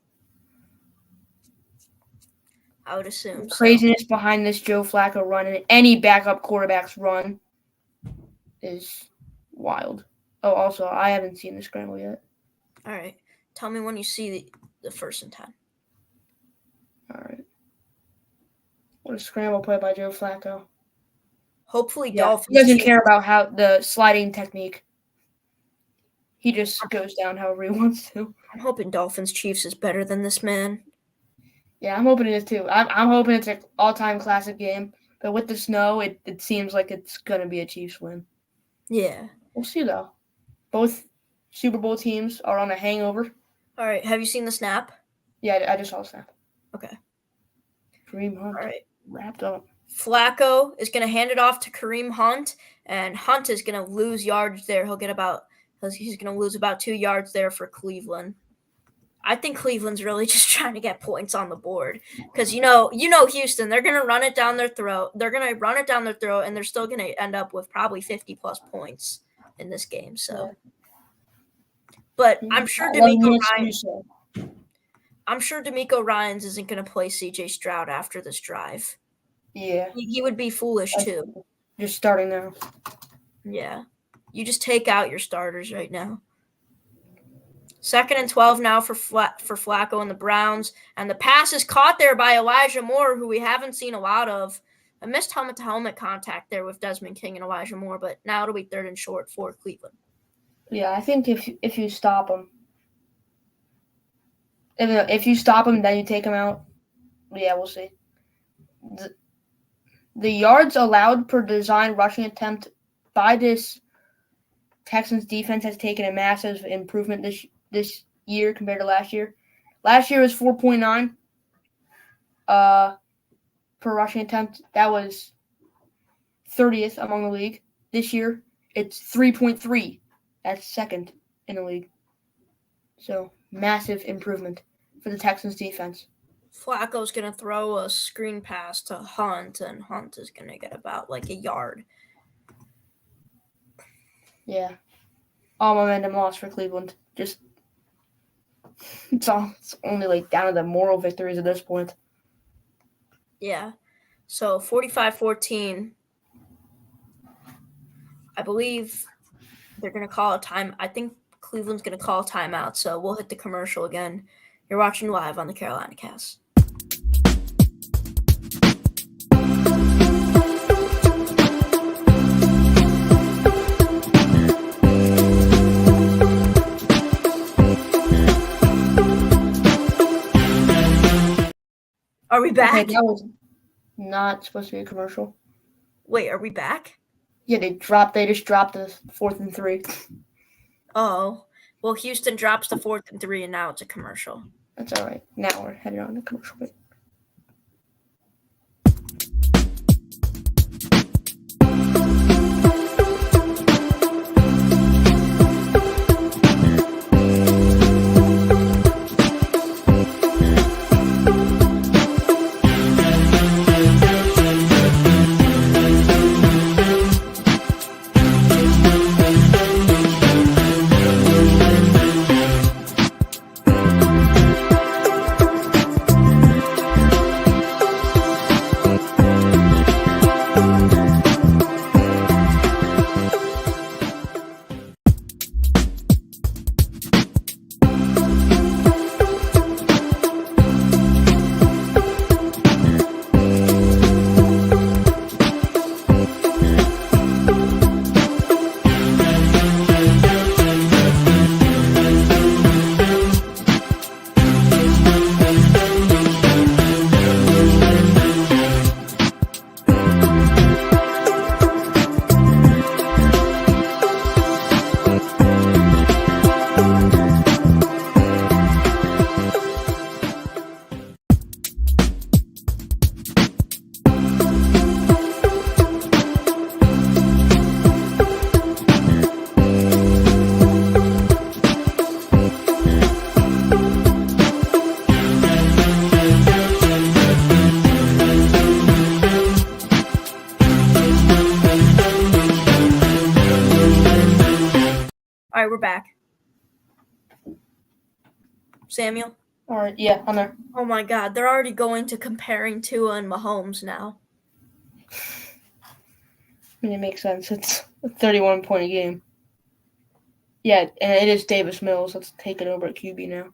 I would assume. So. Craziness behind this Joe Flacco run and any backup quarterback's run is wild. Oh, also, I haven't seen the scramble yet. All right, tell me when you see the 1st and 10. All right. What a scramble play by Joe Flacco. Hopefully, Yeah, Dolphins. he doesn't care about how the sliding technique. He just goes down however he wants to. I'm hoping Dolphins Chiefs is better than this, man. Yeah, I'm hoping it is too. I'm hoping it's an all-time classic game. But with the snow, it seems like it's going to be a Chiefs win. Yeah. We'll see, though. Both Super Bowl teams are on a hangover. All right. Have you seen the snap? Yeah, I just saw a snap. Okay. Kareem Hunt All right. wrapped up. Flacco is going to hand it off to Kareem Hunt, and Hunt is going to lose yards there. He's going to lose about 2 yards there for Cleveland. I think Cleveland's really just trying to get points on the board because you know Houston, they're going to run it down their throat. They're going to run it down their throat, and they're still going to end up with probably 50-plus points in this game. So, but I'm sure DeMeco Ryans isn't going to play CJ Stroud after this drive. Yeah. He would be foolish too. Just starting now. Yeah. You just take out your starters right now. 2nd and 12 now for Flacco and the Browns. And the pass is caught there by Elijah Moore, who we haven't seen a lot of. I missed helmet-to-helmet contact there with Desmond King and Elijah Moore, but now it'll be 3rd and short for Cleveland. Yeah, I think if you stop him, if you stop him, then you take him out. Yeah, we'll see. The yards allowed per design rushing attempt by this Texans defense has taken a massive improvement this year compared to last year. Last year was 4.9 per rushing attempt. That was 30th among the league. This year, it's 3.3. That's 2nd in the league. So, massive improvement for the Texans defense. Flacco's going to throw a screen pass to Hunt, and Hunt is going to get about like a yard. Yeah. All momentum lost for Cleveland. It's only like down to the moral victories at this point. Yeah. So 45-14. I believe they're going to call a time. I think Cleveland's going to call a timeout. So we'll hit the commercial again. You're watching live on the Carolina Cast. Are we back? Okay, that was not supposed to be a commercial. Wait, are we back? Yeah, they just dropped the 4th and 3. Oh, well, Houston drops the 4th and 3, and now it's a commercial. That's all right. Now we're headed on to commercial break. All right, we're back. Samuel? All right, yeah, I'm there. Oh my God, they're already going to comparing Tua and Mahomes now. I mean, it makes sense. It's a 31-point game. Yeah, and it is Davis Mills that's taking over at QB now.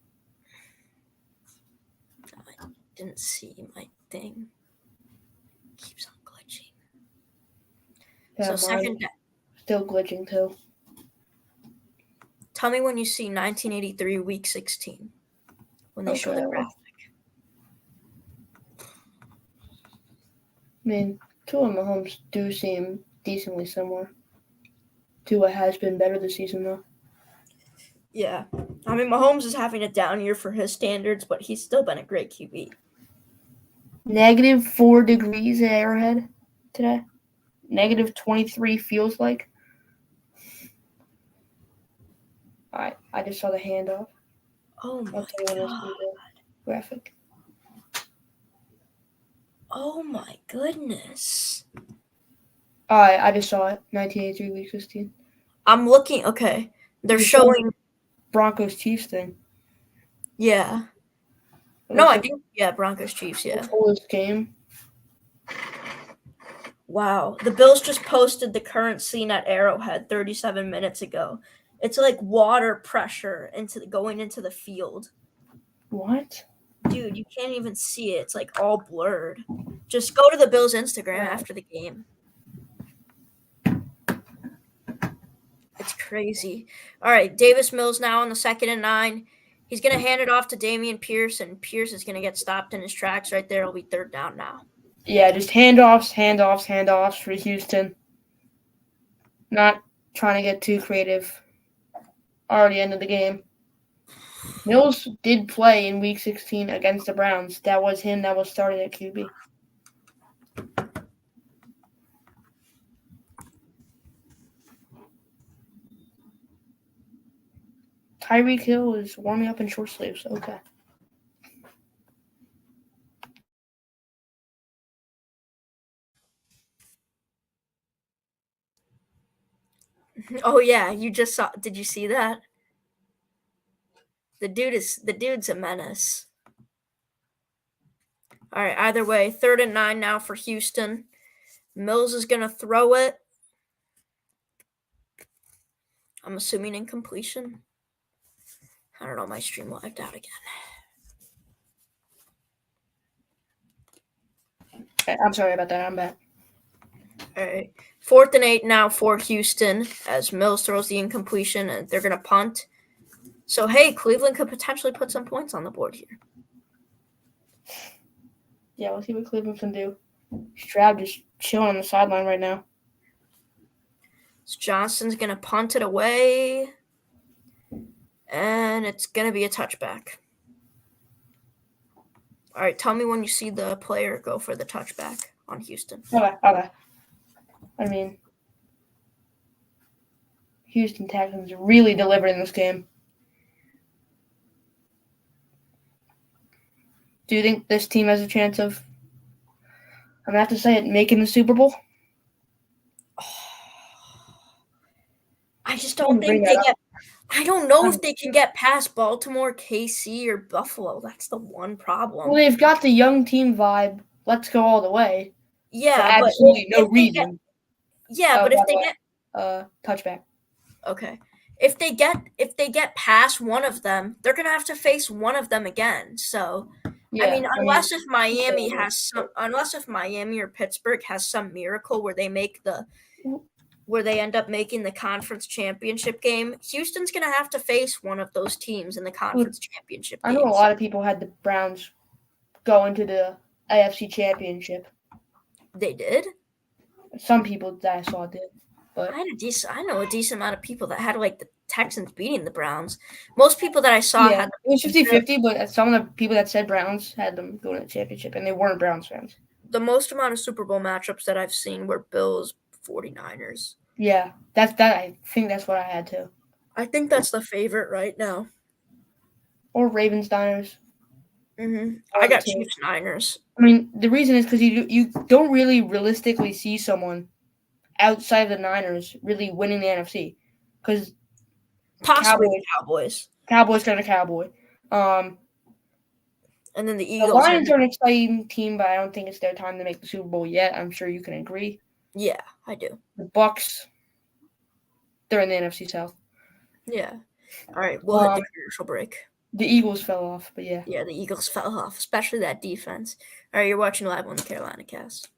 I didn't see my thing. Keeps on glitching. Yeah, So mine second, still glitching too. tell me when you see 1983 Week 16 when they show the Okay. graphic. I mean, Tua and Mahomes do seem decently similar. Tua has been better this season, though. Yeah, I mean Mahomes is having a down year for his standards, but he's still been a great QB. -4 degrees at Arrowhead today. -23 feels like. I just saw the handoff. Oh my I'll tell you when I see God. the graphic. Oh my goodness. I just saw it. 1983 Week 16. I'm looking. Okay, they're You're showing. Broncos Chiefs thing. Yeah. It No, looks I like think Broncos Chiefs. the Yeah. coolest game. Wow. The Bills just posted the current scene at Arrowhead 37 minutes ago. It's like water pressure going into the field. What? Dude, you can't even see it. It's like all blurred. Just go to the Bills' Instagram after the game. It's crazy. All right, Davis Mills now on the 2nd and 9. He's going to hand it off to Dameon Pierce, and Pierce is going to get stopped in his tracks right there. It'll be 3rd down now. Yeah, just handoffs for Houston. Not trying to get too creative. Already ended the game. Mills did play in Week 16 against the Browns. That was him that was starting at QB. Tyreek Hill is warming up in short sleeves. Okay. Oh yeah, you just saw. Did you see that? The dude's a menace. All right, either way, 3rd and 9 now for Houston. Mills is going to throw it. I'm assuming incompletion. I don't know, my stream lagged out again. Okay, I'm sorry about that. I'm back. All right. 4th and 8 now for Houston as Mills throws the incompletion and they're going to punt. So, hey, Cleveland could potentially put some points on the board here. Yeah, we'll see what Cleveland can do. Stroud just chilling on the sideline right now. So Johnson's going to punt it away. And it's going to be a touchback. All right, tell me when you see the player go for the touchback on Houston. Okay. I mean, Houston Texans really delivered in this game. Do you think this team has a chance of, I'm going to have to say it, making the Super Bowl? I just don't think they get – I don't know if they can get past Baltimore, KC, or Buffalo. That's the one problem. Well, they've got the young team vibe. Let's go all the way. Yeah, for absolutely no reason. But if they get touchback. Okay. If they get past one of them, they're gonna have to face one of them again. So Yeah, I mean, unless if Miami or Pittsburgh has some miracle where they end up making the conference championship game, Houston's gonna have to face one of those teams in the conference championship I know games. a lot of people had the Browns go into the AFC championship. They did? Some people that I saw did. But I know a decent amount of people that had like the Texans beating the Browns. Most people that I saw had it was 50-50, but some of the people that said Browns had them going to the championship, and they weren't Browns fans. The most amount of Super Bowl matchups that I've seen were Bills 49ers. Yeah, that I think that's what I had too. I think that's the favorite right now. Or Ravens Niners. I got Chiefs Niners. I mean, the reason is because you don't really realistically see someone outside of the Niners really winning the NFC, because Possibly the Cowboys. Cowboys kind of Cowboy. And then the The Eagles. Lions are an exciting team, but I don't think it's their time to make the Super Bowl yet. I'm sure you can agree. Yeah, I do. The Bucks, they're in the NFC South. Yeah. All right, we'll hit the commercial break. The Eagles fell off, but yeah. Yeah, the Eagles fell off, especially that defense. All right, you're watching live on the Carolina Cast.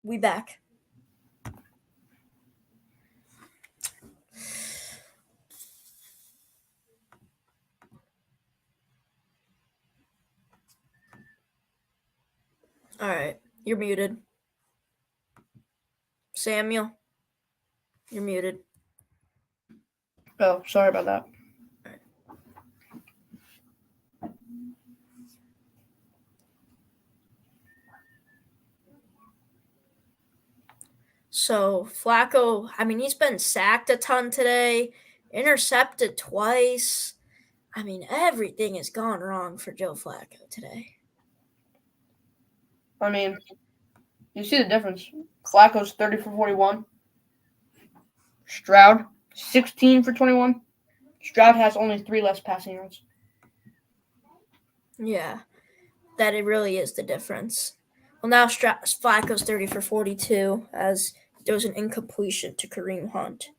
We back. All right, you're muted. Samuel, you're muted. Oh, sorry about that. So Flacco, I mean, he's been sacked a ton today, intercepted twice. I mean, everything has gone wrong for Joe Flacco today. I mean, you see the difference. Flacco's 30 for 41. Stroud, 16 for 21. Stroud has only 3 less passing yards. Yeah, that it really is the difference. Well, now Flacco's 30 for 42 as there was an incompletion to Kareem Hunt.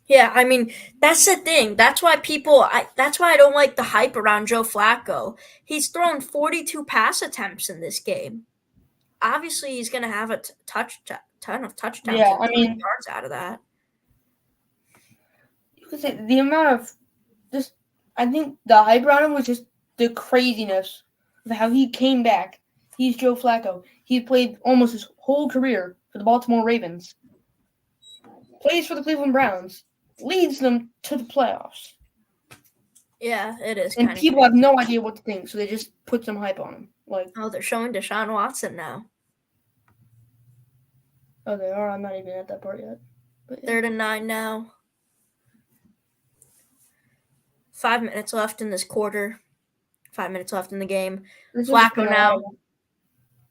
Yeah, I mean, that's the thing. That's why that's why I don't like the hype around Joe Flacco. He's thrown 42 pass attempts in this game. Obviously, he's going to have a ton of touchdowns. Yeah, and I mean, yards out of that. You could say the amount of just, I think the hype around him was just the craziness of how he came back. He's Joe Flacco. He played almost his whole career for the Baltimore Ravens. Plays for the Cleveland Browns. Leads them to the playoffs. Yeah, it is. And people have no idea what to think, so they just put some hype on him. They're showing Deshaun Watson now. Oh, they are? I'm not even at that part yet. But yeah. 3rd and 9 now. 5 minutes left in this quarter. 5 minutes left in the game. Flacco now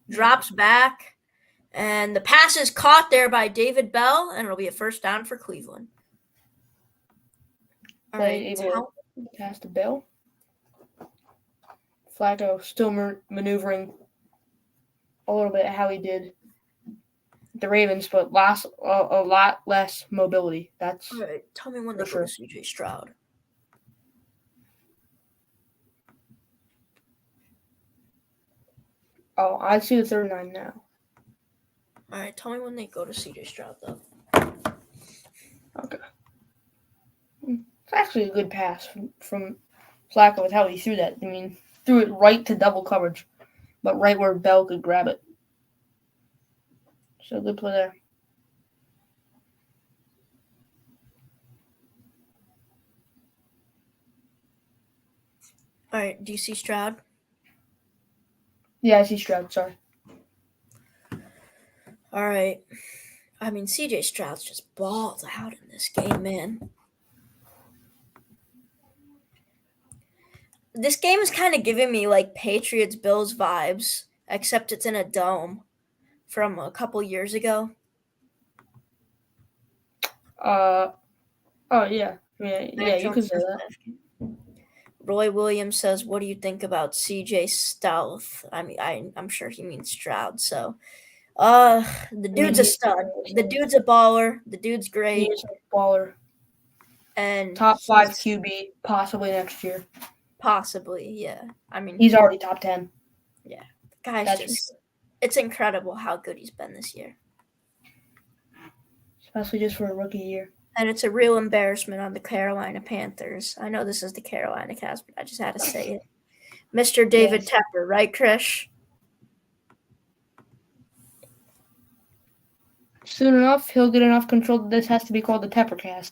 drops back. And the pass is caught there by David Bell, and it'll be a first down for Cleveland. All right, able to pass to Bell. Flacco still maneuvering a little bit how he did the Ravens, but a lot less mobility. That's all right. Tell me when they go to CJ Stroud. Oh, I see the 39 now. All right, tell me when they go to CJ Stroud, though. Okay. It's actually a good pass from Flacco with how he threw that. I mean, threw it right to double coverage, but right where Bell could grab it. So good play there. All right, do you see Stroud? Yeah, I see Stroud. Sorry. All right. I mean, CJ Stroud's just balled out in this game, man. This game is kind of giving me like Patriots-Bills vibes, except it's in a dome from a couple years ago. Oh yeah. Yeah, you could say that. Roy Williams says, "What do you think about CJ Stroud?" I mean, I'm sure he means Stroud. So, the dude's a stud. The dude's a baller. The dude's He great, is a baller. and Top 5 he's QB possibly next year. possibly, yeah. I mean, He's already top 10. guy's that's just. It's incredible how good he's been this year. Especially just for a rookie year. And it's a real embarrassment on the Carolina Panthers. I know this is the Carolina cast, but I just had to say it. Mr. David Yes. Tepper, right, Krish? Soon enough, he'll get enough control that this has to be called the Teppercast.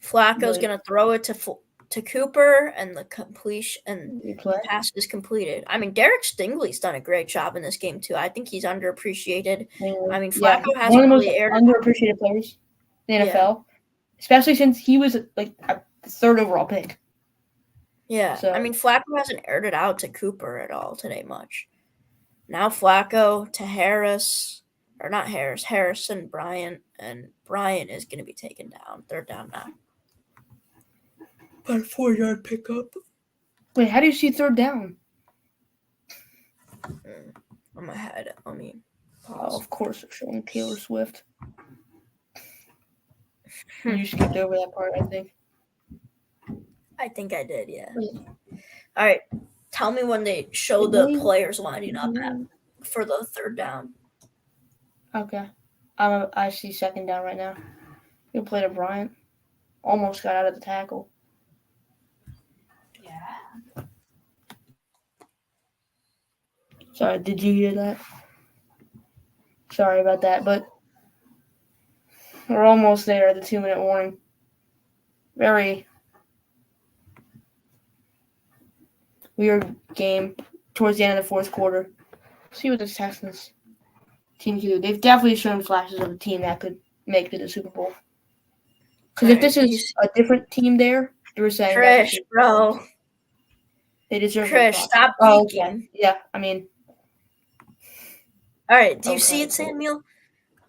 Flacco's But- going to throw it to Cooper, and the completion and You play. pass is completed. I mean, Derek Stingley's done a great job in this game too. I think he's underappreciated. I mean, Flacco one of hasn't the most really aired. underappreciated players in the NFL, especially since he was like the 3rd overall pick. Yeah, So- I mean, Flacco hasn't aired it out to Cooper at all today much. Now Flacco to Harrison, Bryant, and Bryant is going to be taken down. 3rd down now. About a 4-yard pickup. Wait, how do you see 3rd down? I'm ahead. Let me Oh, pause. of course, they're showing Taylor Swift. You skipped over that part, I think. I think I did, yeah. Wait. All right. Tell me when they show the players lining up for the 3rd down. Okay. I see 2nd down right now. You play to Bryant. Almost got out of the tackle. Yeah. Sorry, did you hear that? Sorry about that, but we're almost there at the 2-minute warning. Very weird game towards the end of the 4th quarter. See what this Texans team can do. They've definitely shown flashes of a team that could make it to the Super Bowl. Because if this is a different team there, you were saying Krish, bro. they deserve Krish, applause. stop Oh, peeking. okay. Yeah, I mean, All right. Do you Okay. see it, Samuel?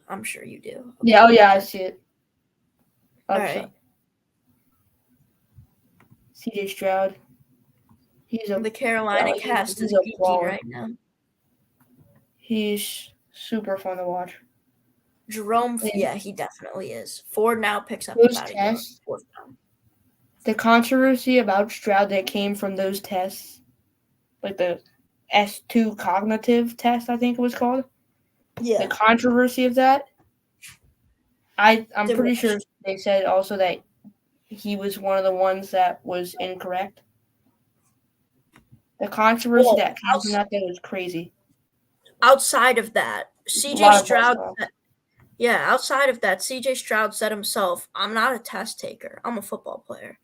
I'm sure you do. yeah, oh yeah, I see it. All Okay. right. CJ Stroud. He's The Carolina Yeah, cast he's is a geeking baller. right now. he's super fun to watch. Jerome, Yeah. yeah, he definitely is. Ford now picks up Those about a yard. tests- 4th down. The controversy about Stroud that came from those tests, like the S2 cognitive test, I think it was called. Yeah. The controversy of that, I'm There pretty was- sure they said also that he was one of the ones that was incorrect. The controversy Well, that came from that thing was crazy. Outside of that, A CJ lot of Stroud. basketball. Yeah, outside of that, CJ Stroud said himself, "I'm not a test taker. I'm a football player."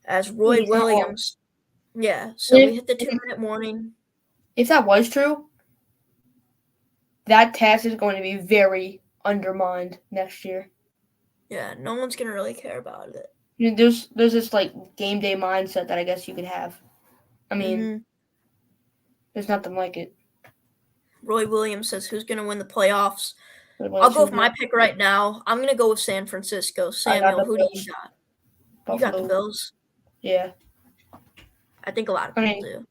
As Roy He's not wrong. Williams. Yeah, so If- we hit the 2-minute warning. If that was true, that test is going to be very undermined next year. Yeah, no one's gonna really care about it. You know, there's this like game day mindset that I guess you could have. I mean, Mhm. there's nothing like it. Roy Williams says, "Who's gonna win the playoffs?" What I'll go with about my you? pick right now. I'm gonna go with San Francisco. Samuel, the who do you Bills. got? You got the Buffalo. Bills. Yeah, I think a lot of I people mean- do.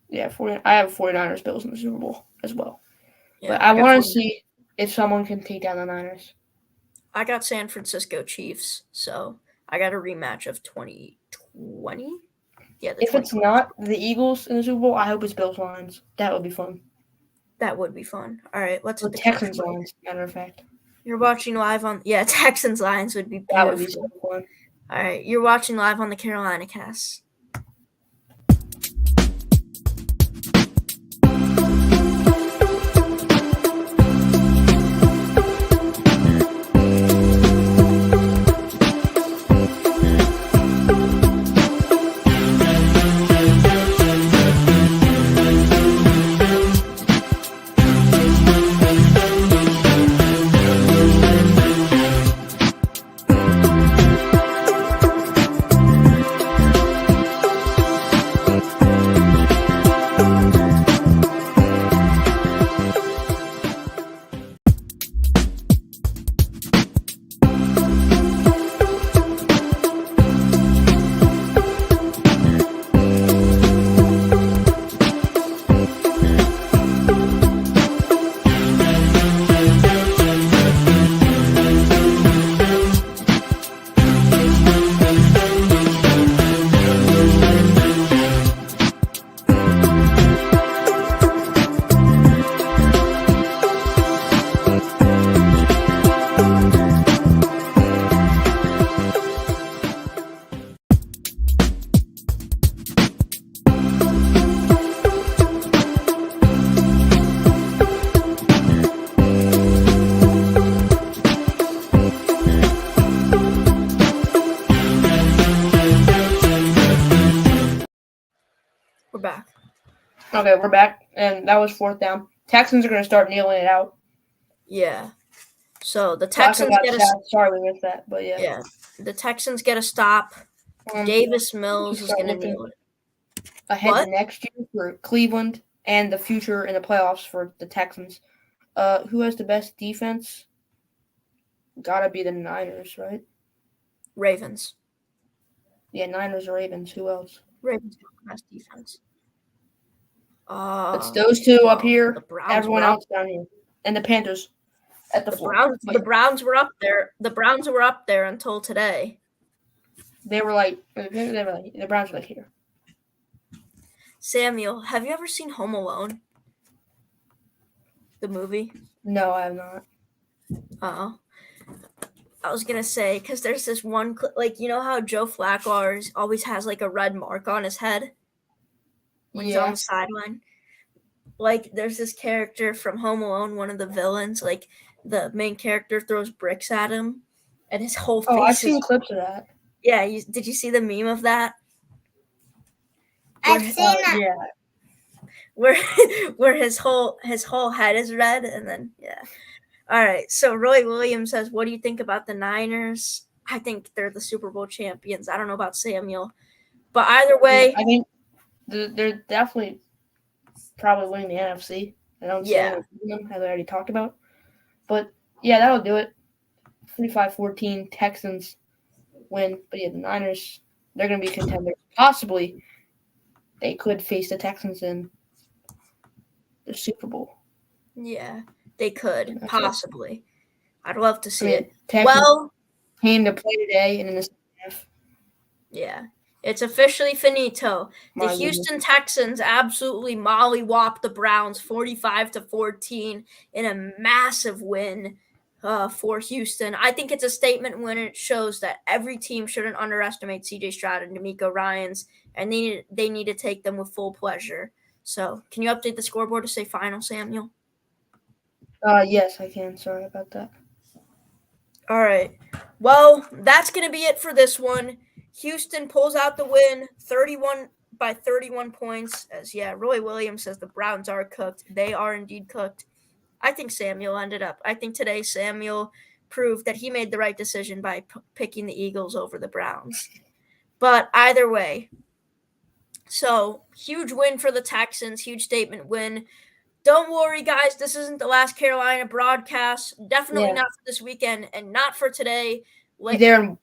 yeah. I have 49ers Bills in the Super Bowl as well. Yeah, But I got want to 49ers. see if someone can take down the Niners. I got San Francisco Chiefs, so I got a rematch of 2020. Yeah, the If it's 2020. not the Eagles in the Super Bowl, I hope it's Bills Lions. That would be fun. That would be fun. All right, let's Or hit the Texans country. Lions, matter of fact. You're watching live on Texans Lions would be That would be beautiful. so fun. All right, you're watching live on the Carolina cast. We're back. Okay, we're back, and that was 4th down. Texans are going to start kneeling it out. Yeah. So the Flacco Texans got get a sacked. Sorry we missed that, but yeah. The Texans get a stop. Davis Mills is start going to looking kneel it. ahead What? to next year for Cleveland and the future in the playoffs for the Texans. Who has the best defense? Gotta be the Niners, right? Ravens. Yeah, Niners or Ravens. Who else? Ravens have the best defense. It's those two up well, here. The Browns Everyone were up. else down here, and the Panthers at the floor. But The Browns were up there. The Browns were up there until today. the Browns were like here. Samuel, have you ever seen Home Alone? The movie? No, I have not. Oh. I was gonna say, because there's this one, you know how Joe Flacco always has like a red mark on his head when he's on the sideline? Like, there's this character from Home Alone, one of the villains, like the main character throws bricks at him, and his whole face I've seen clips of that. Yeah, did you see the meme of that? I've seen that. Yeah. Where his whole head is red, and then All right, so Roy Williams says, what do you think about the Niners? I think they're the Super Bowl champions. I don't know about Samuel. But either way. I think they're definitely probably winning the NFC. I don't see them, as I already talked about. But, yeah, that'll do it. 35-14, Texans win. But, yeah, the Niners, they're going to be contenders. Possibly they could face the Texans in the Super Bowl. Yeah. They could, possibly. I'd love to see it. Texans came to play today and in the second half. Yeah. It's officially finito. The Houston Texans absolutely mollywopped the Browns 45-14 in a massive win for Houston. I think it's a statement win. It shows that every team shouldn't underestimate C.J. Stroud and D'Amico Ryans, and they need to take them with full pleasure. So, can you update the scoreboard to say final, Samuel? Yes, I can. Sorry about that. All right. Well, that's going to be it for this one. Houston pulls out the win 31 points. Roy Williams says the Browns are cooked. They are indeed cooked. I think today Samuel proved that he made the right decision by picking the Eagles over the Browns. But either way, so huge win for the Texans, huge statement win. Don't worry, guys. This isn't the last Carolina broadcast. Definitely not for this weekend and not for today. Be there in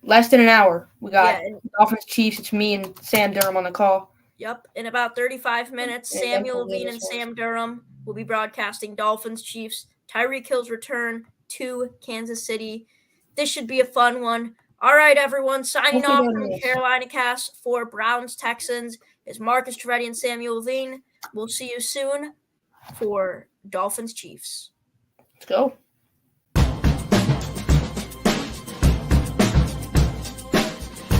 less than an hour. We got Dolphins Chiefs. It's me and Sam Durham on the call. Yep. In about 35 minutes, Samuel Levine and Sam Durham will be broadcasting Dolphins Chiefs. Tyreek Hill's return to Kansas City. This should be a fun one. All right, everyone. Signing off from Carolina Cast for Browns Texans is Marcus Trevetti and Samuel Levine. We'll see you soon for Dolphins Chiefs. Let's go.